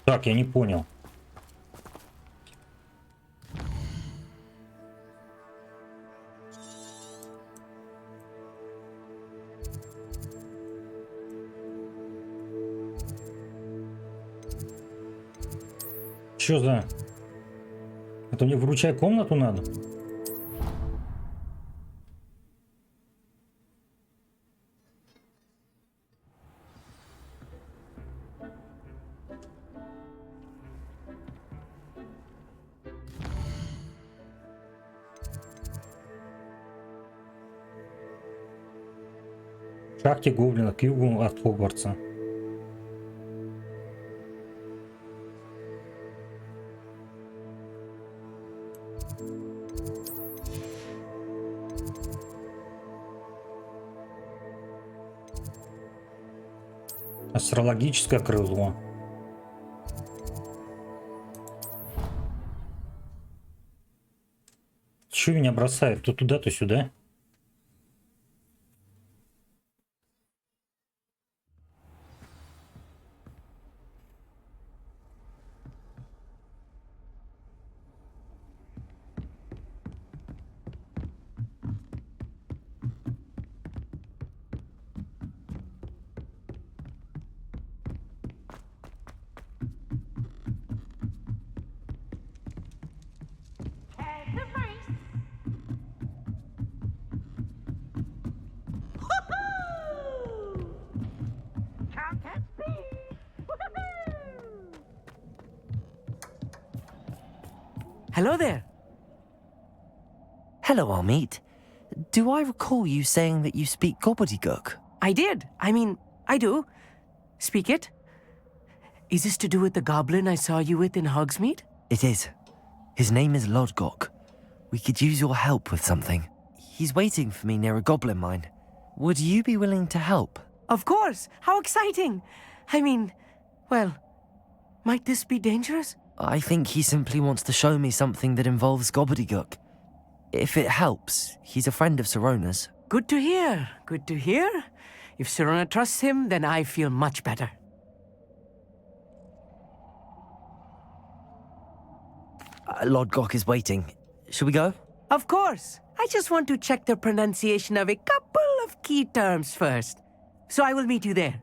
Так, я не понял. что за... Это мне вручай комнату надо? В шахте гоблина к югу от Хогвартса. Астрологическое крыло. Чё меня бросает? То туда, то сюда. Hello there. Hello, Almeet. Do I recall you saying that you speak gobbledygook? I did. I do. Speak it. Is this to do with the goblin I saw you with in Hogsmeade? It is. His name is Lodgok. We could use your help with something. He's waiting for me near a goblin mine. Would you be willing to help? Of course. How exciting. Well, might this be dangerous? I think he simply wants to show me something that involves gobbledygook. If it helps, he's a friend of Sirona's. Good to hear. Good to hear. If Sirona trusts him, then I feel much better. Lodgok is waiting. Shall we go? Of course. I just want to check the pronunciation of a couple of key terms first. So I will meet you there.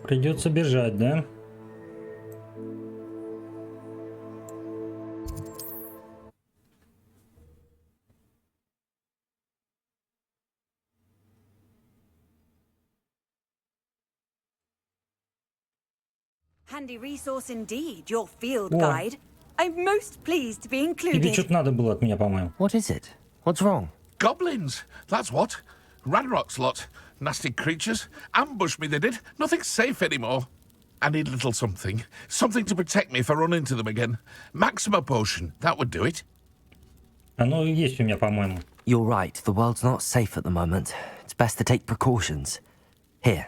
Придется бежать, да? Handy resource indeed, your field О. guide. I'm most pleased to be Тебе included. что-то надо было от меня, по-моему. What is it? What's wrong? Goblins, that's what. Ranrock's lot. Nasty creatures. Ambushed me, they did. Nothing's safe anymore. I need a little something. Something to protect me if I run into them again. Maxima potion, that would do it. Оно есть у меня, по-моему. You're right, the world's not safe at the moment. It's best to take precautions. Here,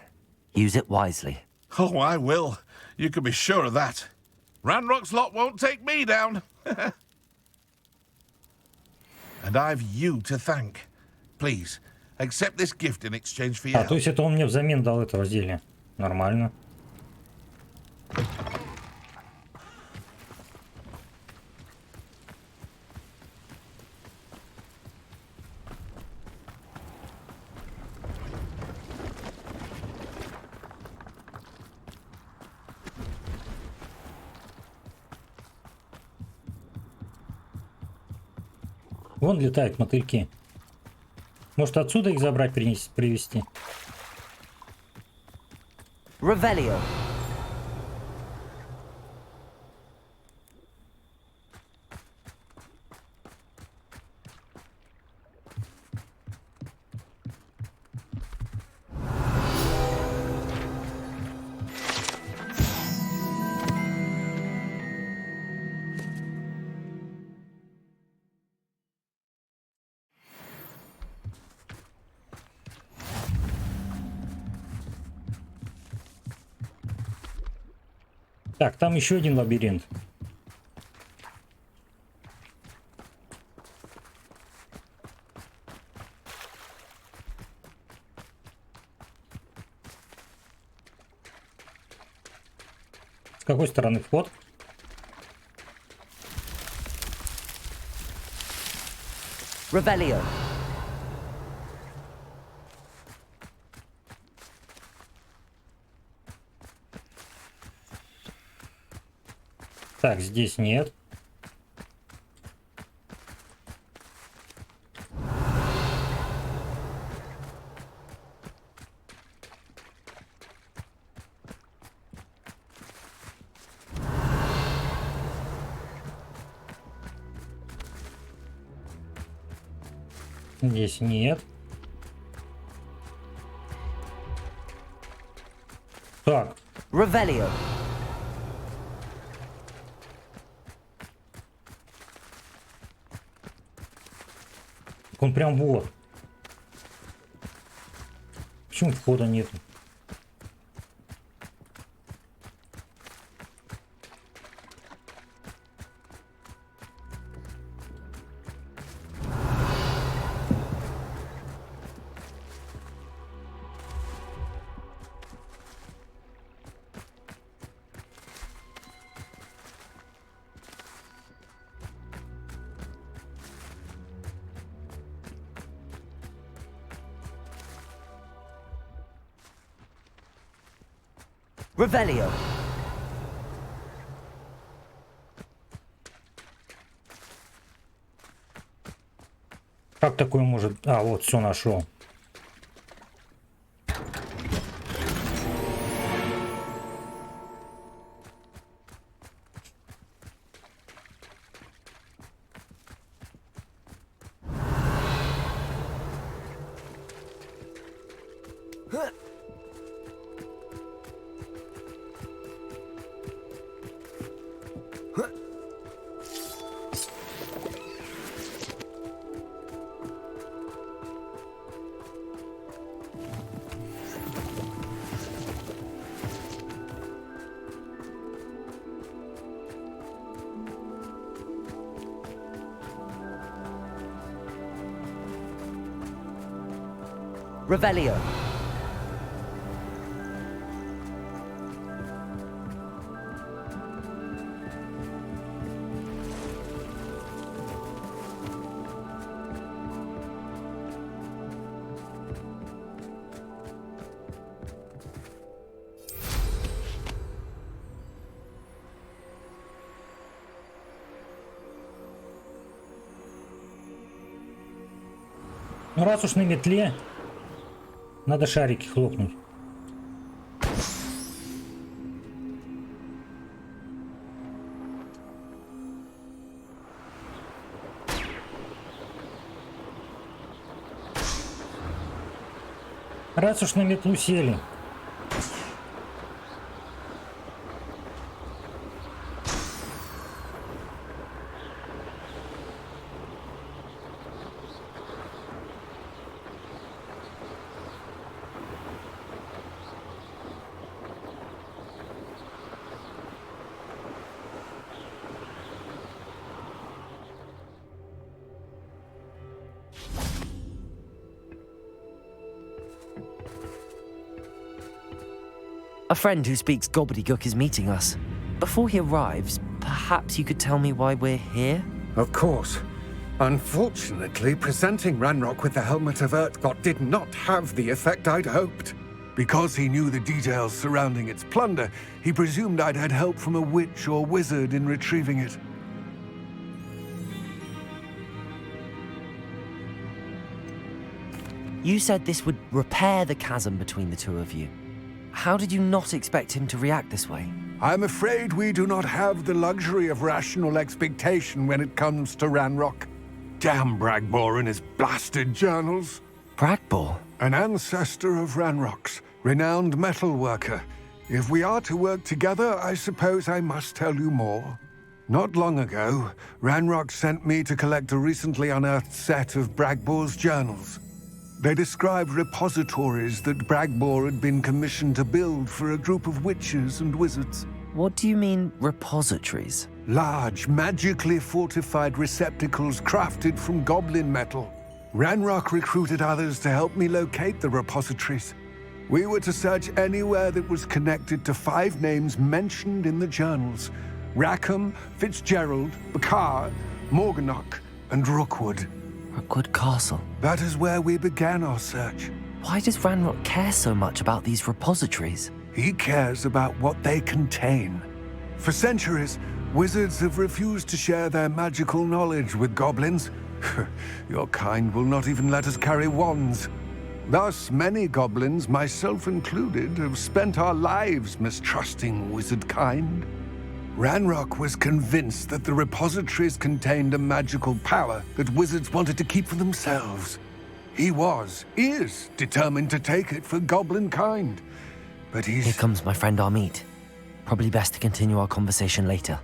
use it wisely. Oh, I will. You can be sure of that. Ranrock's lot won't take me down. And I've you to thank. Please, accept this gift in exchange for your А, то есть это он мне взамен дал этого зелья. Нормально. Вон летают мотыльки. Может, отсюда их забрать, привезти? Revelio. Так, там еще один лабиринт. С какой стороны вход? Revelio. Так, здесь нет. Здесь нет. Так. Revelio. Он прям вот. Почему входа нету? Revelio. Как такое может... А, вот, все нашел. Revelio. Ну раз уж на метле, надо шарики хлопнуть. Раз уж на метлу сели. A friend who speaks gobbledygook is meeting us. Before he arrives, perhaps you could tell me why we're here? Of course. Unfortunately, presenting Ranrock with the Helmet of Urtkot did not have the effect I'd hoped. Because he knew the details surrounding its plunder, he presumed I'd had help from a witch or wizard in retrieving it. You said this would repair the chasm between the two of you. How did you not expect him to react this way? I'm afraid we do not have the luxury of rational expectation when it comes to Ranrock. Damn Bragbor and his blasted journals. Bragbor? An ancestor of Ranrock's, renowned metal worker. If we are to work together, I suppose I must tell you more. Not long ago, Ranrock sent me to collect a recently unearthed set of Bragbor's journals. They described repositories that Bragbor had been commissioned to build for a group of witches and wizards. What do you mean, repositories? Large, magically fortified receptacles crafted from goblin metal. Ranrock recruited others to help me locate the repositories. We were to search anywhere that was connected to 5 names mentioned in the journals. Rackham, Fitzgerald, Bakar, Morganach, and Rookwood. Rookwood Castle. That is where we began our search. Why does Ranrock care so much about these repositories? He cares about what they contain. For centuries, wizards have refused to share their magical knowledge with goblins. Your kind will not even let us carry wands. Thus, many goblins, myself included, have spent our lives mistrusting wizard kind. Ranrock was convinced that the repositories contained a magical power that wizards wanted to keep for themselves. He is determined to take it for goblin kind. But Here comes my friend Amit. Probably best to continue our conversation later.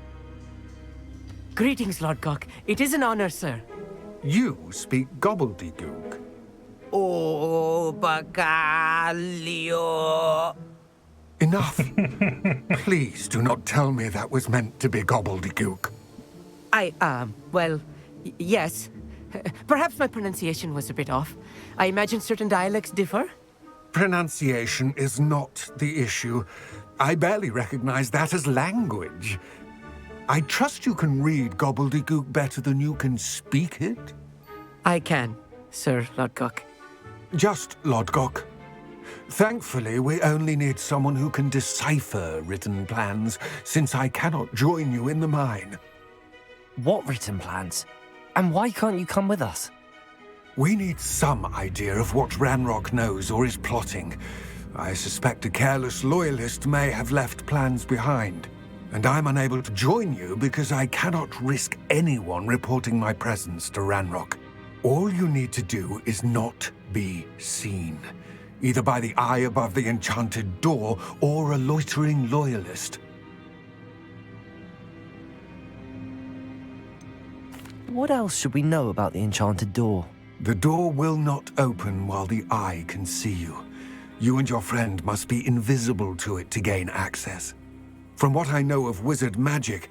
Greetings, Lord Cock. It is an honor, sir. You speak gobbledygook. Oh, Bacalio. Enough. Please do not tell me that was meant to be gobbledygook. Yes. Perhaps my pronunciation was a bit off. I imagine certain dialects differ. Pronunciation is not the issue. I barely recognize that as language. I trust you can read gobbledygook better than you can speak it? I can, Sir Lodgok. Just Lodgok. Thankfully, we only need someone who can decipher written plans, since I cannot join you in the mine. What written plans? And why can't you come with us? We need some idea of what Ranrock knows or is plotting. I suspect a careless loyalist may have left plans behind. And I'm unable to join you because I cannot risk anyone reporting my presence to Ranrock. All you need to do is not be seen, either by the eye above the enchanted door or a loitering loyalist. What else should we know about the enchanted door? The door will not open while the eye can see you. You and your friend must be invisible to it to gain access. From what I know of wizard magic,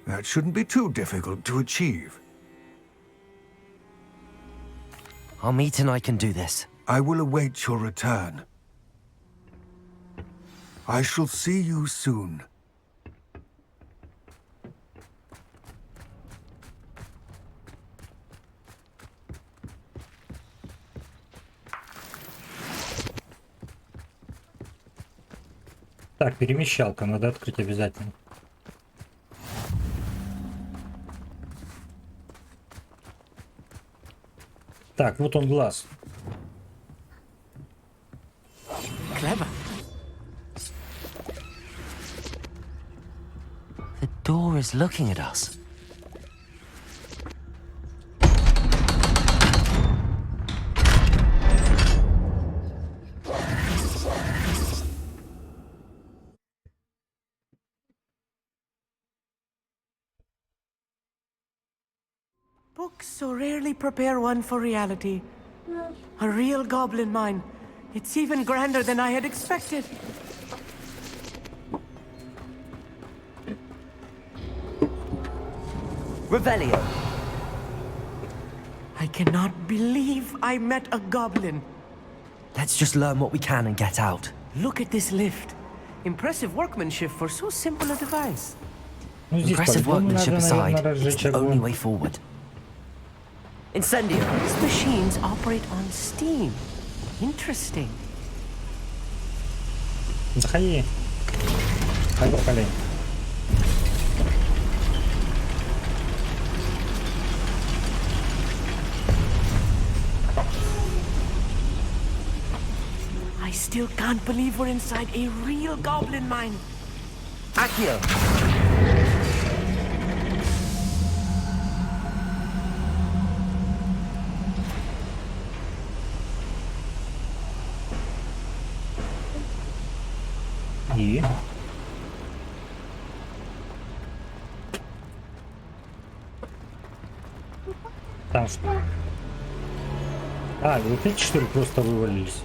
that shouldn't be too difficult to achieve. Amit and I can do this. I will await your return. I shall see you soon. Так, перемещалка, надо открыть обязательно. Так, вот он глаз. Clever. The door is looking at us. Books so rarely prepare one for reality. A real goblin mine. It's even grander than I had expected. Revelio. I cannot believe I met a goblin. Let's just learn what we can and get out. Look at this lift. Impressive workmanship for so simple a device. Impressive workmanship aside, it's the only way forward. Incendio. These machines operate on steam. Interesting. Заходи. Поехали. I still can't believe we're inside a real goblin mine. Accio. И... Там что? А, вот эти что ли просто вывалились?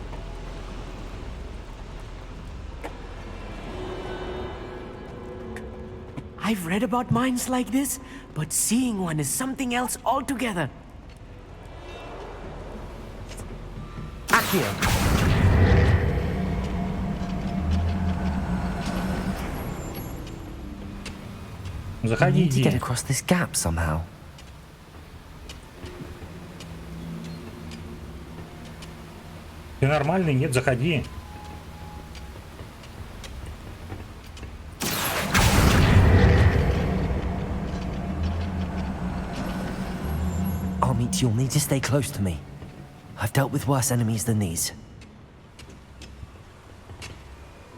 I've read about mines like this, but seeing one is something else altogether. Accio. need to get across this gap somehow. Ты нормальный? Нет, заходи. Amit, you'll need to stay close to me. I've dealt with worse enemies than these.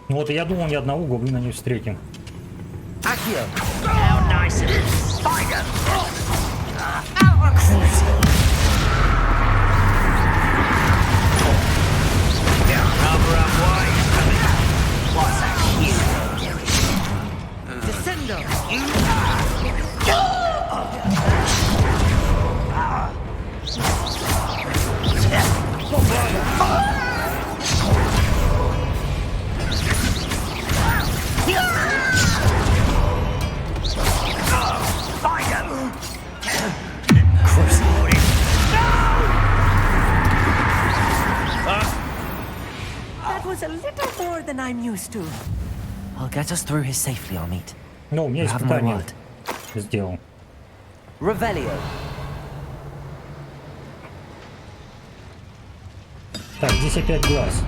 Ну вот, я думал, ни одного гоблина не встретим. Accio! How nice it is. Spider! Rubber up wise coming. What's that here? Descendo! That was a little more than I'm used to. I'll get us through here safely, Amit. Ну, у меня You have my испытание word. сделал. Revelio. Так, здесь опять глаз.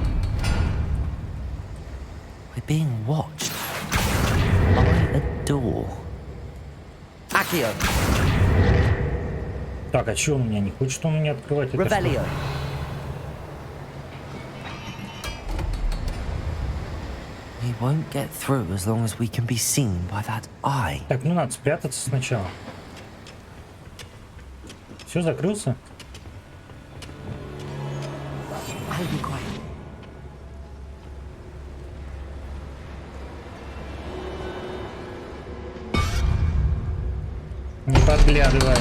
We're being watched by a door. Accio. Так, а чё он у меня не хочет? Он мне открывать это? Revelio. We won't get through as long as we can be seen by that eye. Так, ну надо спрятаться сначала. Все, закрылся? I'll be quiet. Не подглядывай.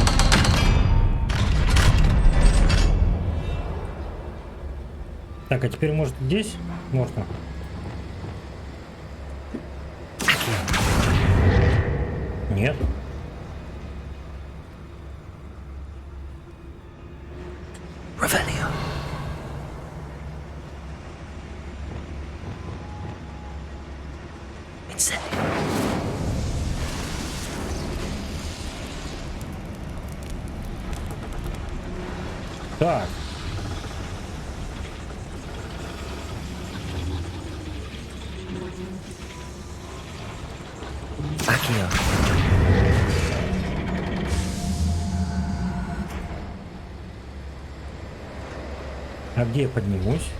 Так, а теперь может здесь? Можно. Нет. Revelio. Incendio. Так. Accio. А где я поднимусь?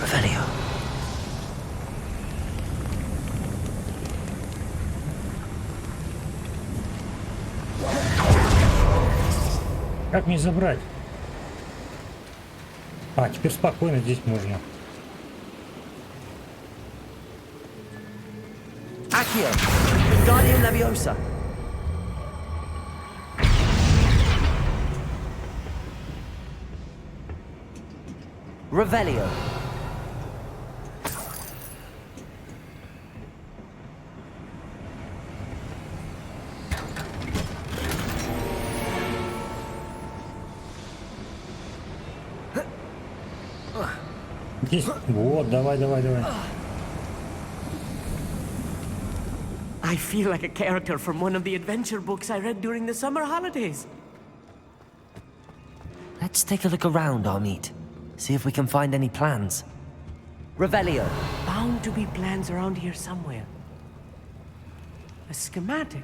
Revelio. Как мне забрать? А, теперь спокойно здесь можно. Accio. Guardian Leviosa. Revelio. Здесь. Вот, давай, давай, давай. I feel like a character from one of the adventure books I read during the summer holidays. Let's take a look around, Amit. See if we can find any plans. Revelio. Bound to be plans around here somewhere. A schematic.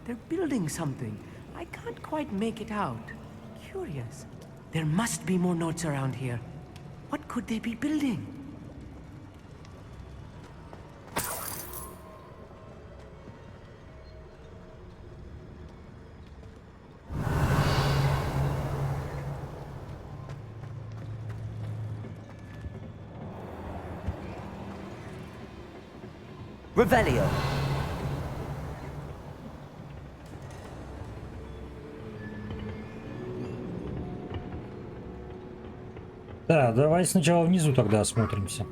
They're building something. I can't quite make it out. Curious. There must be more notes around here. What could they be building? Revelio. Да, давай сначала внизу тогда осмотримся.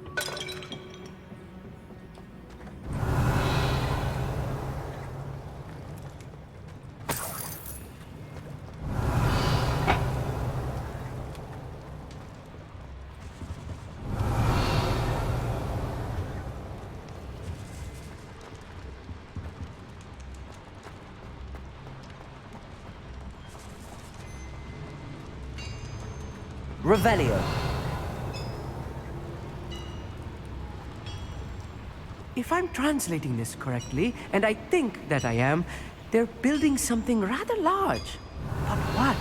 Revelio. If I'm translating this correctly, and I think that I am, they're building something rather large. But what?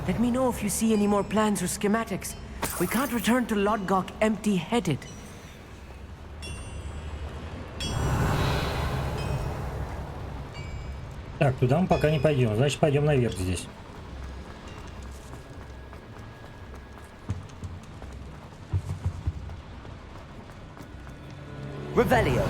Let me know if you see any more plans or schematics. We can't return to Lodgok empty-headed. Так, туда мы пока не пойдем. Значит, пойдем наверх здесь. Revelio.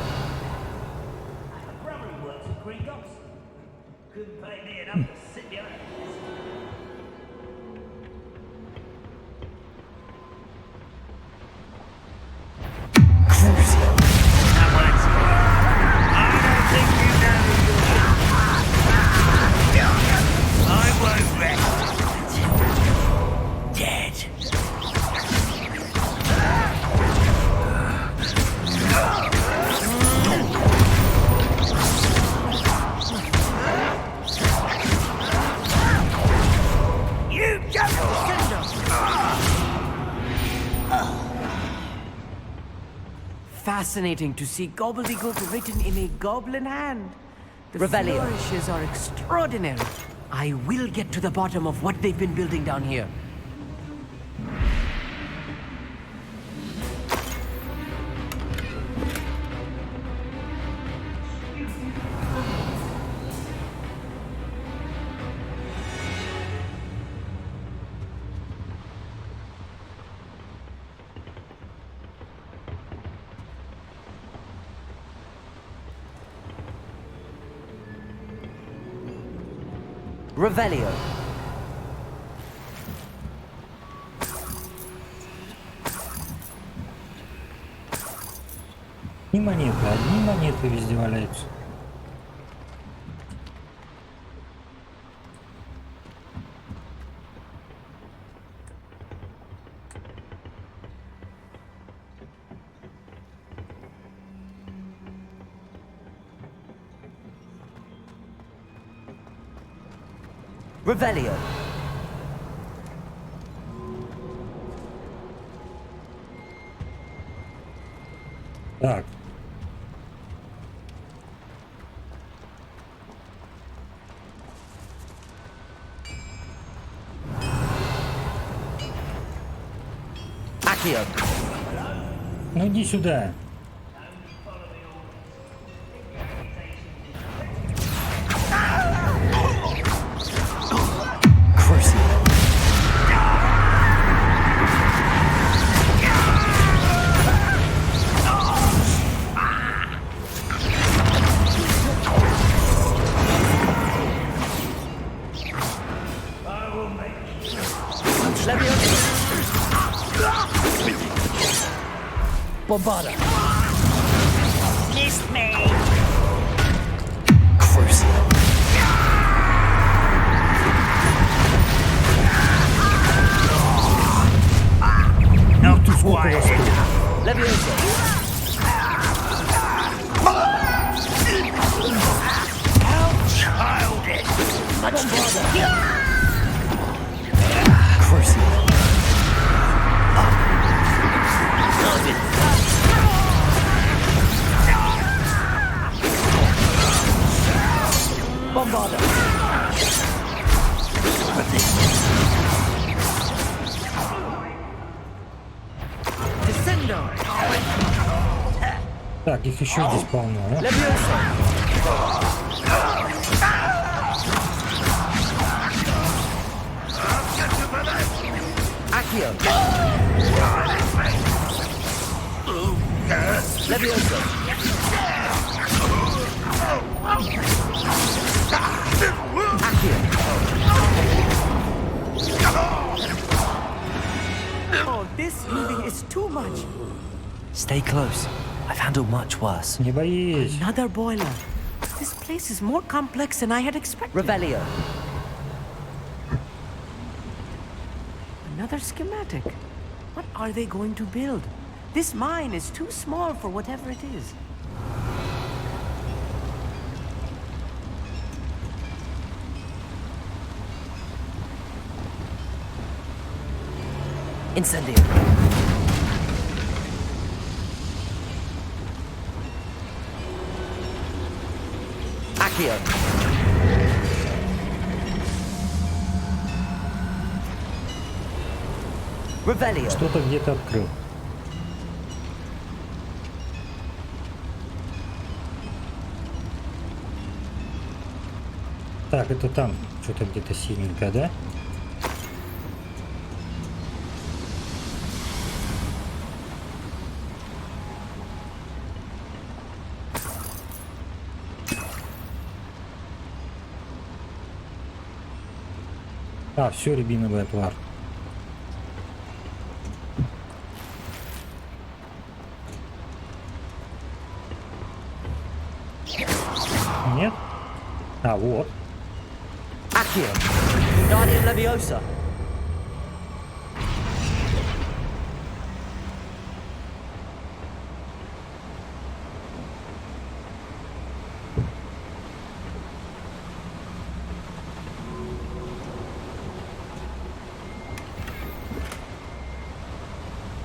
Fascinating to see gobbledygook written in a goblin hand. The Revelio. flourishes are extraordinary. I will get to the bottom of what they've been building down here. Revelio. И монеты, одни монеты везде валяются. Revelio. Так. Accio. Ну иди сюда. Bombada. Missed me. Crucio. Not too quiet. Levioso. How childish. Much Bombada. Crucio. Bombada. Descendo. Так, их еще здесь полно, да? Levioso. Accio. Levioso. Accio. Oh, this moving is too much. Stay close. I've handled much worse. Не боись. Another boiler. This place is more complex than I had expected. Revelio. Another schematic. What are they going to build? This mine is too small for whatever it is. Incendio. Accio. Revelio. Что-то где-то открыл. Так, это там что-то где-то синенькое, да? А, все, рябиновый отвар. Нет? А, вот. Accio. Guardian Leviosa.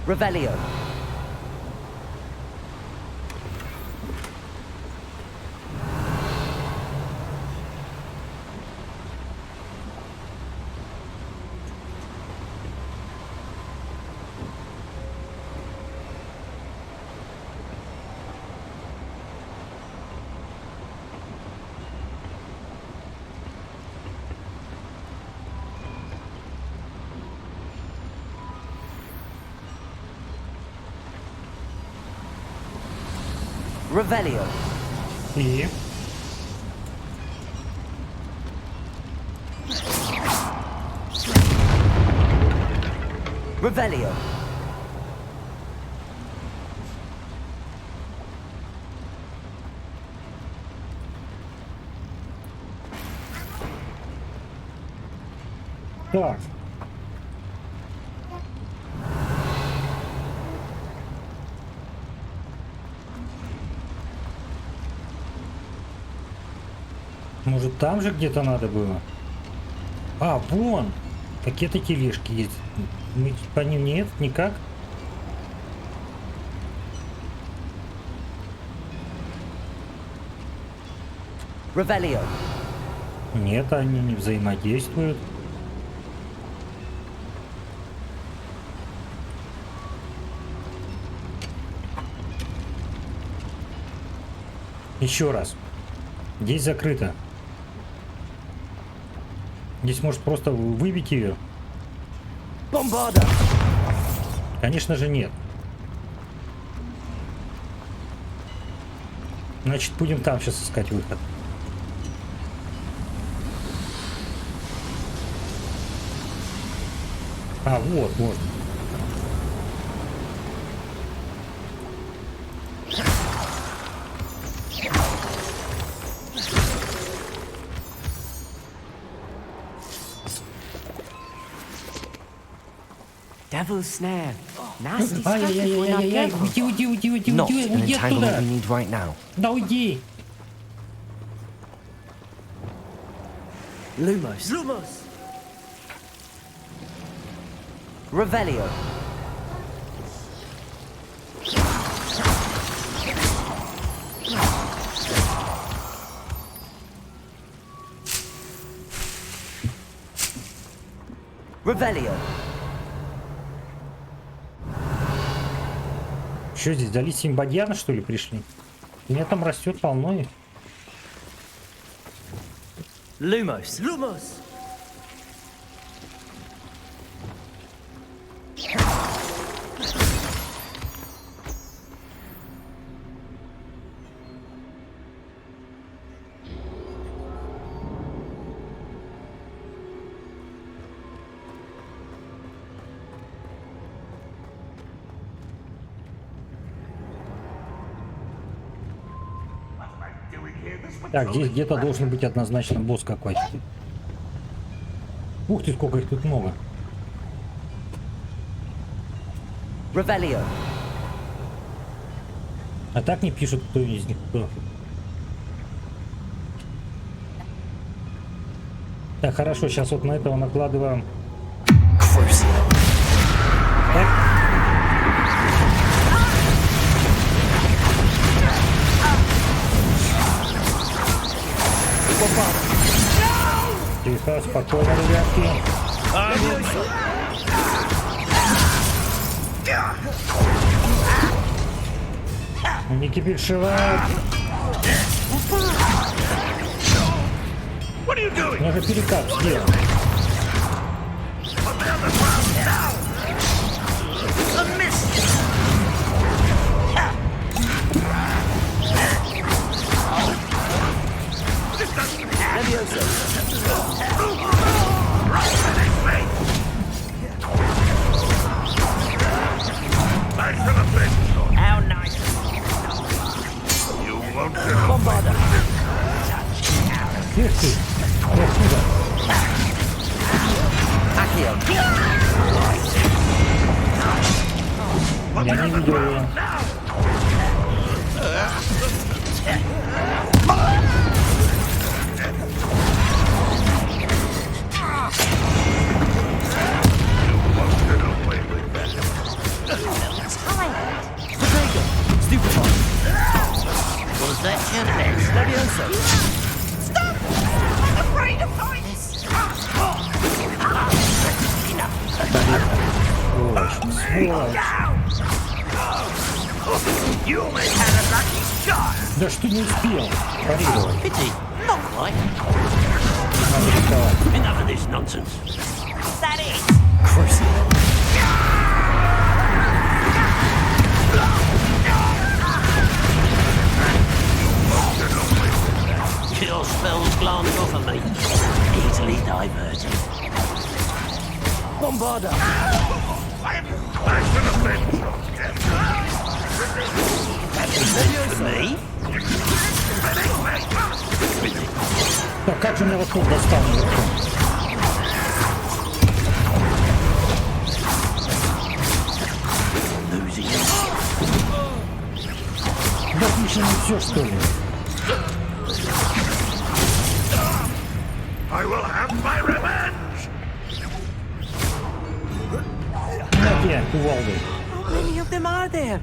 Revelio. Revelio. И... Revelio. Так. Может, там же где-то надо было? А, вон! Какие-то тележки есть. Мы по ним нет, никак. Revelio. Нет, они не взаимодействуют. Еще раз. Здесь закрыто. Здесь может просто выбить ее. Бомбарда. Конечно же нет. Значит, будем там сейчас искать выход. А, вот, можно. Devil's snare. Nasty stuff if we're not Ай-яй-яй-яй-яй-яй, careful. уйди Not an уйди entanglement оттуда. we need right now. Да уйди. Lumos. Lumos. Revelio. Revelio. Что здесь, дали симбадьяна, что ли, пришли? У меня там растет полно их. Lumos. Lumos. Так, здесь где-то должен быть однозначно босс какой-то. Ух ты, сколько их тут много. Revelio. А так не пишут, кто из них кто. Так, хорошо, сейчас вот на этого накладываем. Тихо, спокойно, ребятки. Не кипишевать. Я же перекат сделал. How nice. You won't get Bombarda. Тихо ты. Откуда? Я не видел его. Was that your best? Levioso. Stop! I'm afraid to fight this. You may have a lucky shot. Да что не успел? Парировал. Pity. Not quite. Надо рисковать. Enough of this nonsense. Is that it? Cruising. Your spells glance off of me. Easily diverted. Bombarda. I should have been For me? Так, как же меня вот тут достал наверху? Losing it. Да отлично, не все, что ли? I will have my revenge. На тебе, кувалдой. How many of them are there?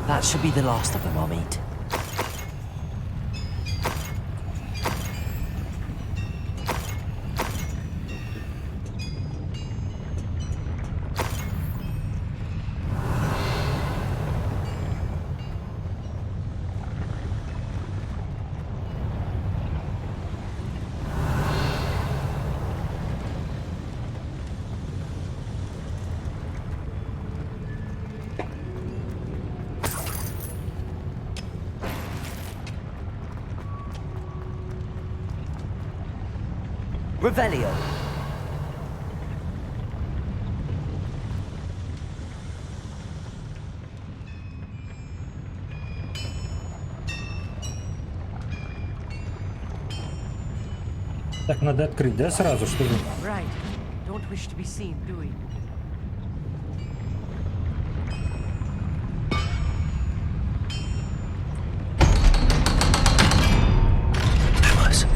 That should be the last of them I'll meet. Revelio. Так, надо открыть, да, сразу, что ли? Right. Don't wish to be seen, do we?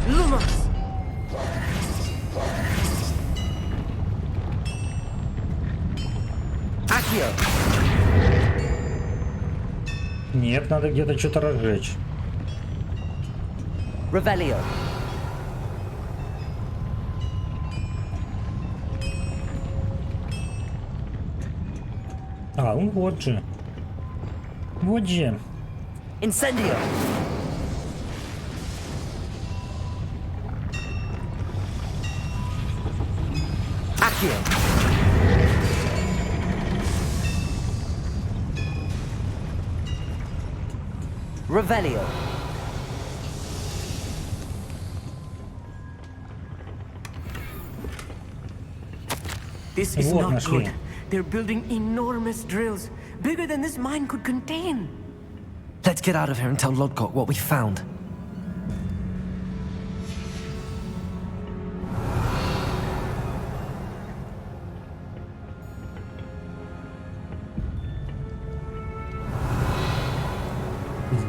Lumos! Accio. Нет, надо где-то что-то разжечь. Revelio. А, ну вот же. Вот же. Incendio. Accio. Revelio. This is Вот not нашли. good. They're building enormous drills, bigger than this mine could contain. Let's get out of here and tell Lodgok what we found.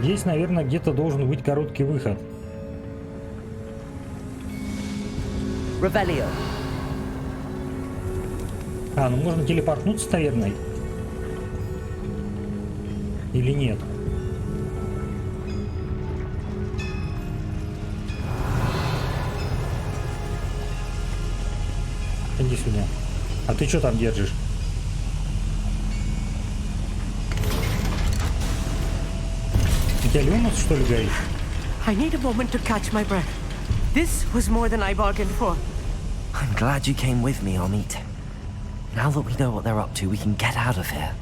Здесь, наверное, где-то должен быть короткий выход. Revelio. А, ну можно телепортнуться, наверное. Или нет? иди сюда. А ты что там держишь? У тебя люмус, что ли, горит? I need a moment to catch my breath. This was more than I bargained for. I'm glad you came with me, Amit. Now that we know what they're up to, we can get out of here.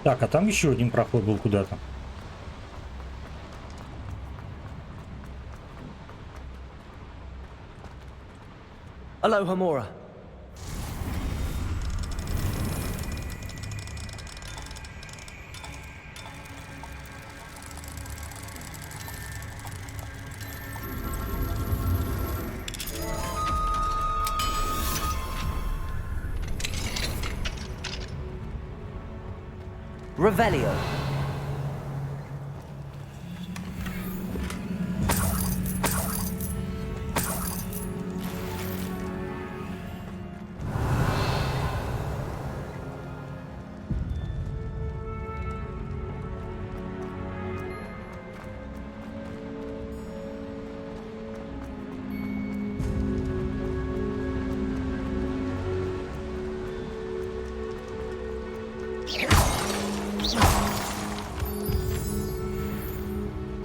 Так, а там еще один проход был куда-то. Aloha, Mora. Revelio.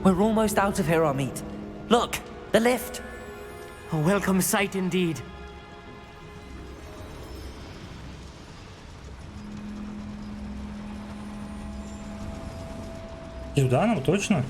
We're almost out of here, Amit. Look, the lift. A welcome sight indeed. Сюда нам точно?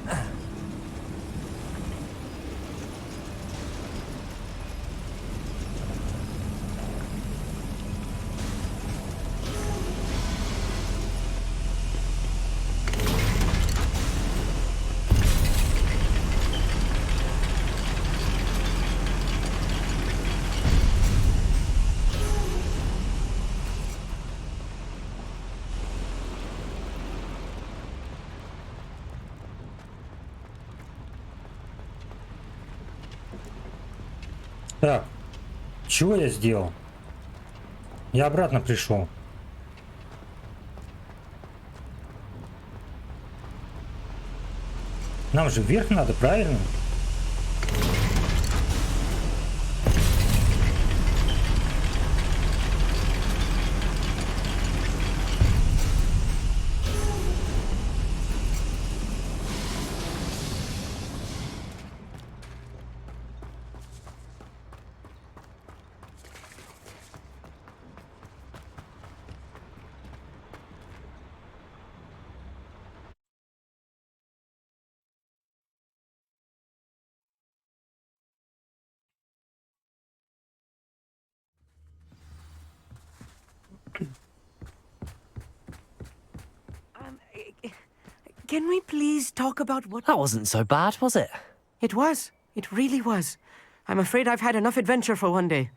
Так, чего я сделал? Я обратно пришел. Нам же вверх надо, правильно? Can we please talk about what... That wasn't so bad, was it? It was. It really was. I'm afraid I've had enough adventure for one day.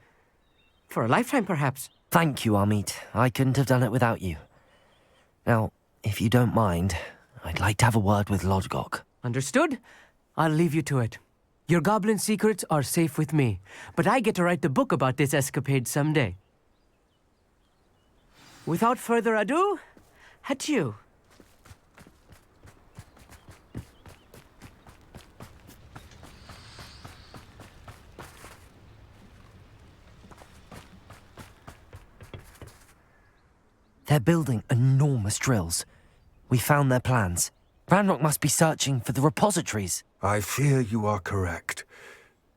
For a lifetime, perhaps. Thank you, Amit. I couldn't have done it without you. Now, if you don't mind, I'd like to have a word with Lodgok. Understood? I'll leave you to it. Your goblin secrets are safe with me, but I get to write the book about this escapade someday. Without further ado, adieu. They're building enormous drills. We found their plans. Ranrock must be searching for the repositories. I fear you are correct.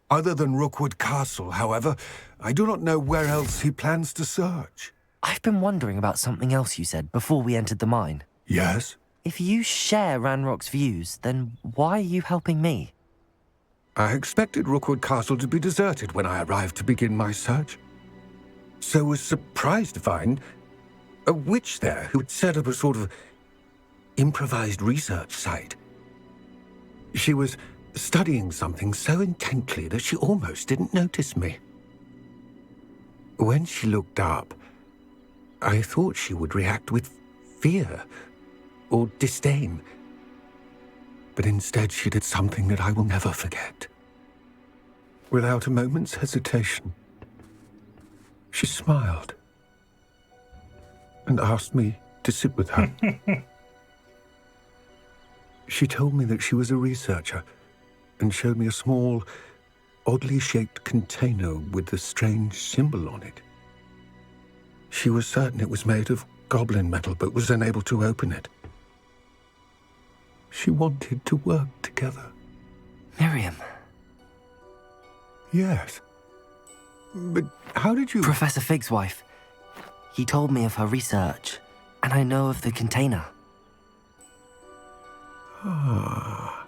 Other than Rookwood Castle, however, I do not know where else he plans to search. I've been wondering about something else you said before we entered the mine. Yes? If you share Ranrock's views, then why are you helping me? I expected Rookwood Castle to be deserted when I arrived to begin my search. So was surprised to find a witch there who had set up a sort of improvised research site. She was studying something so intently that she almost didn't notice me. When she looked up, I thought she would react with fear or disdain. But instead she did something that I will never forget. Without a moment's hesitation, she smiled. and asked me to sit with her. She told me that she was a researcher and showed me a small, oddly shaped container with a strange symbol on it. She was certain it was made of goblin metal, but was unable to open it. She wanted to work together. Miriam. Yes. But how did you... Professor Fig's wife. He told me of her research, and I know of the container. Ah.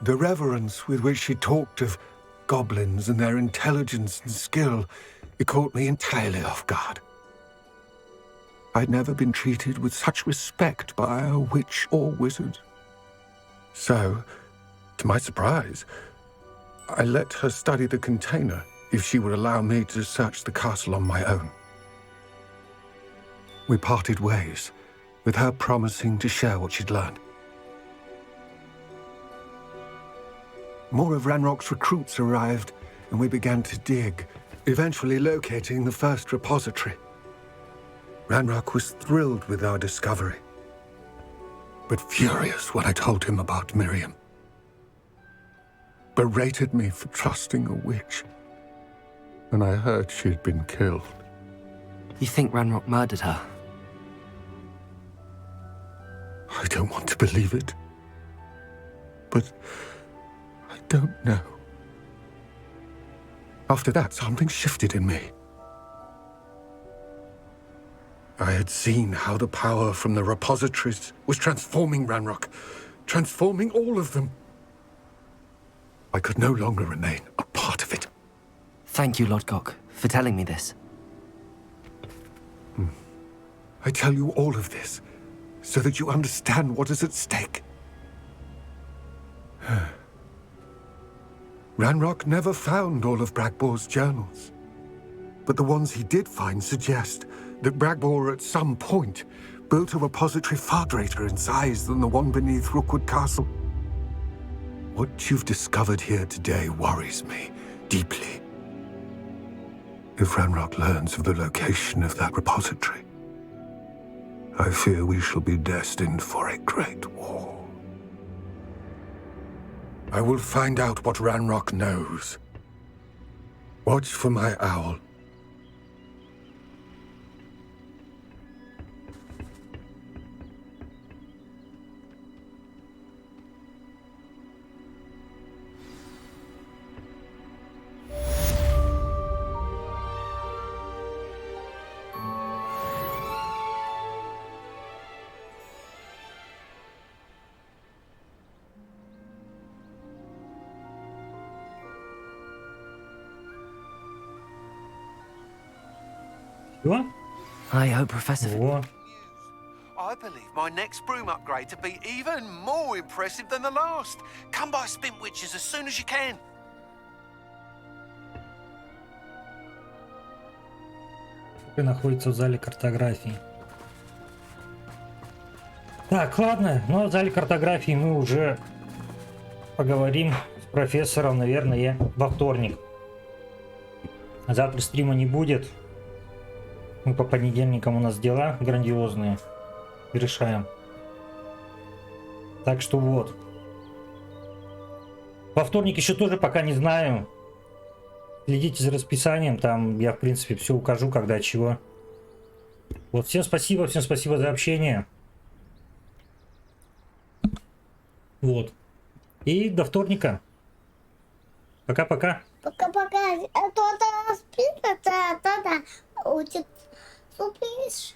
The reverence with which she talked of goblins and their intelligence and skill, it caught me entirely off guard. I'd never been treated with such respect by a witch or wizard. So, to my surprise, I let her study the container if she would allow me to search the castle on my own. We parted ways, with her promising to share what she'd learned. More of Ranrock's recruits arrived, and we began to dig, eventually locating the first repository. Ranrock was thrilled with our discovery, but furious when I told him about Miriam. Berated me for trusting a witch, and I heard she'd been killed. You think Ranrock murdered her? I don't want to believe it, but I don't know. After that, something shifted in me. I had seen how the power from the repositories was transforming Ranrock, transforming all of them. I could no longer remain a part of it. Thank you, Lodgok, for telling me this. I tell you all of this so that you understand what is at stake. Ranrock never found all of Bragbor's journals, but the ones he did find suggest that Bragbor at some point built a repository far greater in size than the one beneath Rookwood Castle. What you've discovered here today worries me deeply. If Ranrock learns of the location of that repository, I fear we shall be destined for a great war. I will find out what Ranrock knows. Watch for my owl. What? I hope Professor... I believe my next broom upgrade to be even more impressive than the last. Come by Spint Witches as soon as you can. Находится в зале картографии. Так, ладно, но в зале картографии мы уже поговорим с профессором, наверное, во вторник. Завтра стрима не будет. Мы по понедельникам, у нас дела грандиозные. Решаем. Так что вот. Во вторник еще тоже пока не знаю. Следите за расписанием. Там я, в принципе, все укажу, когда чего. Вот, всем спасибо за общение. Вот. И до вторника. Пока-пока. Пока-пока. А то-то спит, а то-то учит. Супишь.